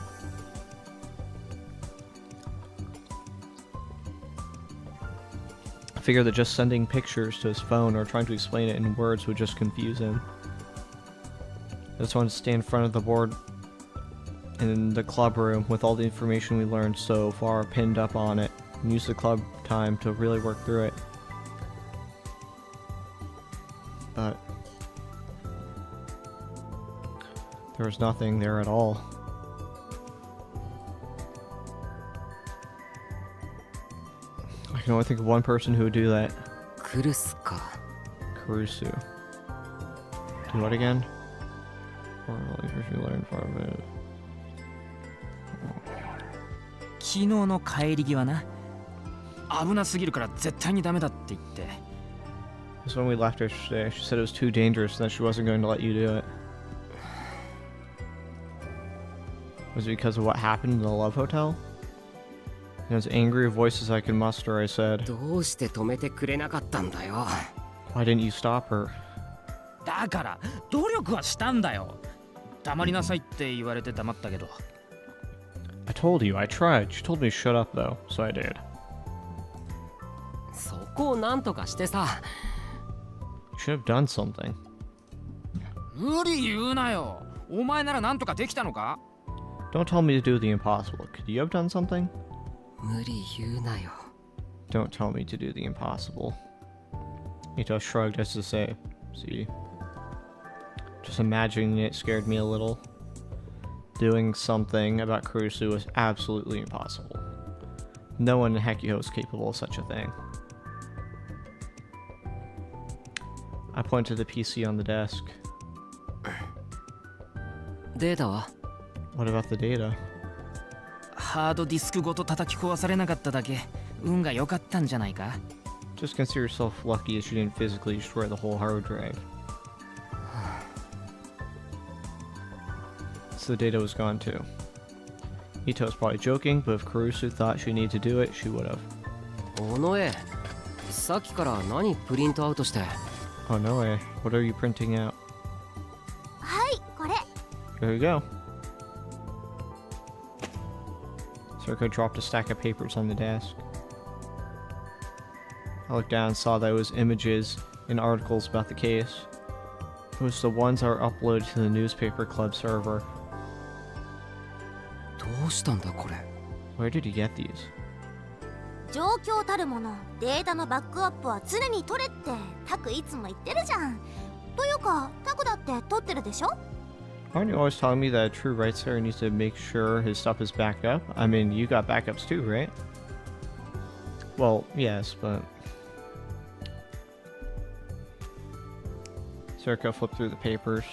I figured that just sending pictures to his phone or trying to explain it in words would just confuse him. I just wanted to stand in front of the board in the club room with all the information we learned so far pinned up on it, and use the club time to really work through it. But there was nothing there at all. I can only think of one person who would do that. Kurusu. Do what again? Or like we learned part of it. 昨日の帰り際な。危なすぎるから絶対にダメだって言って。Because when we left yesterday, she said it was too dangerous and that she wasn't going to let you do it. Was it because of what happened in the Love Hotel? In as angry a voice as I could muster, I said, どうして止めてくれなかったんだよ。 Why didn't you stop her? だから努力はしたんだよ。黙りなさいって言われて黙ったけど。I told you, I tried. She told me to shut up though, so I did. そこをなんとかしてさ。 You should have done something. 無理言うなよ。お前ならなんとかできたのか？ Don't tell me to do the impossible. Could you have done something? 無理言うなよ。 Don't tell me to do the impossible. Ito shrugged as to say, see. Just imagining it scared me a little. Doing something about Kurusu was absolutely impossible. No one in Hekiho is capable of such a thing. I pointed to the PC on the desk. データは？ What about the data? ハードディスクごと叩き壊されなかっただけ運が良かったんじゃないか？ Just consider yourself lucky that you didn't physically destroy the whole hard drive. So the data was gone too. Ito was probably joking, but if Kurusu thought she needed to do it, she would have. 尾上、さっきから何プリントアウトして。 Oh no way. What are you printing out? はい、これ。 There you go. Circo dropped a stack of papers on the desk. I looked down and saw that it was images and articles about the case. It was the ones that were uploaded to the newspaper club server. どうしたんだこれ。 Where did you get these? 状況たるもの、データのバックアップは常に取れってタクいつも言ってるじゃん。というか、タクだって取ってるでしょ？ Aren't you always telling me that a true rights lawyer needs to make sure his stuff is backed up? I mean, you got backups too, right? Well, yes, but... Circo flipped through the papers.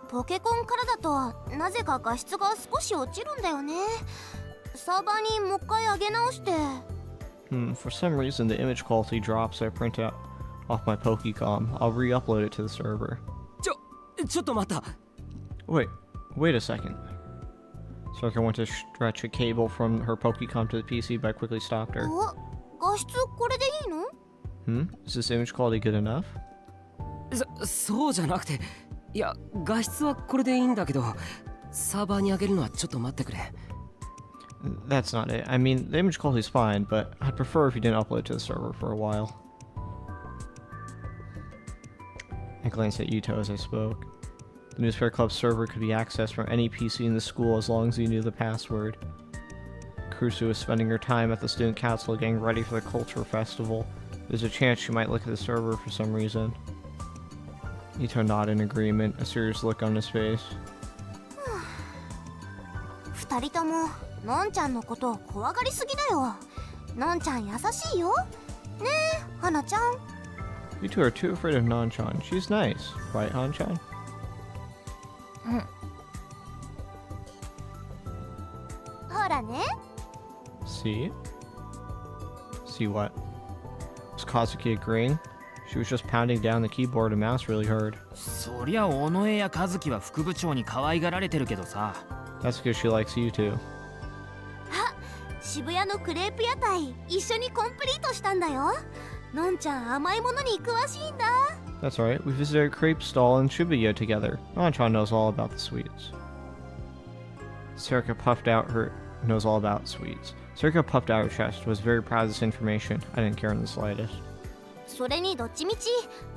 ポケコンからだとなぜか画質が少し落ちるんだよね。サーバーにもう一回上げ直して。For some reason the image quality drops, so I print out off my Pokecom. I'll re-upload it to the server. ちょっと待った。 Wait a second. Circa went to stretch a cable from her Pokecom to the PC, but I quickly stopped her. 画質これでいいの？ Is this image quality good enough? そうじゃなくて、いや、画質はこれでいいんだけど、サーバーに上げるのはちょっと待ってくれ。That's not it. I mean, the image quality is fine, but I'd prefer if you didn't upload it to the server for a while. I glanced at Yuto as I spoke. The newspaper club server could be accessed from any PC in the school as long as you knew the password. Kurusu was spending her time at the student council getting ready for the culture festival. There's a chance she might look at the server for some reason. Ito nodded in agreement, a serious look on his face. 二人とものんちゃんのことを怖がりすぎだよ。のんちゃん優しいよ。ねえ、花ちゃん。You two are too afraid of Nanchan. She's nice, right, Hanchan? ほらね。See? See what? Was Kazuki agreeing? She was just pounding down the keyboard and mouse really hard. そりゃ尾上や和樹は副部長に可愛がられてるけどさ。That's because she likes you two. あ、渋谷のクレープ屋台一緒にコンプリートしたんだよ。のんちゃん甘いものに詳しいんだ。 That's right, we visited a crepe stall in Shibuya together. Nontron knows all about the sweets. Serika knows all about sweets. Serika puffed out her chest, was very proud of this information. I didn't care in the slightest. それにどっちみち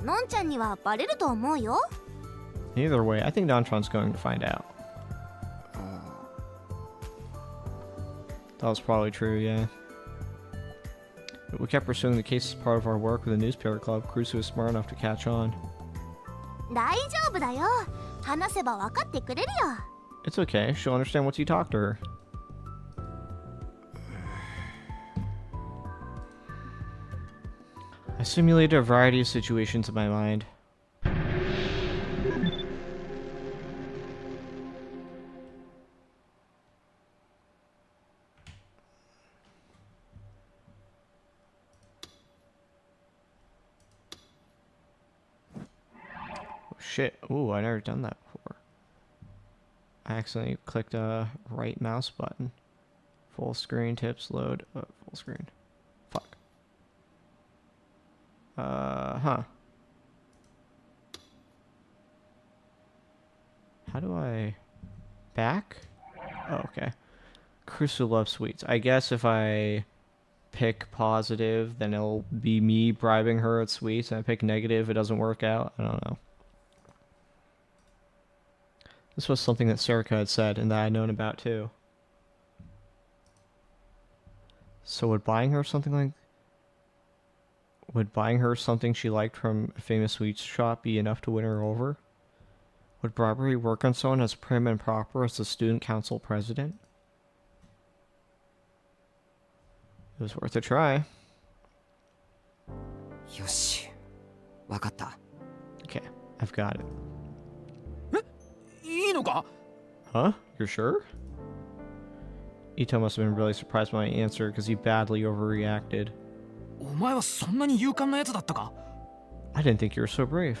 のんちゃんにはバレると思うよ。 Either way, I think Nontron's going to find out. That was probably true, yeah. But we kept pursuing the case as part of our work with the newspaper club. Kurusu was smart enough to catch on. 大丈夫だよ。話せば分かってくれるよ。 It's okay, she'll understand once you talk to her. I simulated a variety of situations in my mind. Shit. Ooh, I never done that before. I accidentally clicked a right mouse button. Full screen, tips, load. Full screen. Fuck. Huh. How do I... Back? Oh, okay. Kurusu loves sweets. I guess if I pick positive, then it'll be me bribing her at sweets. And I pick negative, it doesn't work out. I don't know. This was something that Serika had said and that I'd known about too. So would buying her something she liked from a famous sweets shop be enough to win her over? Would bribery work on someone as prim and proper as the student council president? It was worth a try. よし、わかった。 Okay, I've got it. いいのか? Huh? You're sure? Ito must have been really surprised by my answer because he badly overreacted. お前はそんなに勇敢なやつだったか? I didn't think you were so brave.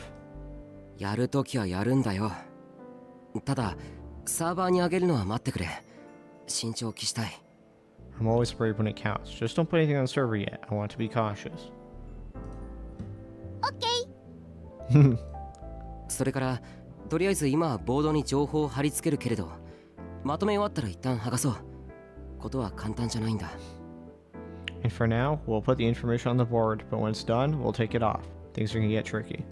やるときはやるんだよ。ただ、サーバーに上げるのは待ってくれ。慎重を期したい。 I'm always brave when it counts. Just don't put anything on the server yet. I want to be cautious. Okay. それから、とりあえず今はボードに情報を貼り付けるけれど、まとめ終わったら一旦剥がそう。ことは簡単じゃないんだ。And for now, we'll put the information on the board, but when it's done, we'll take it off. Things are gonna get tricky.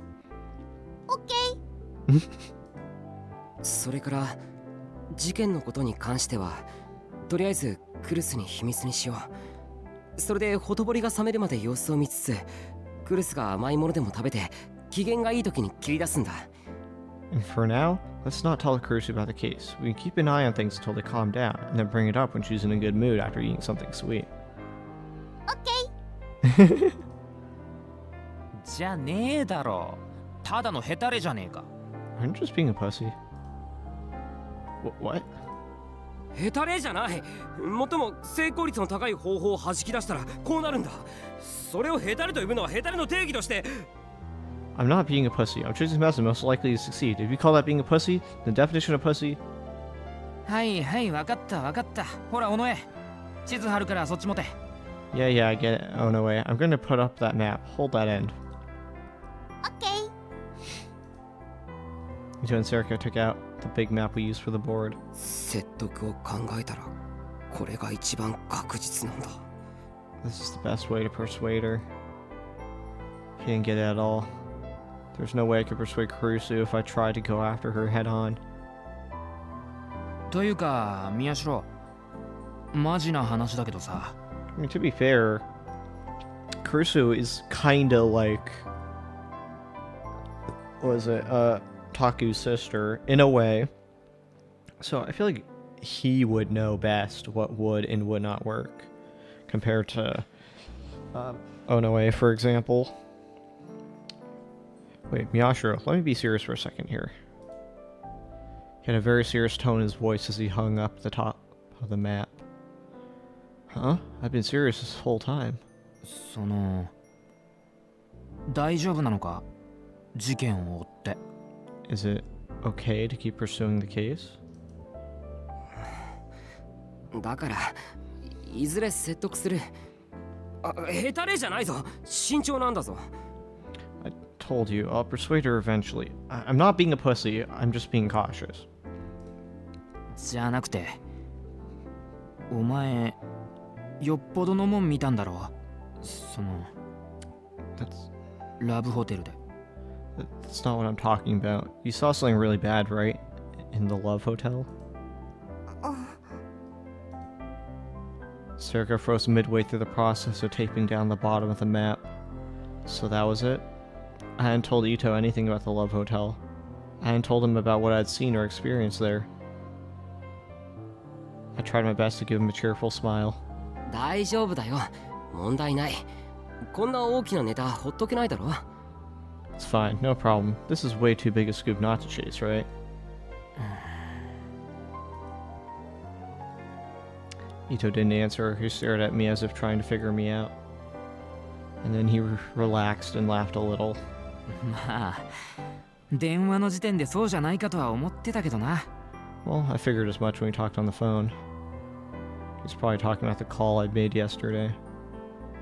Okay. それから、事件のことに関しては、とりあえずクルスに秘密にしよう。それでほとぼりが冷めるまで様子を見つつ、クルスが甘いものでも食べて、機嫌がいい時に切り出すんだ。And for now, let's not tell Kurusu about the case. We can keep an eye on things until they calm down, and then bring it up when she's in a good mood after eating something sweet. Okay. じゃねえだろ。ただのヘタレじゃねえか。I'm just being a pussy. What? ヘタレじゃない。もっとも成功率の高い方法を弾き出したらこうなるんだ。それをヘタレと呼ぶのはヘタレの定義として。I'm not being a pussy. I'm choosing the method most likely to succeed. If you call that being a pussy, the definition of pussy. はいはい、わかったわかった。ほら、尾上。地図貼るからそっち持て。Yeah, yeah, I get it. Oh, no way. I'm gonna put up that map. Hold that end. Okay. Ito and Serika took out the big map we used for the board. 説得を考えたら、これが一番確実なんだ。This is the best way to persuade her. He didn't get it at all. There's no way I could persuade Kurusu if I tried to go after her head on. というか、宮代。マジな話だけどさ。I mean, to be fair, Kurusu is kinda like... What was it? Taku's sister, in a way. So I feel like he would know best what would and would not work. Compared to... Onoe, for example. Wait, Miyashiro, let me be serious for a second here. He had a very serious tone in his voice as he hung up the top of the map. Huh? I've been serious this whole time. その、大丈夫なのか？事件を追って。Is it okay to keep pursuing the case? だから、いずれ説得する。ヘタレじゃないぞ。慎重なんだぞ。I told you, I'll persuade her eventually. I'm not being a pussy, I'm just being cautious. じゃなくて、お前よっぽどのもん見たんだろう。その ラブホテルで。That's not what I'm talking about. You saw something really bad, right? In the Love Hotel? Serika froze midway through the process of taping down the bottom of the map. So that was it? I hadn't told Ito anything about the Love Hotel. I hadn't told him about what I'd seen or experienced there. I tried my best to give him a cheerful smile. 大丈夫だよ。問題ない。こんな大きなネタほっとけないだろ。It's fine, no problem. This is way too big a scoop not to chase, right? Ito didn't answer. He stared at me as if trying to figure me out. And then he relaxed and laughed a little. まあ、電話の時点でそうじゃないかとは思ってたけどな。Well, I figured as much when we talked on the phone. He's probably talking about the call I'd made yesterday.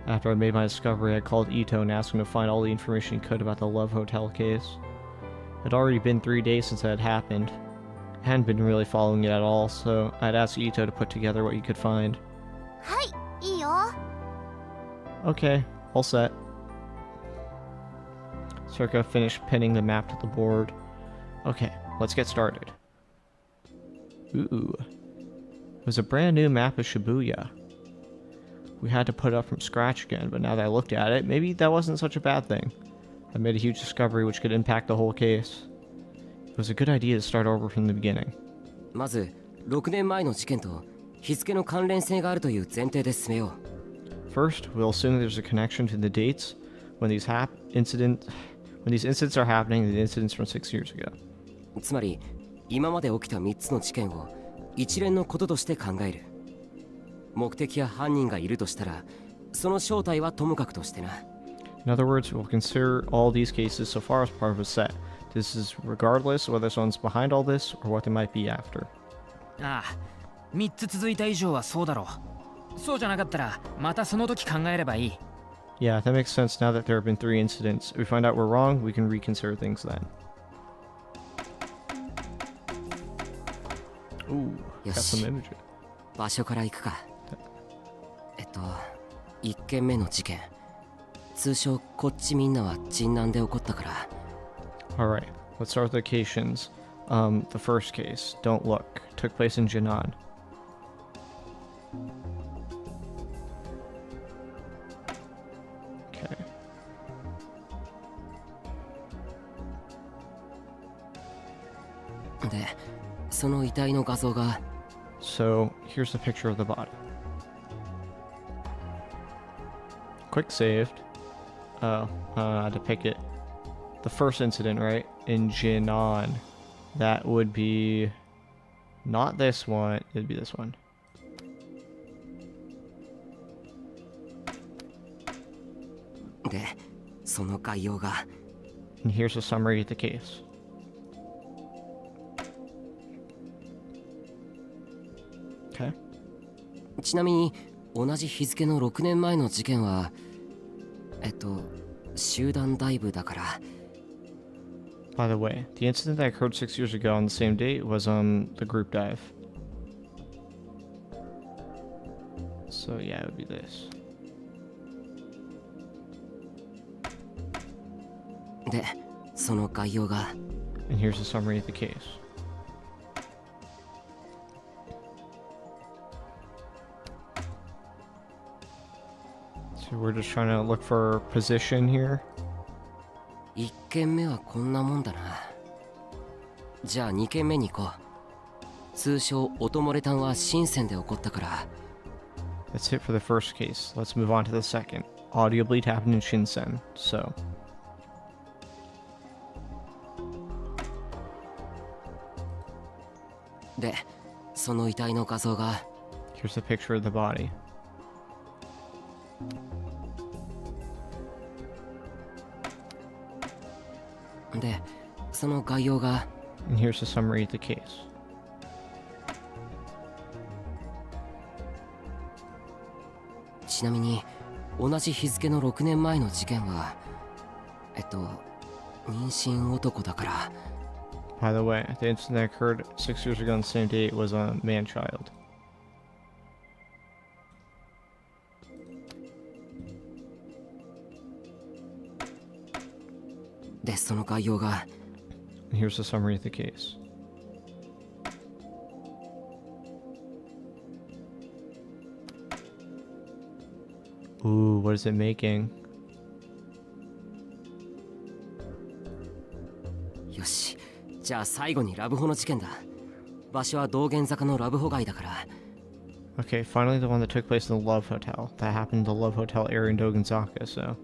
After I made my discovery, I called Ito and asked him to find all the information he could about the Love Hotel case. It had already been 3 days since it had happened. I hadn't been really following it at all, so I'd asked Ito to put together what he could find. はい、いいよ。 Okay, all set. Serika finished pinning the map to the board. Okay, let's get started. Ooh. It was a brand new map of Shibuya. We had to put it up from scratch again, but now that I looked at it, maybe that wasn't such a bad thing. I made a huge discovery which could impact the whole case. It was a good idea to start over from the beginning. まず、6年前の事件と日付の関連性があるという前提で進めよう。First, we'll assume there's a connection to the dates when these incidents are happening and the incidents from 6 years ago. つまり、今まで起きた3つの事件を一連のこととして考える。目的や犯人がいるとしたら、その正体はともかくとしてな。In other words, we'll consider all these cases so far as part of a set. This is regardless of whether someone's behind all this or what they might be after. ああ、3つ続いた以上はそうだろう。そうじゃなかったら、またその時考えればいい。Yeah, that makes sense now that there have been 3 incidents. If we find out we're wrong, we can reconsider things then. Ooh, got some images. 場所から行くか。1件目の事件。通称こっちみんなは陣南で起こったから。Alright, let's start with locations. The first case, Don't Look, took place in Jinan. Okay. So, here's the picture of the body. Quick saved. Oh, to pick it. The first incident, right? In Jinan. That would be not this one, it'd be this one. And here's a summary of the case. Okay. ちなみに同じ日付の6年前の事件は集団ダイブだから。 By the way, the incident that occurred 6 years ago on the same date was the group dive. So yeah, it would be this. で、その概要が。 And here's a summary of the case. So we're just trying to look for position here. 1件目はこんなもんだな。じゃあ2件目に行こう。通称音漏れ炭は深センで起こったから。 That's it for the first case. Let's move on to the second. Audio bleed happened in Shinsen, so. De, その遺体の画像が。 Here's a picture of the body. De, その概要が。 And here's a summary of the case. ちなみに同じ日付の6年前の事件は妊娠男だから。 By the way, the incident that occurred 6 years ago on the same date was a man-child. で、その概要が。 And here's the summary of the case. Ooh, what is it making? よし、じゃあ最後にラブホの事件だ。場所は道玄坂のラブホ街だから。 Okay, finally the one that took place in the Love Hotel. That happened in the Love Hotel area in Dogenzaka, so...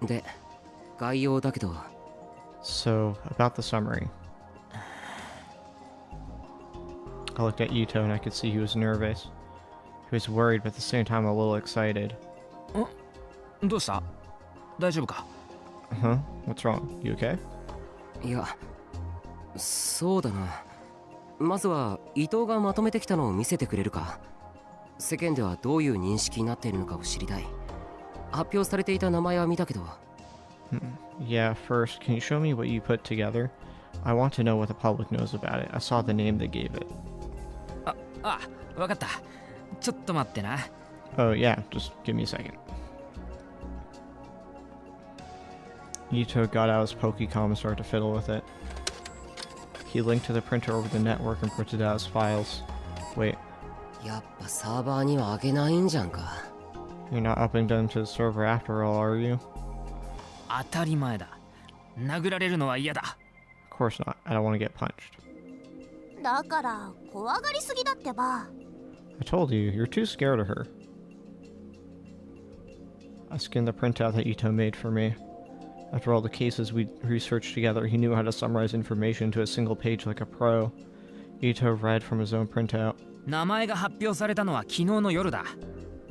で、概要だけど。 So, about the summary. I looked at Ito and I could see he was nervous. He was worried, but at the same time a little excited. どうした？大丈夫か？ Huh? What's wrong? You okay? いや、そうだな。まずは伊藤がまとめてきたのを見せてくれるか。世間ではどういう認識になっているのかを知りたい。発表されていた名前は見たけど。Yeah, first, can you show me what you put together? I want to know what the public knows about it. I saw the name they gave it. わかった。ちょっと待ってな。Oh, yeah, just give me a second. Ito got out his Pokecom and started to fiddle with it. He linked to the printer over the network and printed out his files. Wait. やっぱサーバーには上げないんじゃんか。 You're not upping them to the server after all, are you? 当たり前だ。殴られるのは嫌だ。Of course not. I don't want to get punched. だから怖がりすぎだってば。 I told you, you're too scared of her. I skinned the printout that Ito made for me. After all the cases we researched together, he knew how to summarize information to a single page like a pro. Ito read from his own printout. 名前が発表されたのは昨日の夜だ。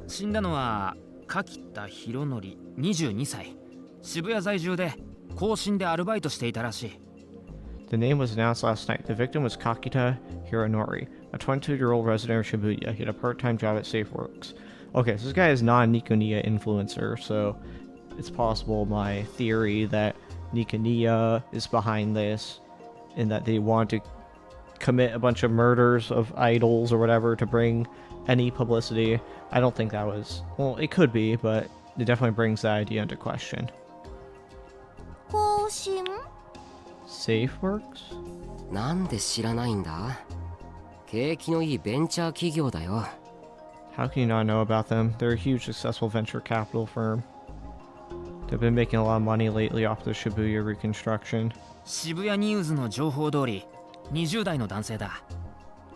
死んだのは柿田博則22歳。渋谷在住で更新でアルバイトしていたらしい。The name was announced last night. The victim was Kakita Hironori, a 22-year-old resident of Shibuya. He had a part-time job at SafeWorks. Okay, so this guy is not a Nikoniya influencer, so it's possible my theory that Nikoniya is behind this and that they want to commit a bunch of murders of idols or whatever to bring any publicity. I don't think that was... Well, it could be, but it definitely brings that idea into question. 更新 SafeWorks? なんで知らないんだ？景気のいいベンチャー企業だよ。 How can you not know about them? They're a huge successful venture capital firm. They've been making a lot of money lately off the Shibuya reconstruction. 渋谷ニュースの情報通り、20代の男性だ。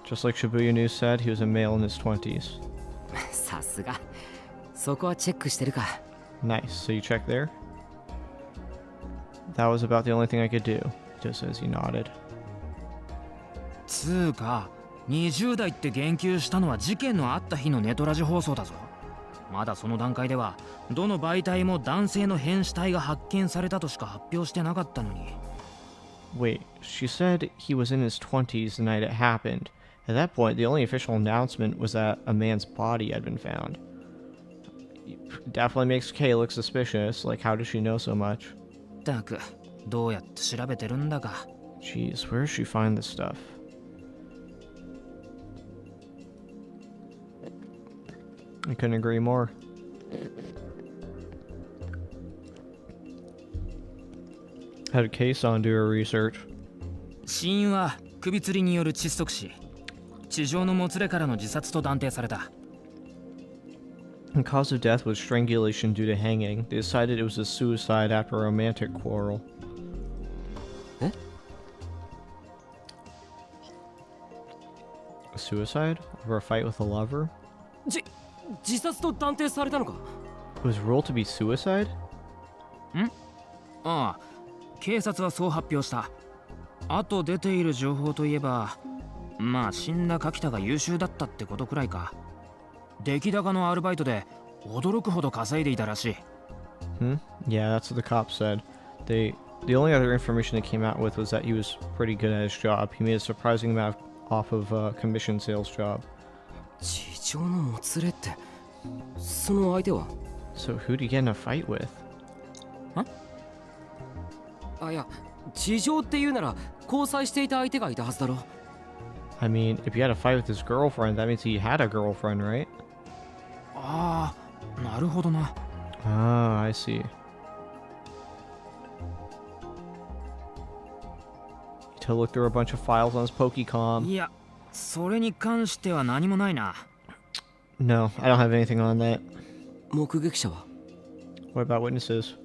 Just like Shibuya News said, he was a male in his 20s. さすが。そこはチェックしてるか。 Nice. So you checked there? That was about the only thing I could do, just as he nodded. つーか、20代って言及したのは事件のあった日のネトラジ放送だぞ。まだその段階では、どの媒体も男性の変死体が発見されたとしか発表してなかったのに。Wait, she said he was in his 20s the night it happened. At that point, the only official announcement was that a man's body had been found. Definitely makes Kay look suspicious. Like, how does she know so much? ったく、どうやって調べてるんだか。Jeez, where does she find this stuff? I couldn't agree more. Had CoZ do her research. 死因は首吊りによる窒息死。地上のもつれからの自殺と断定された。The cause of death was strangulation due to hanging. They decided it was a suicide after a romantic quarrel. A suicide? Over a fight with a lover? 自殺と断定されたのか？ It was ruled to be suicide? ああ、警察はそう発表した。あと出ている情報といえば、まあ死んだ柿田が優秀だったってことくらいか。出来高のアルバイトで驚くほど稼いでいたらしい。Yeah, that's what the cops said. They The only other information it came out with was that he was pretty good at his job. He made a surprising amount off of a commission sales job. 地上のもつれって、その相手は So who'd he get in a fight with? あ、いや、地上って言うなら交際していた相手がいたはずだろ。I mean, if he had a fight with his girlfriend, that means he had a girlfriend, right? ああ、なるほどな。Ah, I see. To look through a bunch of files on his Pokecom. いや、それに関しては何もないな。No, I don't have anything on that. 目撃者は What about witnesses?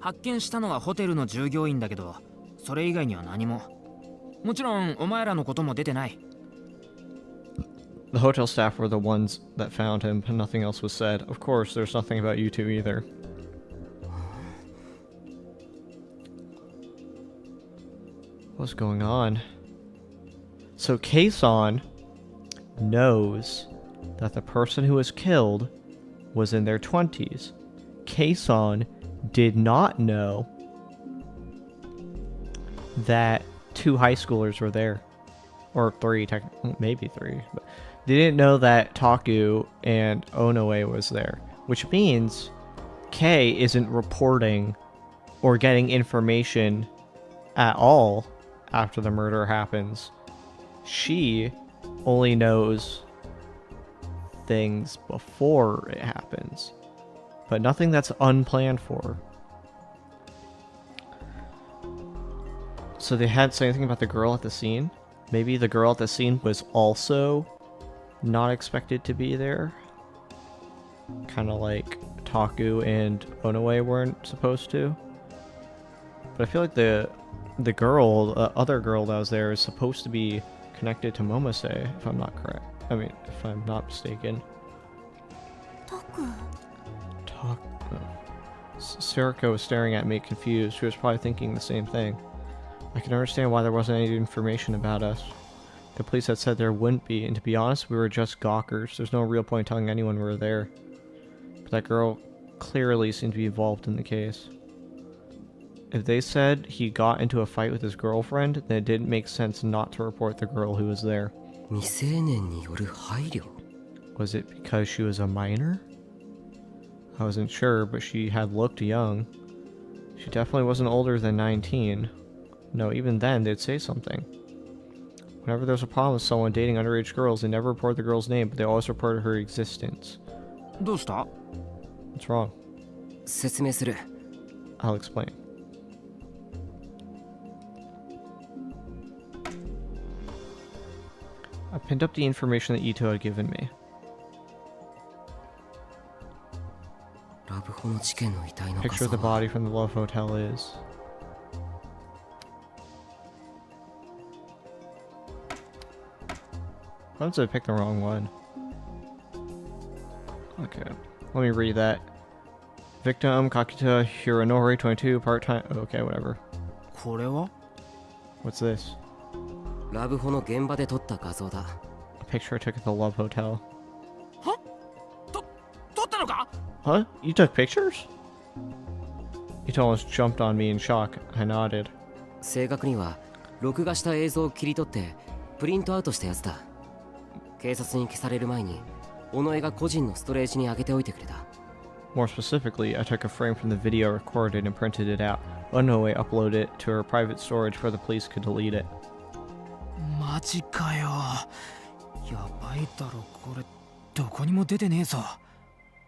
発見したのはホテルの従業員だけど、それ以外には何も。もちろんお前らのことも出てない。The hotel staff were the ones that found him, and nothing else was said. Of course, there's nothing about you two either. What's going on? So CoZ knows that the person who was killed was in their 20s. CoZ did not know that 2 high schoolers were there. Or 3, maybe 3. But they didn't know that Taku and Onoe was there. Which means Kei isn't reporting or getting information at all after the murder happens. She only knows things before it happens, but nothing that's unplanned for. So they hadn't said anything about the girl at the scene? Maybe the girl at the scene was also not expected to be there? Kind of like Taku and Onoe weren't supposed to? But I feel like the other girl that was there is supposed to be connected to Momose, if I'm not correct. I mean, if I'm not mistaken. Taku. Sariko was staring at me confused. She was probably thinking the same thing. I can understand why there wasn't any information about us. The police had said there wouldn't be, and to be honest, we were just gawkers. There's no real point telling anyone we were there. But that girl clearly seemed to be involved in the case. If they said he got into a fight with his girlfriend, then it didn't make sense not to report the girl who was there. 未成年による配慮 Was it because she was a minor? I wasn't sure, but she had looked young. She definitely wasn't older than 19. No, even then, they'd say something. Whenever there's a problem with someone dating underage girls, they never report the girl's name, but they always report her existence. どうした？ What's wrong? 説明する I'll explain. I pinned up the information that Ito had given me. ラブホの事件の遺体の Picture of the 画像は body from the Love Hotel is. Why did I pick the wrong one? Okay, let me read that. Victim Kakita Hironori 22 part-time. Okay, whatever. これは？ What's this? ラブホの現場で撮った画像だ A picture I took at the Love Hotel. は？撮ったのか？ Huh? You took pictures? Ito almost jumped on me in shock. I nodded. 正確には録画した映像を切り取ってプリントアウトしたやつだ警察に消される前に尾上が個人のストレージに上げておいてくれた More specifically, I took a frame from the video recorded and printed it out. Onoe uploaded it to her private storage where the police could delete it. マジかよ。やばいだろこれ。どこにも出てねえぞ。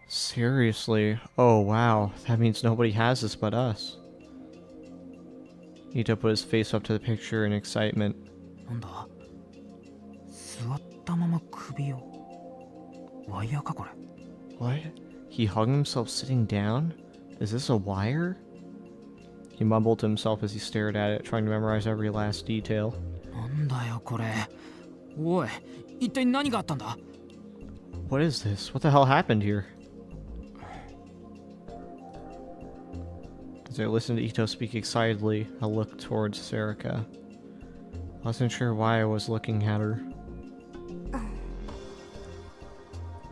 Seriously? Oh wow, that means nobody has this but us. Ito put his face up to the picture in excitement. なんだ？座ったまま首を。ワイヤーかこれ。 What? He hung himself sitting down? Is this a wire? He mumbled to himself as he stared at it, trying to memorize every last detail. なんだよこれ。おい、一体何があったんだ？ What is this? What the hell happened here? As I listened to Ito speak excitedly, I looked towards Sarika. I wasn't sure why I was looking at her.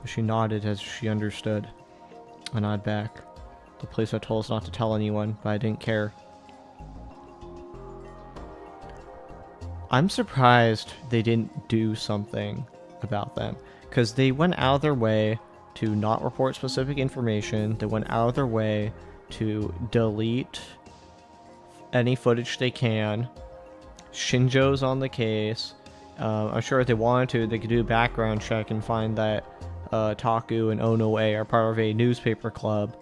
She nodded as she understood. I nodded back. The police had told us not to tell anyone, but I didn't care. I'm surprised they didn't do something about them, because they went out of their way to not report specific information. They went out of their way to delete any footage they can. Shinjo's on the case. I'm sure if they wanted to, they could do a background check and find that Taku and Onoe are part of a newspaper club.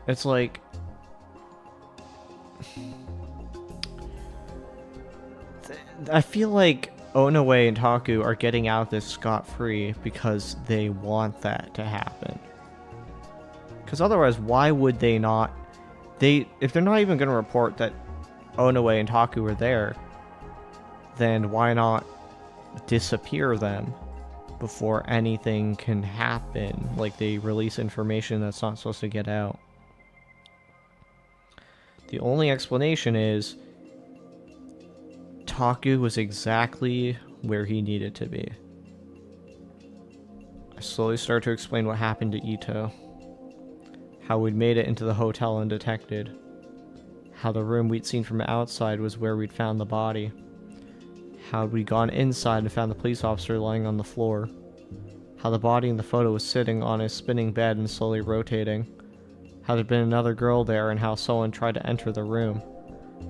It's like... I feel like Onoe and Taku are getting out of this scot-free because they want that to happen. Because otherwise, why would they not... If they're not even going to report that Onoe and Taku are there, then why not disappear them before anything can happen? Like, they release information that's not supposed to get out. The only explanation is Taku was exactly where he needed to be. I slowly started to explain what happened to Ito. How we'd made it into the hotel undetected. How the room we'd seen from outside was where we'd found the body. How we'd gone inside and found the police officer lying on the floor. How the body in the photo was sitting on a spinning bed and slowly rotating. How there'd been another girl there and how someone tried to enter the room.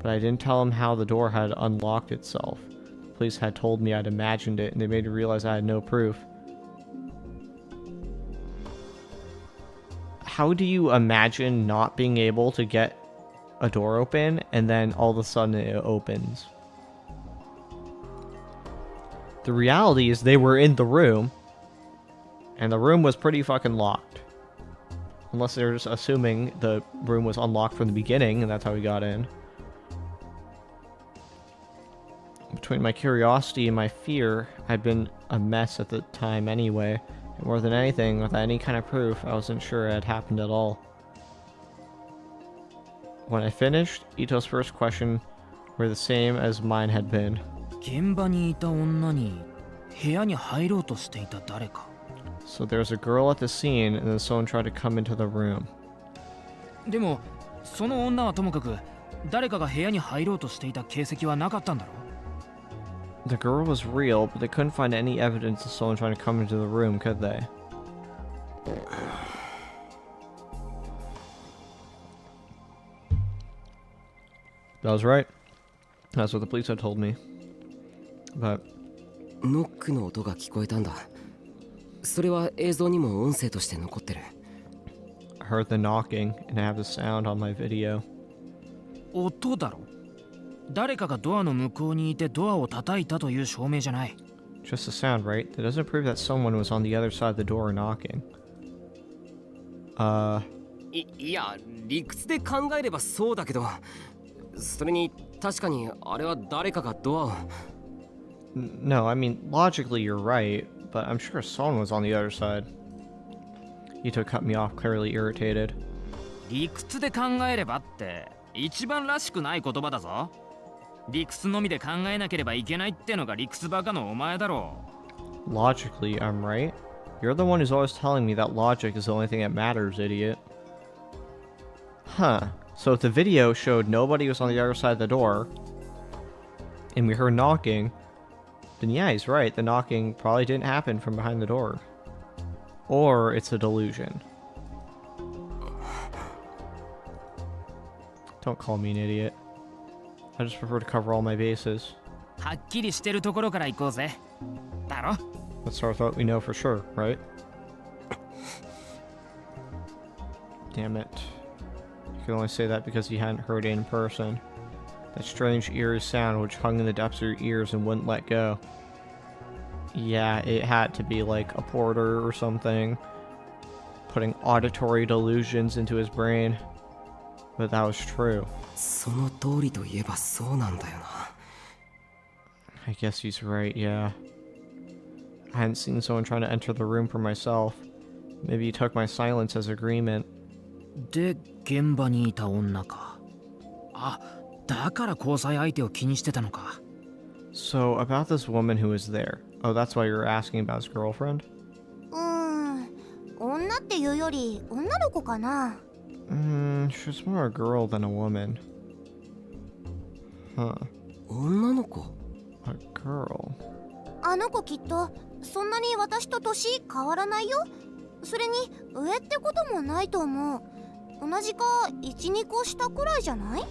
But I didn't tell him how the door had unlocked itself. The police had told me I'd imagined it, and they made me realize I had no proof. How do you imagine not being able to get a door open, and then all of a sudden it opens? The reality is they were in the room, and the room was pretty fucking locked. Unless they're just assuming the room was unlocked from the beginning, and that's how we got in. Between my curiosity and my fear, I'd been a mess at the time anyway. And more than anything, without any kind of proof, I wasn't sure it had happened at all. When I finished, Ito's first question were the same as mine had been. 現場にいた女に部屋に入ろうとしていた誰か。 So there was a girl at the scene, and then someone tried to come into the room. でもその女はともかく誰かが部屋に入ろうとしていた形跡はなかったんだろ？ The girl was real, but they couldn't find any evidence of someone trying to come into the room, could they? That was right. That's what the police had told me. But... ノックの音が聞こえたんだ。それは映像にも音声として残ってる。 I heard the knocking, and I have the sound on my video. 音だろ？誰かがドアの向こうにいてドアを叩いたという証明じゃない。 Just the sound, right? That doesn't prove that someone was on the other side of the door knocking. いや、理屈で考えればそうだけど、それに確かにあれは誰かがドアを。 No, I mean, logically you're right, but I'm sure someone was on the other side. Ito cut me off, clearly irritated. 理屈で考えればって一番らしくない言葉だぞ。理屈のみで考えなければいけないってのが理屈バカのお前だろう。 Logically, I'm right. You're the one who's always telling me that logic is the only thing that matters, idiot. Huh. So if the video showed nobody was on the other side of the door, and we heard knocking, then yeah, he's right. The knocking probably didn't happen from behind the door. Or it's a delusion. Don't call me an idiot. I just prefer to cover all my bases. はっきりしてるところから行こうぜ。だろ? Let's start with what we know for sure, right? Damn it. You can only say that because you hadn't heard it in person. That strange eerie sound which hung in the depths of your ears and wouldn't let go. Yeah, it had to be like a porter or something, putting auditory delusions into his brain. But that was true. その通りといえばそうなんだよな。 I guess he's right, yeah. I hadn't seen someone trying to enter the room for myself. Maybe he took my silence as agreement. で、現場にいた女か。あ、だから交際相手を気にしてたのか。 So, about this woman who was there. Oh, that's why you were asking about his girlfriend? 女っていうより女の子かな。She was more a girl than a woman. Huh. 女の子 A girl. あの子きっとそんなに私と年変わらないよ。それに上ってこともないと思う。同じか 1,2 個下くらいじゃない？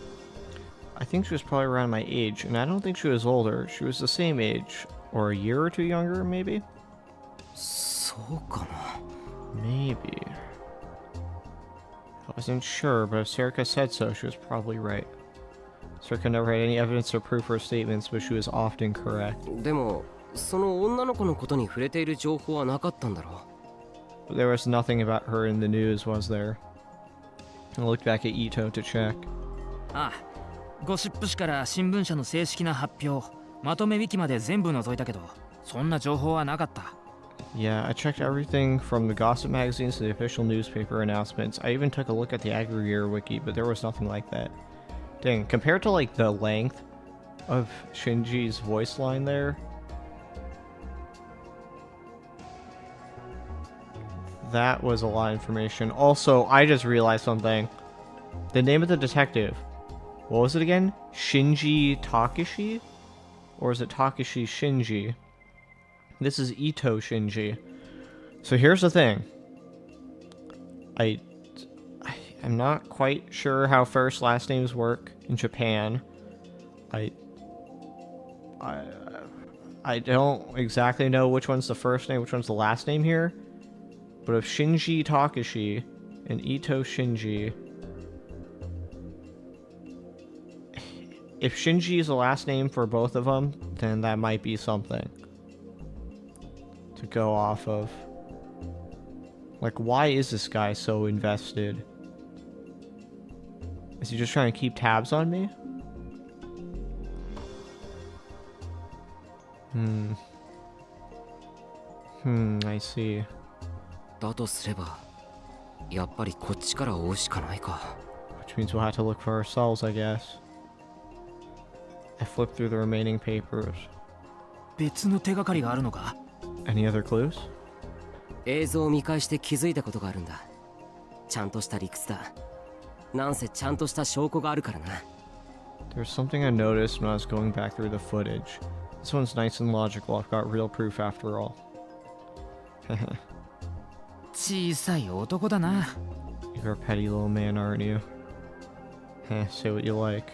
I think she was probably around my age, and I don't think she was older. She was the same age, or a year or two younger, maybe? そうかな Maybe. I wasn't sure, but if Serica said so, she was probably right. Serica never had any evidence or proof for her statements, but she was often correct. でもその女の子のことに触れている情報はなかったんだろ But there was nothing about her in the news, was there? I looked back at Ito to check. ああ、ゴシップ誌から新聞社の正式な発表、まとめ引きまで全部覗いたけど、そんな情報はなかった。Yeah, I checked everything from the gossip magazines to the official newspaper announcements. I even took a look at the aggregator wiki, but there was nothing like that. Dang, compared to like the length of Shinji's voice line there, that was a lot of information. Also, I just realized something. The name of the detective. What was it again? Shinji Takashi? Or is it Takashi Shinji? This is Ito Shinji. So here's the thing. I'm not quite sure how first last names work in Japan. I don't exactly know which one's the first name, which one's the last name here. But if Shinji Takashi and Ito Shinji... If Shinji is the last name for both of them, then that might be something to go off of. Like, why is this guy so invested? Is he just trying to keep tabs on me? I see. だとすればやっぱりこっちから追うしかないか Which means we'll have to look for ourselves, I guess. I flipped through the remaining papers. 別の手がかりがあるのか？ Any other clues? 映像を見返して気づいたことがあるんだちゃんとした理屈だなんせちゃんとした証拠があるからな There's something I noticed when I was going back through the footage. This one's nice and logical. I've got real proof after all. 小さい男だな。 You're a petty little man, aren't you? Say what you like.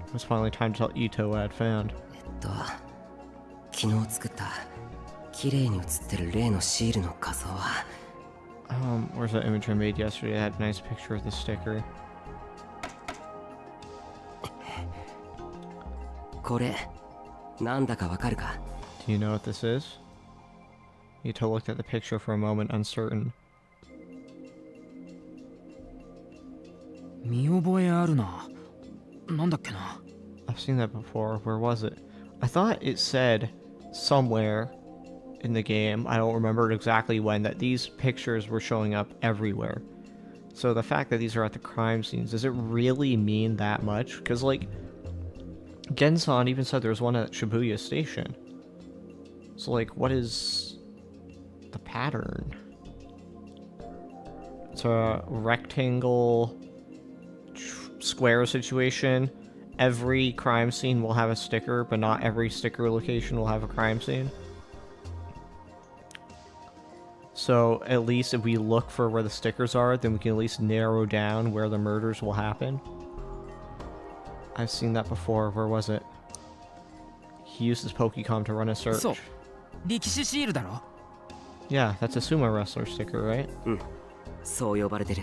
It was finally time to tell Ito what I'd found. 昨日作った綺麗に写ってる例のシールの画像は Where's that image I made yesterday? I had a nice picture of the sticker. これなんだかわかるか Do you know what this is? Ito looked at the picture for a moment, uncertain. 見覚えあるな。なんだっけな。 I've seen that before. Where was it? I thought it said somewhere in the game, I don't remember exactly when, that these pictures were showing up everywhere. So the fact that these are at the crime scenes, does it really mean that much? Because, like, Gensan even said there was one at Shibuya Station. So, like, what is the pattern? It's a rectangle square situation. Every crime scene will have a sticker, but not every sticker location will have a crime scene. So at least if we look for where the stickers are, then we can at least narrow down where the murders will happen. I've seen that before. Where was it? He used his Pokecom to run a search. そう。力士シールだろ? Yeah, that's a sumo wrestler sticker, right? そう呼ばれてる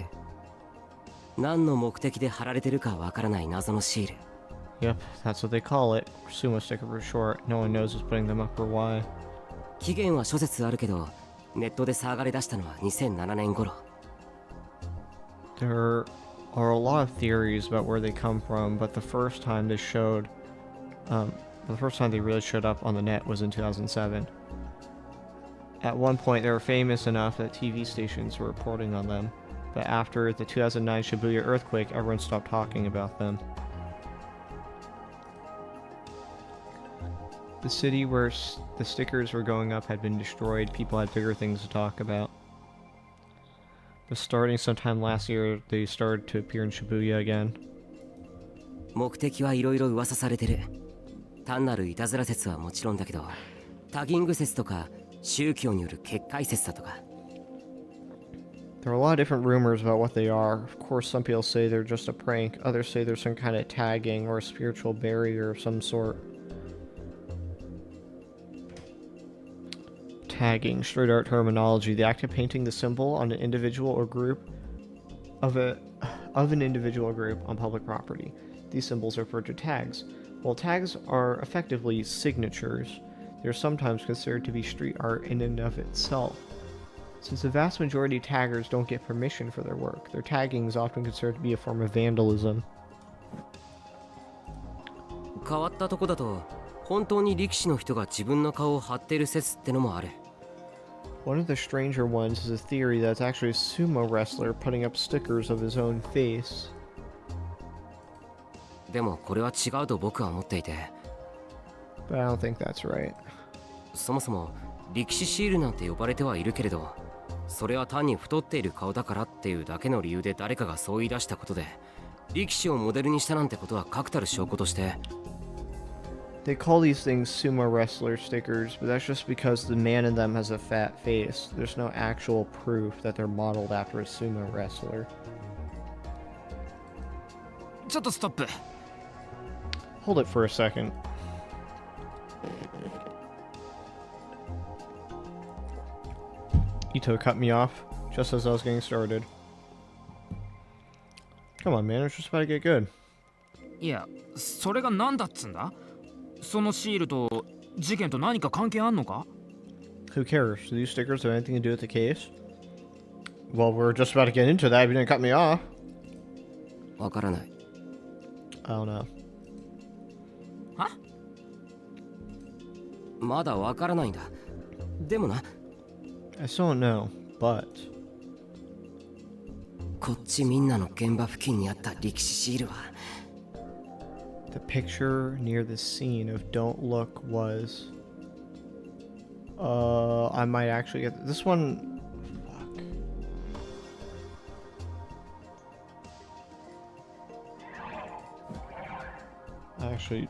何の目的で貼られてるかわからない謎のシール Yep, that's what they call it. Sumo sticker for short. No one knows who's putting them up or why. 期限は諸説あるけどネットで騒がれ出したのは2007年頃 There are a lot of theories about where they come from, but the first time they showed, the first time they really showed up on the net was in 2007. At one point, they were famous enough that TV stations were reporting on them, but after the 2009 Shibuya earthquake, everyone stopped talking about them. The city where the stickers were going up had been destroyed. People had bigger things to talk about. But starting sometime last year, they started to appear in Shibuya again. 目的はいろいろ噂されてる。単なるいたずら説はもちろんだけど、タギング説とか宗教による結界説だとか。There are a lot of different rumors about what they are. Of course, some people say they're just a prank. Others say there's some kind of tagging or a spiritual barrier of some sort. Tagging, straight art terminology, the act of painting the symbol on an individual or group of an individual or group on public property. These symbols are referred to tags. While tags are effectively signatures, they're sometimes considered to be street art in and of itself. Since the vast majority of taggers don't get permission for their work, their tagging is often considered to be a form of vandalism. 変わったとこだと、本当に力士の人が自分の顔を貼ってる説ってのもある。One of the stranger ones is a theory that's actually a sumo wrestler putting up stickers of his own face. でもこれは違うと僕は思っていて。But I don't think that's right. そもそも力士シールなんて呼ばれてはいるけれど、それは単に太っている顔だからっていうだけの理由で誰かがそう言い出したことで、力士をモデルにしたなんてことは確たる証拠として。They call these things sumo wrestler stickers, but that's just because the man in them has a fat face. There's no actual proof that they're modeled after a sumo wrestler. ちょっとストップ。Hold it for a second. Ito cut me off just as I was getting started. Come on, man, it's just about to get good. いや、それが何だっつんだ？そのシールと事件と何か関係あんのか？ Who cares? Do these stickers have anything to do with the case? Well, we're just about to get into that if you didn't cut me off. わからない。I don't know. は？まだわからないんだ。でもな。I still don't know, but こっちみんなの現場付近にあった力士シールは。The picture near the scene of Don't Look was... I might actually get... This one... Fuck. I actually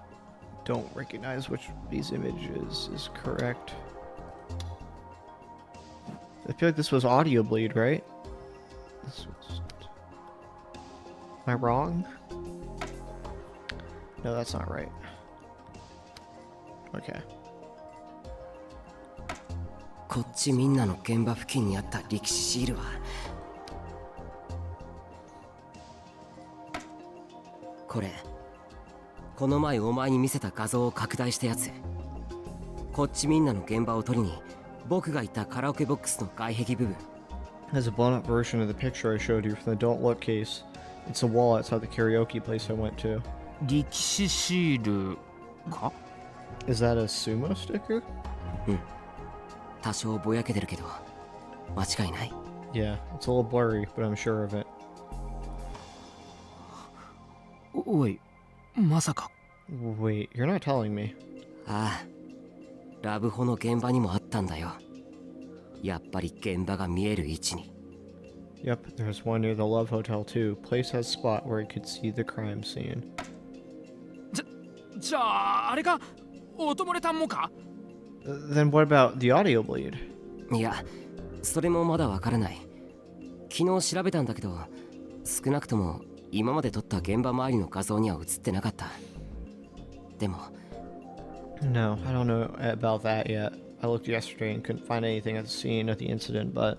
don't recognize which of these images is correct. I feel like this was Audio Bleed, right? This was... Am I wrong? No, that's not right. Okay. こっちみんなの現場付近にあった力士シールは。これ、この前お前に見せた画像を拡大したやつ。こっちみんなの現場を撮りに、僕が言ったカラオケボックスの外壁部分。There's a blown up version of the picture I showed you from the Don't Look case. It's a wall outside the karaoke place I went to. 力士シールか？ Is that a sumo sticker? うん。多少ぼやけてるけど、間違いない。Yeah, it's a little blurry, but I'm sure of it. おい、まさか。Wait, you're not telling me. ああ、ラブホの現場にもあったんだよ。やっぱり現場が見える位置に。Yep, there's one near the Love Hotel too. Place has a spot where you could see the crime scene. じゃああれか？音漏れたんもか？ Then what about the audio bleed? いや、それもまだわからない。昨日調べたんだけど、少なくとも今まで撮った現場周りの画像には映ってなかった。でも No, I don't know about that yet. I looked yesterday and couldn't find anything at the scene of the incident, but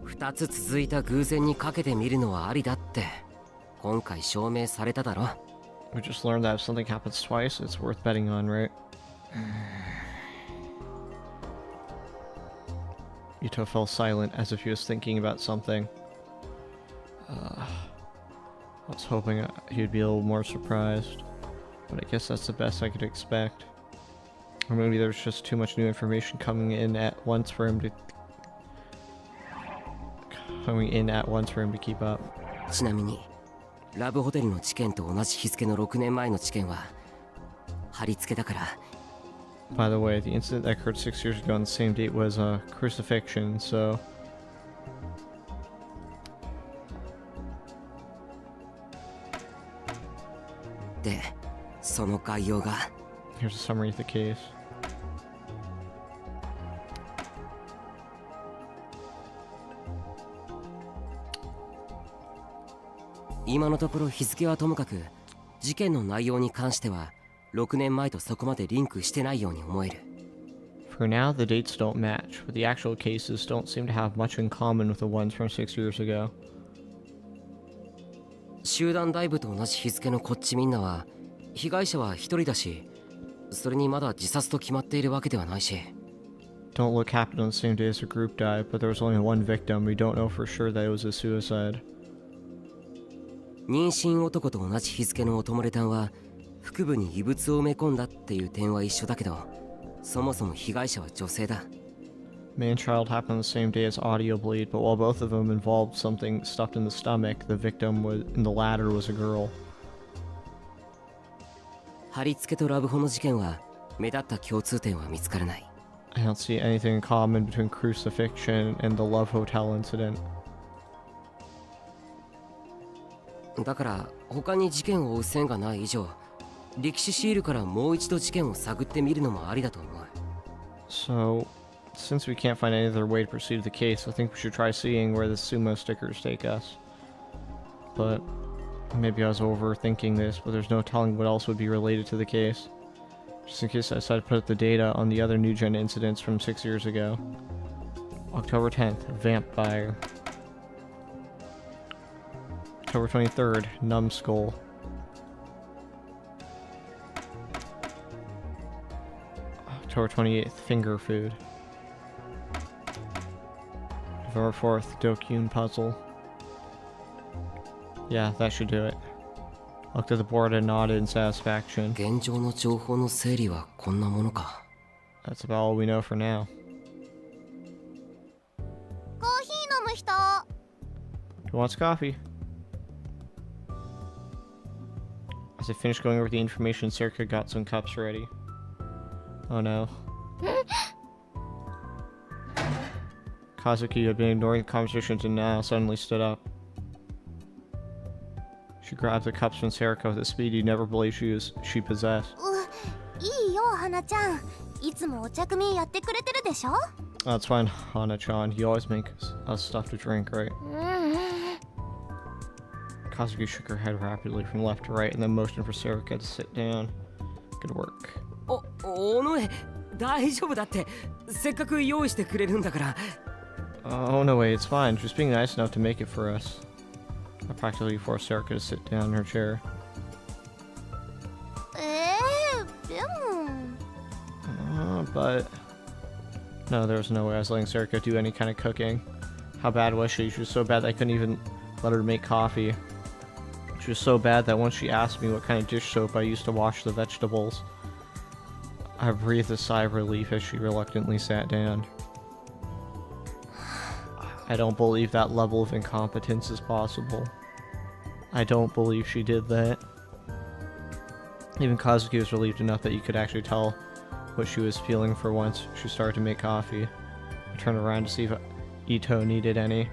2つ続いた偶然にかけてみるのはありだって今回証明されただろ。we just learned that if something happens twice, it's worth betting on, right? Ito fell silent as if he was thinking about something. I was hoping he'd be a little more surprised, but I guess that's the best I could expect. Or maybe there's just too much new information coming in at once for him to keep up. ちなみにラブホテルの事件と同じ日付の6年前の事件は貼り付けだから。 By the way, the incident that occurred 6 years ago on the same date was a crucifixion, so で、その概要が。Here's a summary of the case. 今のところ日付はともかく、事件の内容に関しては6年前とそこまでリンクしてないように思える。For now, the dates don't match, but the actual cases don't seem to have much in common with the ones from 6 years ago. 集団ダイブと同じ日付のこっちみんなは、被害者は一人だし、それにまだ自殺と決まっているわけではないし。Don't look happened on the same day as the group died, but there was only one victim. We don't know for sure that it was a suicide. 妊娠男と同じ日付のおともれたんは、腹部に異物を埋め込んだっていう点は一緒だけど、そもそも被害者は女性だ。Man-child happened on the same day as audio bleed, but while both of them involved something stuffed in the stomach, the victim in the latter was a girl. 貼り付けとラブホの事件は目立った共通点は見つからない。I don't see anything in common between crucifixion and the Love Hotel incident. だから他に事件を追う線がない以上、歴史シールからもう一度事件を探ってみるのもありだと思う。So, since we can't find any other way to proceed with the case, I think we should try seeing where the sumo stickers take us. But maybe I was overthinking this, but there's no telling what else would be related to the case. Just in case I decided to put the data on the other new gen incidents from 6 years ago. October 10th, Vampire. October 23rd, Numbskull. October 28th, Finger Food. November 4th, Dokyun Puzzle. Yeah, that should do it. Looked at the board and nodded in satisfaction. 現状の情報の整理はこんなものか。That's about all we know for now. コーヒー飲む人。 Who wants coffee? As I finished going over the information, Serika got some cups ready. Oh no. Kazuki had been ignoring the conversation and now suddenly stood up. She grabbed the cups from Serika with a speed you'd never believe she possessed. いいよ、花ちゃん。いつもお茶組やってくれてるでしょ? That's fine, Hana-chan. You always make us stuff to drink, right? Kazuki shook her head rapidly from left to right and then motioned for Serika to sit down. Good work. おのえ、大丈夫だって。せっかく用意してくれるんだから。Oh, no way, it's fine. Just being nice enough to make it for us. I practically forced Serika to sit down in her chair. でも... But... No, there was no way I was letting Serika do any kind of cooking. How bad was she? She was so bad that I couldn't even let her make coffee. She was so bad that once she asked me what kind of dish soap I used to wash the vegetables, I breathed a sigh of relief as she reluctantly sat down. I don't believe that level of incompetence is possible. I don't believe she did that. Even Kazuki was relieved enough that you could actually tell what she was feeling for once she started to make coffee. I turned around to see if Ito needed any.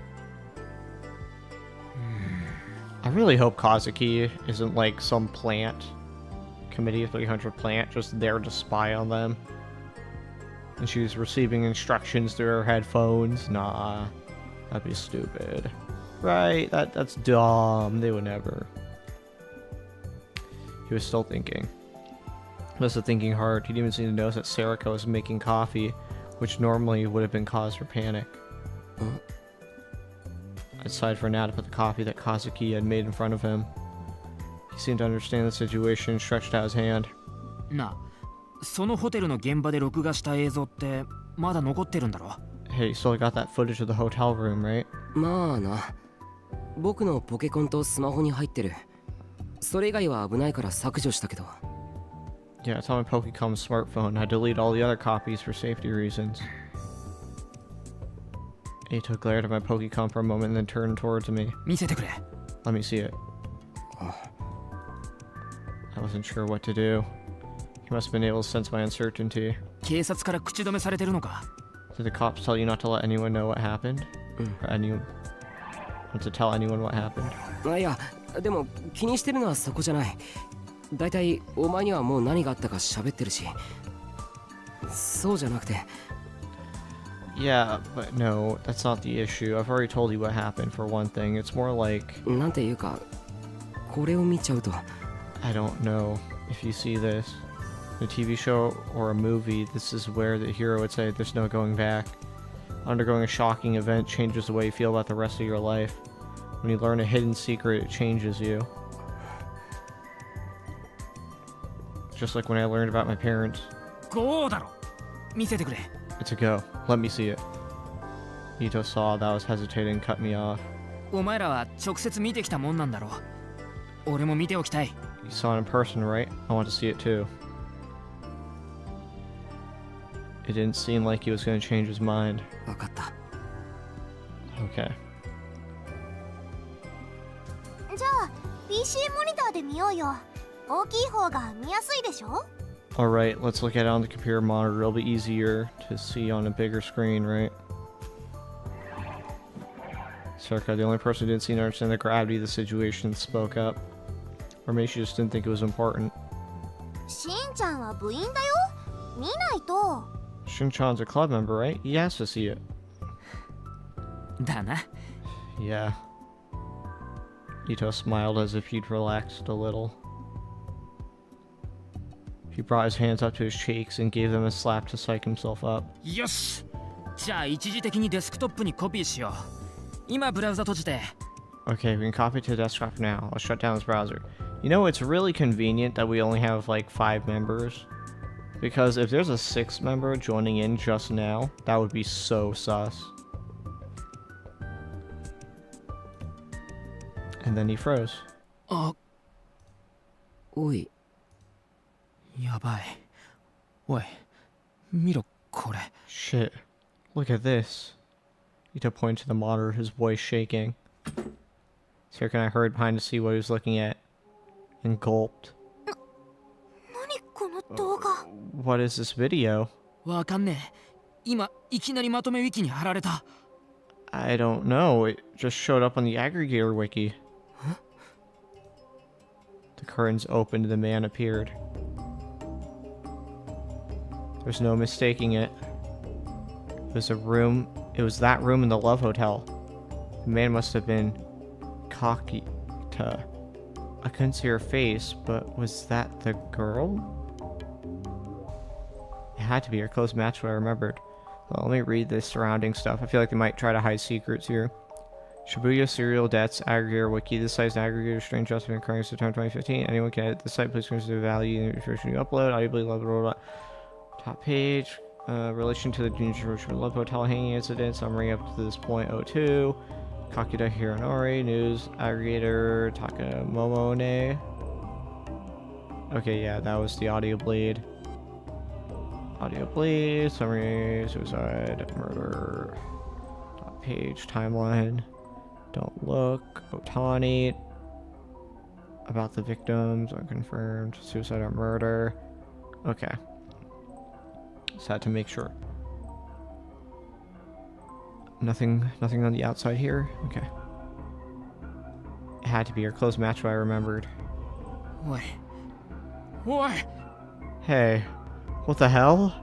I really hope Kazuki isn't like some plant. Committee of 300 plant just there to spy on them. And she's receiving instructions through her headphones. Nah. That'd be stupid. Right? That's dumb. They would never. He was still thinking. He must have thinking hard. He didn't even seem to notice that Serika was making coffee, which normally would have been cause for panic. I decided for now to put the coffee that Kazuki had made in front of him. He seemed to understand the situation and stretched out his hand. な、そのホテルの現場で録画した映像ってまだ残ってるんだろ? Hey, you still got that footage of the hotel room, right? まあな。僕のポケコンとスマホに入ってる。それ以外は危ないから削除したけど。Yeah, it's on my Pokecom's smartphone. I deleted all the other copies for safety reasons. Ito glared at my Pokecom for a moment and then turned towards me. 見せてくれ。 Let me see it. I wasn't sure what to do. He must have been able to sense my uncertainty. 警察から口止めされてるのか? Did the cops tell you not to let anyone know what happened? Or anyone... Not to tell anyone what happened? いや、でも気にしてるのはそこじゃない。だいたいお前にはもう何があったか喋ってるし、そうじゃなくて。 Yeah, but no, that's not the issue. I've already told you what happened for one thing. It's more like... なんていうか、これを見ちゃうと。 I don't know if you see this. In a TV show or a movie, this is where the hero would say there's no going back. Undergoing a shocking event changes the way you feel about the rest of your life. When you learn a hidden secret, it changes you. Just like when I learned about my parents. こうだろ。見せてくれ。 It's a go. Let me see it. Ito saw that I was hesitating and cut me off. お前らは直接見てきたもんなんだろう。俺も見ておきたい。 You saw it in person, right? I want to see it too. It didn't seem like he was going to change his mind. わかった。 Okay. じゃあ PC モニターで見ようよ。大きい方が見やすいでしょ。 Alright, let's look at it on the computer monitor. It'll be easier to see on a bigger screen, right? Circa, the only person who didn't seem to understand the gravity of the situation, spoke up. Or maybe she just didn't think it was important. しんちゃんは部員だよ。見ないと。 Shin-chan's a club member, right? He has to see it. だな。 Yeah. Ito smiled as if he'd relaxed a little. He brought his hands up to his cheeks and gave them a slap to psych himself up. よし。じゃあ一時的にデスクトップにコピーしよう。今ブラウザ閉じて。 Okay, we can copy to the desktop now. I'll shut down this browser. You know, it's really convenient that we only have like 5 members. Because if there's a 6th member joining in just now, that would be so sus. And then he froze. あ。おい。やばい。おい。見ろ、これ。 Shit. Look at this. Ito pointed to the monitor, his voice shaking. Serkan I hurried behind to see what he was looking at. And gulped. 何この動画。 What is this video? わかんねえ。今、いきなりまとめウィキに貼られた。I don't know. It just showed up on the aggregator wiki. Huh? The curtains opened and the man appeared. There's no mistaking it. It was a room. It was that room in the Love Hotel. The man must have been Kakita. I couldn't see her face, but was that the girl? It had to be. Her clothes matched what I remembered. Well, let me read the surrounding stuff. I feel like they might try to hide secrets here. Shibuya Serial Debts Aggregator Wiki. This site is an aggregator strange adjustment occurring in September 2015. Anyone can edit the site. Please consider the value and information you upload. Audibly love top page. Relation to the Jerusalem Love Hotel hanging incident. Summary up to this point 02. Kakita Hironori. News aggregator Takamomone. Okay, yeah, that was the audio bleed. Audio bleed. Summary. Suicide. Murder. Top page. Timeline. Don't look. Otani. About the victims. Unconfirmed. Suicide or murder. Okay. Just had to make sure. Nothing on the outside here? Okay. It had to be. Her clothes matched what I remembered. Oi. Oi! Hey. What the hell?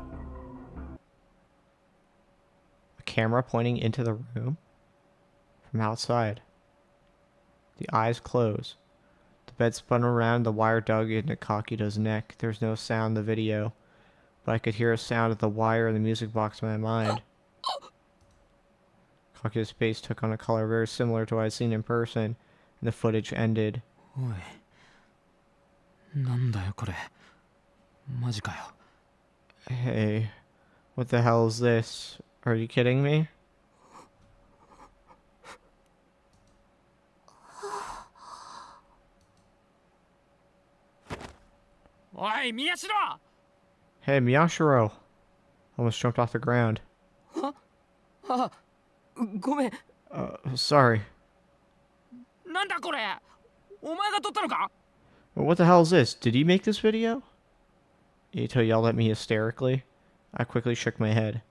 A camera pointing into the room? From outside. The eyes closed. The bed spun around, the wire dug into Kakita's neck. There's no sound in the video, but I could hear a sound of the wire in the music box in my mind. Kakita's face took on a color very similar to what I'd seen in person, and the footage ended. Oi. なんだよこれ。マジかよ。 Hey, what the hell is this? Are you kidding me? Oi, Miyashiro! Hey, Miyashiro! Almost jumped off the ground. あ、ごめん。Sorry. なんだこれ。お前が撮ったのか？ What the hell is this? Did you make this video? Ito yelled at me hysterically. I quickly shook my head.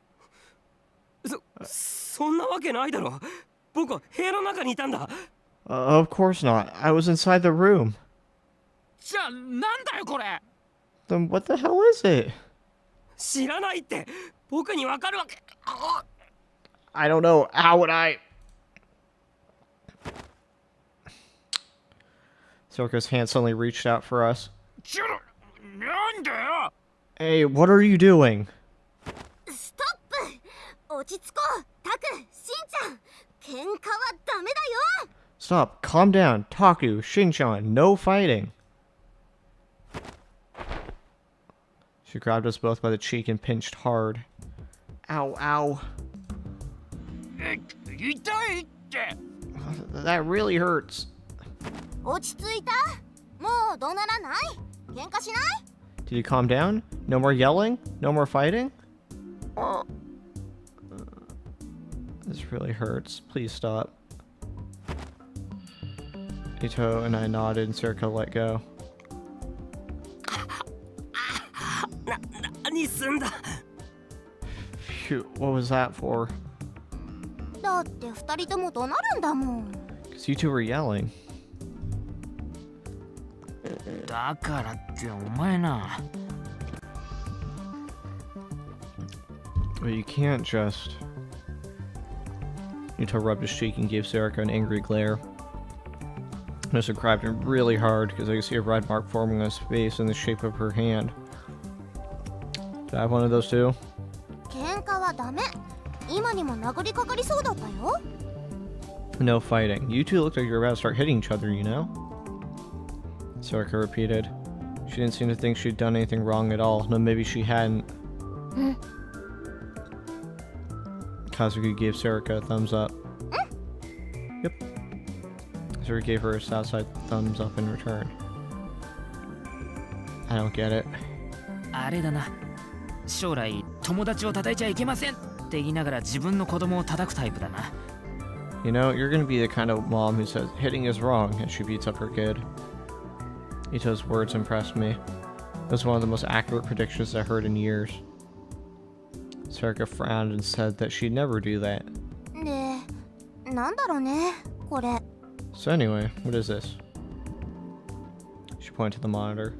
そんなわけないだろ。僕は部屋の中にいたんだ。Of course not. I was inside the room. じゃあなんだよこれ。 Then what the hell is it? 知らないって僕にわかるわけ。 I don't know. How would I? Soraka's hand suddenly reached out for us. ちょろ、なんだよ。 Hey, what are you doing? ストップ。落ち着こう。タク、しんちゃん。喧嘩はダメだよ。 Stop. Calm down. Taku, Shinchan, no fighting. She grabbed us both by the cheek and pinched hard. Ow, ow. 痛いって。 That really hurts. 落ち着いた？もう怒鳴らない？喧嘩しない？ Did you calm down? No more yelling? No more fighting? This really hurts. Please stop. Ito and I nodded and Soraka let go. 何すんだ。 Phew, what was that for? だって二人とも怒鳴るんだもん。 Because you two were yelling. だからってお前な。 But you can't just... Ito rubbed his cheek and gave Soraka an angry glare. Mr. grabbed him really hard because I could see a red mark forming on his face in the shape of her hand. Did I have one of those too? 喧嘩はダメ。今にも殴りかかりそうだったよ。 No fighting. You two looked like you were about to start hitting each other, you know? Soraka repeated. She didn't seem to think she'd done anything wrong at all. No, maybe she hadn't. Kazuki gave Soraka a thumbs up. Yep. Soraka gave her a southside thumbs up in return. I don't get it. あれだな。将来友達を叩いちゃいけませんって言いながら自分の子供を叩くタイプだな。 You know, you're gonna be the kind of mom who says hitting is wrong and she beats up her kid. Ito's words impressed me. It was one of the most accurate predictions I heard in years. Soraka frowned and said that she'd never do that. で、なんだろうね、これ。 So anyway, what is this? She pointed to the monitor.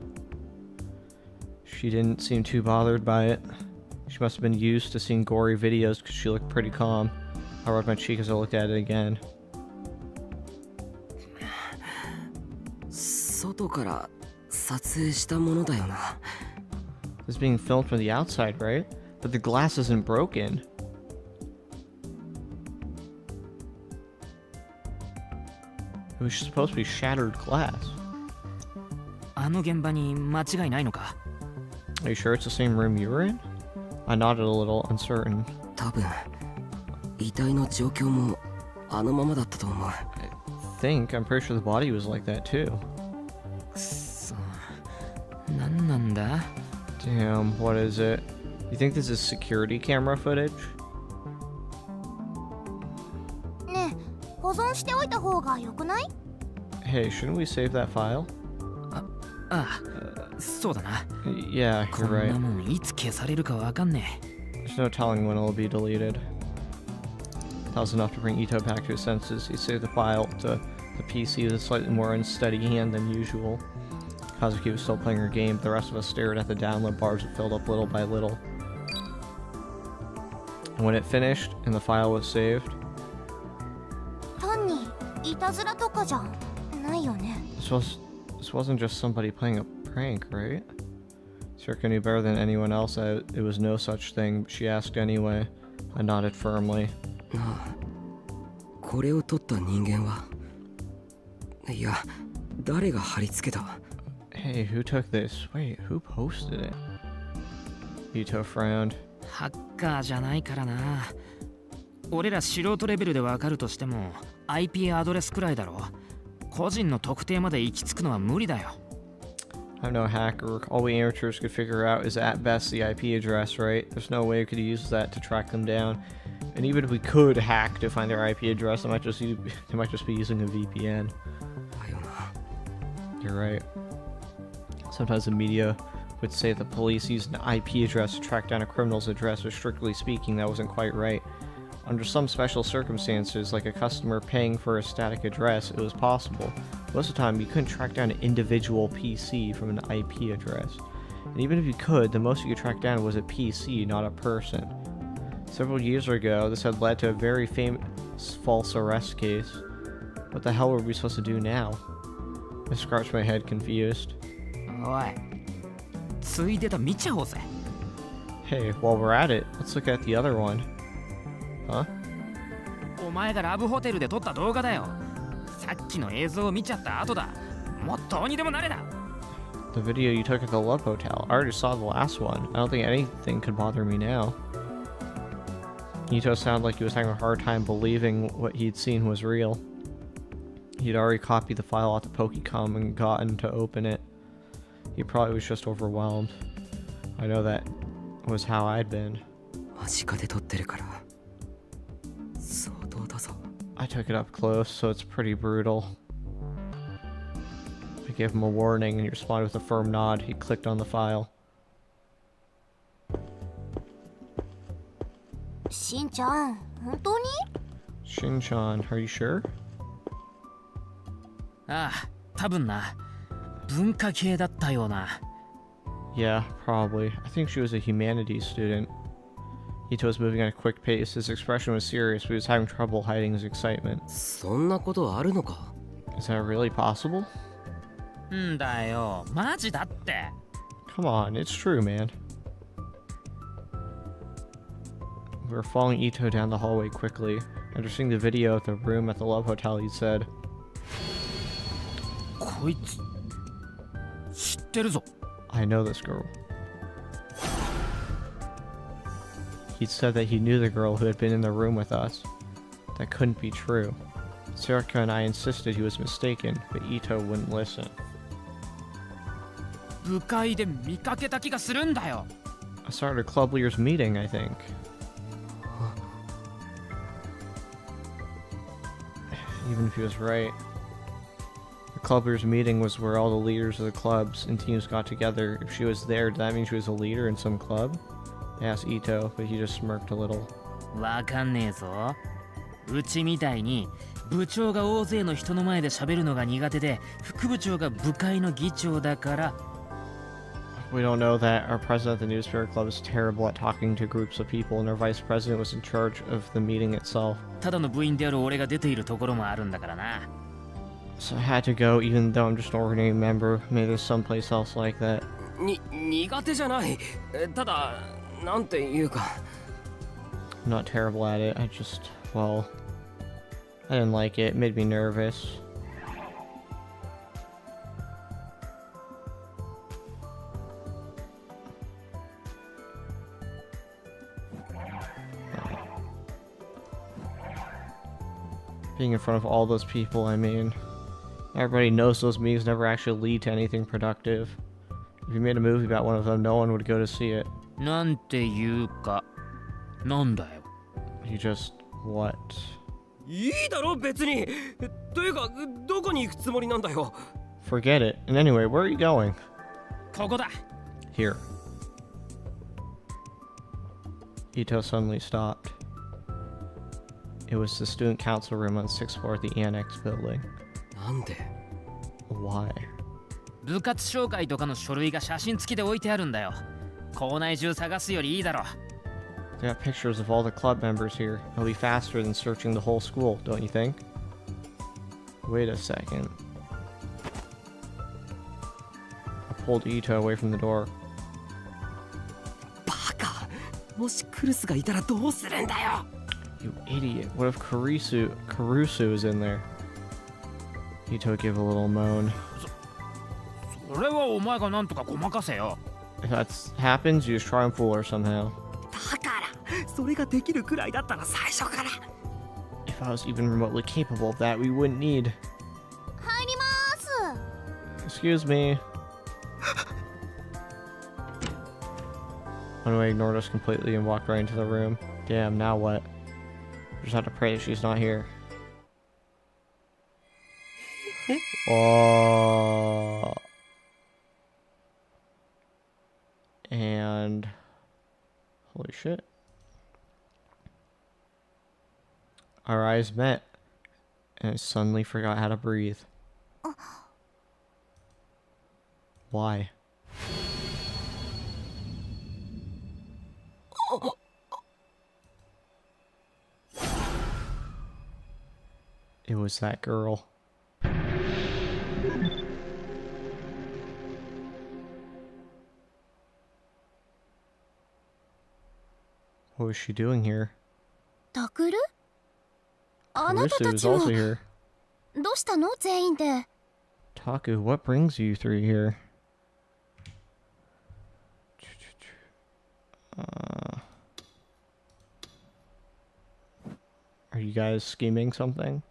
She didn't seem too bothered by it. She must have been used to seeing gory videos because she looked pretty calm. I rubbed my cheek as I looked at it again. 外から撮影したものだよな。 This is being filmed from the outside, right? But the glass isn't broken. It was supposed to be shattered glass. あの現場に間違いないのか？ Are you sure it's the same room you were in? I nodded a little, uncertain. 多分遺体の状況もあのままだったと思う。 I'm pretty sure the body was like that too. くそ。なんなんだ？ Damn, what is it? You think this is security camera footage? ねえ、保存しておいた方がよくない？ Hey, shouldn't we save that file? ああ、そうだな。 Yeah, こ you're んな right. もんいつ消されるかわかんねえ。 There's no telling when it'll be deleted. That was enough to bring Ito back to his senses. He saved the file to the PC with a slightly more unsteady hand than usual. Kazuki was still playing her game, but the rest of us stared at the download bars that filled up little by little. And when it finished and the file was saved, 単にいたずらとかじゃないよね。 this wasn't just somebody playing a prank, right? Soraka knew better than anyone else that it was no such thing, but she asked anyway. I nodded firmly. なあ、これを撮った人間は、いや、誰が貼り付けた？ Hey, who took this? Wait, who posted it? Ito frowned. ハッカーじゃないからな。俺ら素人レベルでわかるとしても IP アドレスくらいだろ。個人の特定まで行き着くのは無理だよ。 I'm no hacker. All we amateurs could figure out is at best the IP address, right? There's no way we could use that to track them down. And even if we could hack to find their IP address, they might just be using a VPN. You're right. Sometimes the media would say the police used an IP address to track down a criminal's address, but strictly speaking, that wasn't quite right. Under some special circumstances, like a customer paying for a static address, it was possible. Most of the time, you couldn't track down an individual PC from an IP address. And even if you could, the most you could track down was a PC, not a person. Several years ago, this had led to a very famous false arrest case. What the hell were we supposed to do now? I scratched my head, confused. おい、ついでと見ちゃおうぜ。 Hey, while we're at it, let's look at the other one. Huh? お前がラブホテルで撮った動画だよ。さっきの映像を見ちゃった後だ。もっとどうにでもなれだ。 The video you took at the Love Hotel. I already saw the last one. I don't think anything could bother me now. Ito sounded like he was having a hard time believing what he'd seen was real. He'd already copied the file off the Pokecom and gotten to open it. He probably was just overwhelmed. I know that was how I'd been. 間近で撮ってるから相当だぞ。 I took it up close, so it's pretty brutal. I gave him a warning and he responded with a firm nod. He clicked on the file. しんちゃん、本当に？ Shin-chan, are you sure? ああ、多分な。文化系だったような。 Yeah, probably. I think she was a humanities student. Ito was moving at a quick pace. His expression was serious, but he was having trouble hiding his excitement. そんなことあるのか？ Is that really possible? んだよ、マジだって。 Come on, it's true, man. We were following Ito down the hallway quickly. After seeing the video of the room at the Love Hotel, he said, こいつ知ってるぞ。 I know this girl. He said that he knew the girl who had been in the room with us. That couldn't be true. Sarika and I insisted he was mistaken, but Ito wouldn't listen. 部会で見かけた気がするんだよ。 I started a club leaders meeting, I think. Even if he was right. The club leaders meeting was where all the leaders of the clubs and teams got together. If she was there, did that mean she was a leader in some club? I asked Ito, but he just smirked a little. わかんねえぞ。うちみたいに部長が大勢の人の前で喋るのが苦手で、副部長が部会の議長だから。 We don't know that our president of the newspaper club is terrible at talking to groups of people, and our vice president was in charge of the meeting itself. ただの部員である俺が出ているところもあるんだからな。 So I had to go, even though I'm just an ordinary member. Maybe there's someplace else like that. 苦手じゃない。ただなんていうか。 I'm not terrible at it. I just, well, I didn't like it. It made me nervous. Being in front of all those people, I mean, everybody knows those meetings never actually lead to anything productive. If you made a movie about one of them, no one would go to see it. なんていうか、なんだよ。 You just, what? いいだろ別に。というかどこに行くつもりなんだよ。 Forget it. And anyway, where are you going? ここだ。 Here. Ito suddenly stopped. It was the student council room on the 6th floor of the annex building. なんで？ Why? 部活紹介とかの書類が写真付きで置いてあるんだよ。校内中探すよりいいだろ。 They got pictures of all the club members here. It'll be faster than searching the whole school, don't you think? Wait a second. I pulled Ito away from the door. バカ。もしクルスがいたらどうするんだよ。 You idiot. What if Karusu is in there? Ito gave a little moan. それはお前がなんとかごまかせよ。 If that happens, you just try and fool her somehow. だからそれができるくらいだったら最初から。 If I was even remotely capable of that, we wouldn't need. 入ります。 Excuse me. Anyway, ignored us completely and walked right into the room. Damn, now what? Just have to pray that she's not here. Oh. And holy shit. Our eyes met, and I suddenly forgot how to breathe. Why? It was that girl. What was she doing here? タクル？あなた Caruso た is ちも also here. どうしたの全員で。 Taku, what brings you through here? Are you guys scheming something?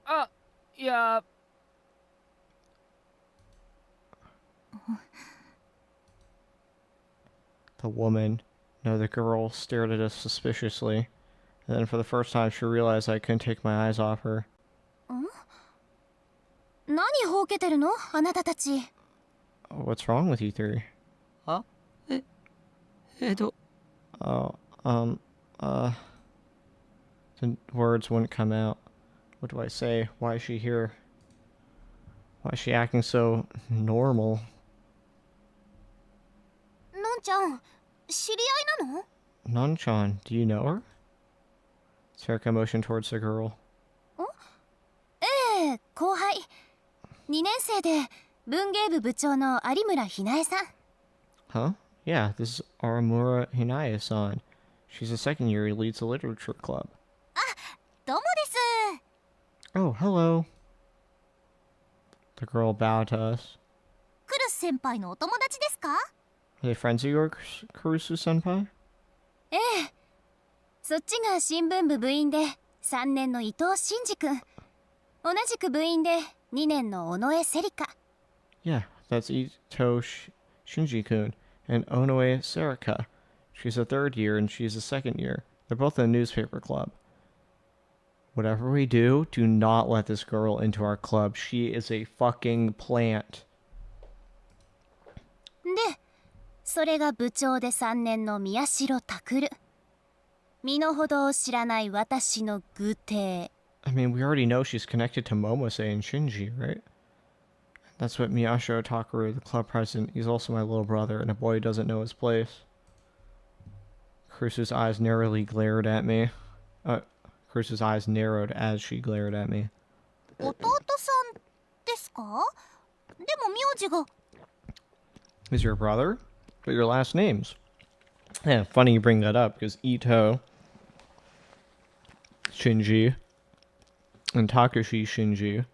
あ、いや。The woman, no, the girl, stared at us suspiciously, and then for the first time she realized I couldn't take my eyes off her. 何ほうけてるのあなたたち。 What's wrong with you three? あ、Oh, the words wouldn't come out. What do I say? Why is she here? Why is she acting so normal? のんちゃん、知り合いなの？ Nanchan, do you know her? Sarika motioned towards the girl. ええ、後輩。2年生で文芸部部長の有村ひなえさん。 Huh? Yeah, this is Aramura Hinaya-san. She's a second year who leads the literature club. どうもです。 Oh, hello. The girl bowed to us. クルス先輩のお友達ですか？ Are they friends of yours, Kurusu-senpai? ええ。そっちが新聞部部員で3年の伊藤真二君。同じく部員で2年の尾上セリカ。 Yeah, that's Ito Shinji-kun and Onoe Sarika. She's a third year and she's a second year. They're both in a newspaper club. Whatever we do, do not let this girl into our club. She is a fucking plant. で、それが部長で3年の宮代拓。身の程を知らない私の愚弟。 I mean, we already know she's connected to Momose and Shinji, right? That's what Miyashiro Takaru, the club president, he's also my little brother, and a boy who doesn't know his place. Kurusu's eyes narrowly glared at me. Kurusu's eyes narrowed as she glared at me. 弟さんですか？でも名字が。 Is your brother? But your last names. Yeah, funny you bring that up, because Ito, Shinji, and Takashi Shinji.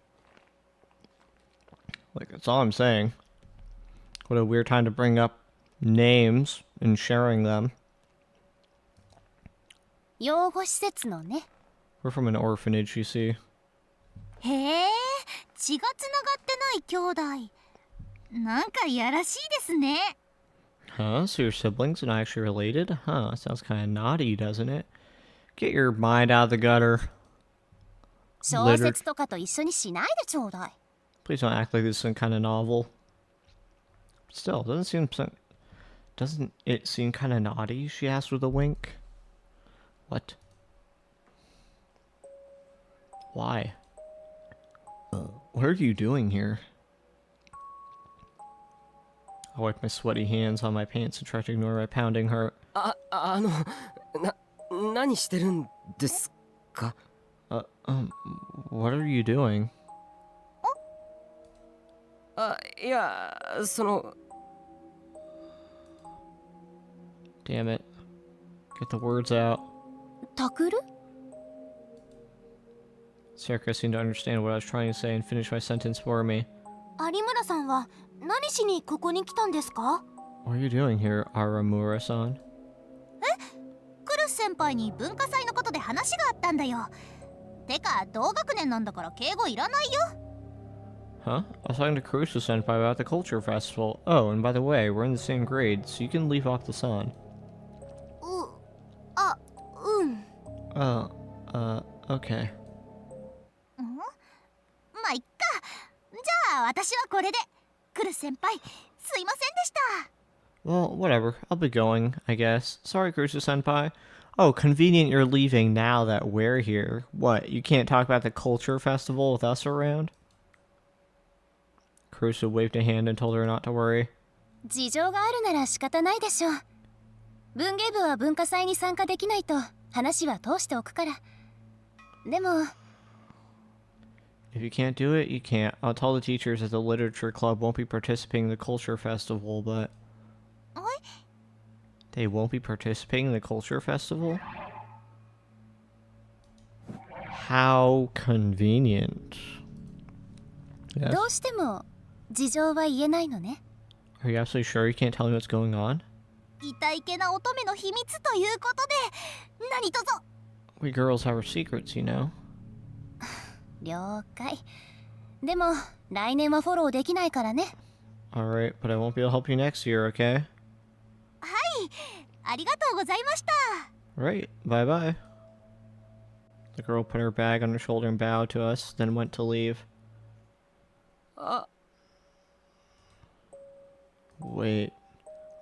Like, that's all I'm saying. What a weird time to bring up names and sharing them. 養護施設のね。 We're from an orphanage, you see. へえ、血がつながってない兄弟。なんかいやらしいですね。 Huh? So your siblings are not actually related? Huh, sounds kind of naughty, doesn't it? Get your mind out of the gutter. 小説とかと一緒にしないでちょうだい。 Please don't act like this is some kind of novel. Still, doesn't it seem kind of naughty? She asked with a wink. What? Why? What are you doing here? I wipe my sweaty hands on my pants and try to ignore my pounding heart. 何してるんですか？ What are you doing? いや、その。 Damn it. Get the words out. タクル？ Sarika seemed to understand what I was trying to say and finished my sentence for me. 有村さんは何しにここに来たんですか？ What are you doing here, Aramura-san? クルス先輩に文化祭のことで話があったんだよ。てか同学年なんだから敬語いらないよ。 Huh? I was talking to Kurusu-senpai about the culture festival. Oh, and by the way, we're in the same grade, so you can leave off the sun. うん。Okay. まあいっか。じゃあ私はこれで。クルス先輩、すいませんでした。 Well, whatever. I'll be going, I guess. Sorry, Kurusu-senpai. Oh, convenient you're leaving now that we're here. What, you can't talk about the culture festival with us around? Caruso waved a hand and told her not to worry. 事情があるなら仕方ないでしょう。文芸部は文化祭に参加できないと話は通しておくから。でも If you can't do it, you can't. I'll tell the teachers that the literature club won't be participating in the culture festival, but... They won't be participating in the culture festival? How convenient. Yes. どうしても事情は言えないのね。 Are you absolutely sure you can't tell me what's going on? 痛いけな乙女の秘密ということで何卒 We girls have our secrets, you know. 了解。でも来年はフォローできないからね。 Alright, but I won't be able to help you next year, okay? はい、ありがとうございました。 Right, bye bye. The girl put her bag on her shoulder and bowed to us, then went to leave. Wait,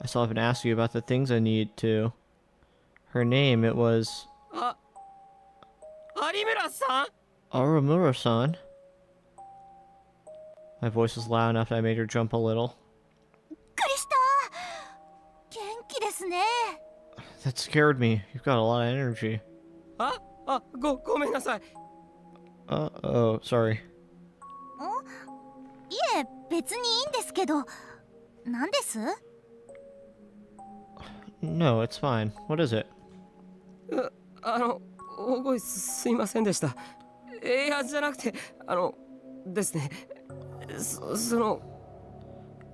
I still haven't asked you about the things I need to. Her name, it was... Arimura-san? Arimura-san? My voice was loud enough that I made her jump a little. びっくりした。元気ですね。 That scared me. You've got a lot of energy. ごめんなさい。Oh, sorry. いえ、別にいいんですけど。何です？ No, it's fine. What is it? 大声すいませんでした。いや、じゃなくて、ですね。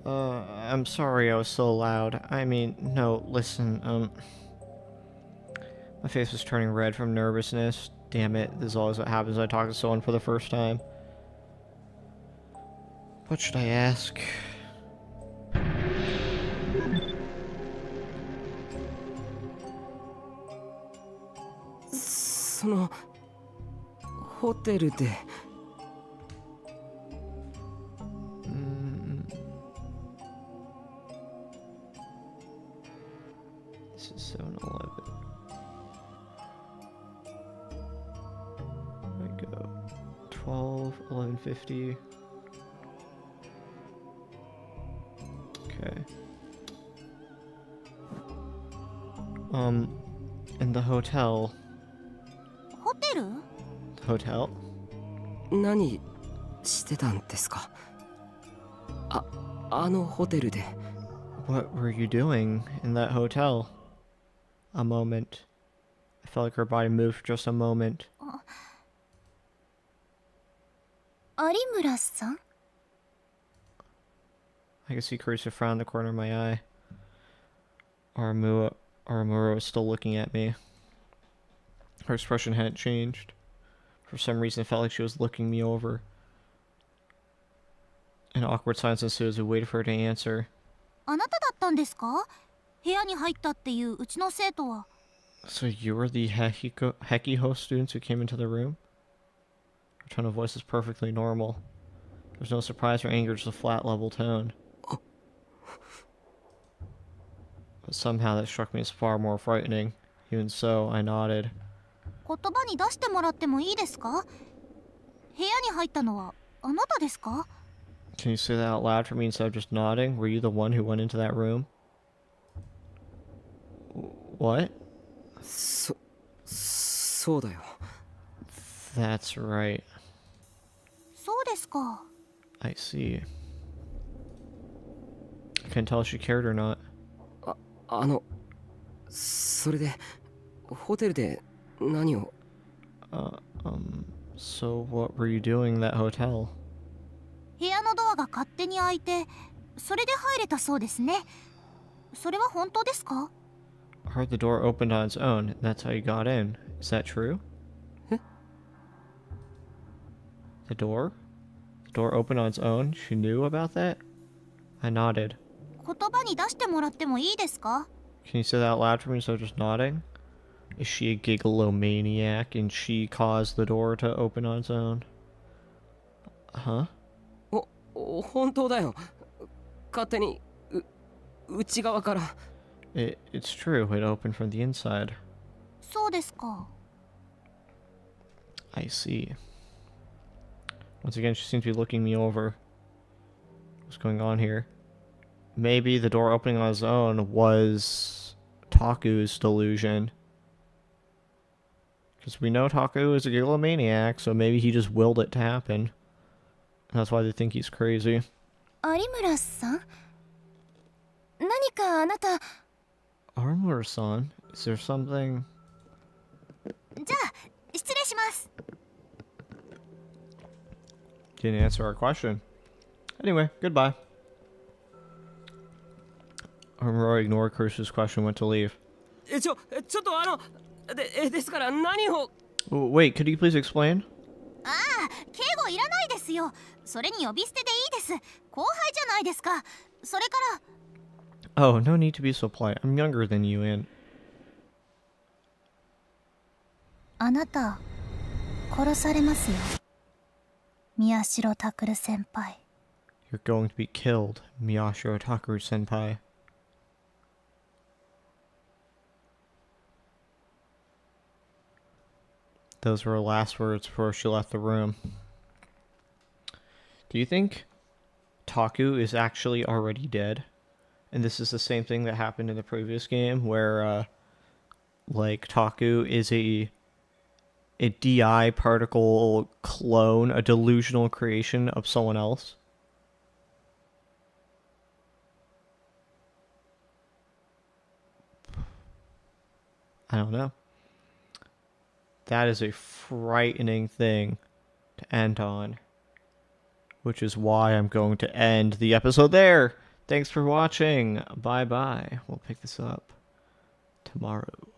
I'm sorry I was so loud. I mean, no, listen, my face was turning red from nervousness. Damn it, this is always what happens when I talk to someone for the first time. What should I ask? So, ホテルで This is 7-Eleven. There we go. 12, 11:50. Okay. In the hotel. ホテル？ Hotel? 何してたんですか？あのホテルで。 What were you doing in that hotel? A moment. I felt like her body moved for just a moment. 有村さん？ I could see Carissa frown in the corner of my eye. Aramura was still looking at me. Her expression hadn't changed. For some reason, it felt like she was looking me over. An awkward silence ensued as we waited for her to answer. あなただったんですか？部屋に入ったっていううちの生徒は。 So you were the Hekiho students who came into the room? Her tone of voice is perfectly normal. There's no surprise or anger, just a flat, level tone. But somehow that struck me as far more frightening. Even so, I nodded. 言葉に出してもらってもいいですか？部屋に入ったのはあなたですか？ Can you say that out loud for me instead of just nodding? Were you the one who went into that room? What? そうだよ。 That's right. そうですか。 I see. I couldn't tell if she cared or not. それでホテルで何を So what were you doing in that hotel? 部屋のドアが勝手に開いて、それで入れたそうですね。それは本当ですか？ I heard the door opened on its own, and that's how you got in. Is that true? え? The door? The door opened on its own? She knew about that? I nodded. 言葉に出してもらってもいいですか？ Can you say that out loud for me instead of just nodding? Is she a gigalomaniac and she caused the door to open on its own? Huh? 本当だよ。勝手に内側から。It's true, it opened from the inside. そうですか。 I see. Once again, she seems to be looking me over. What's going on here? Maybe the door opening on its own was Taku's delusion. Because we know Taku is a gigglomaniac, so maybe he just willed it to happen. And that's why they think he's crazy. 有村さん、何かあなた。 Armor-san? Is there something... じゃあ失礼します。 Didn't answer our question. Anyway, goodbye. Armor ignored Kursu's question, went to leave. ちょっとですから何を。 Wait, could you please explain? ああ、敬語いらないですよ。それに呼び捨てでいいです。後輩じゃないですか。それから。 Oh, no need to be so polite. I'm younger than you, and... あなた、殺されますよ。宮代拓先輩。 You're going to be killed, Miyashiro Takuru-senpai. Those were her last words before she left the room. Do you think Taku is actually already dead? And this is the same thing that happened in the previous game, where, like, Taku is a DI particle clone, a delusional creation of someone else? I don't know. That is a frightening thing to end on. Which is why I'm going to end the episode there. Thanks for watching. Bye-bye. We'll pick this up tomorrow.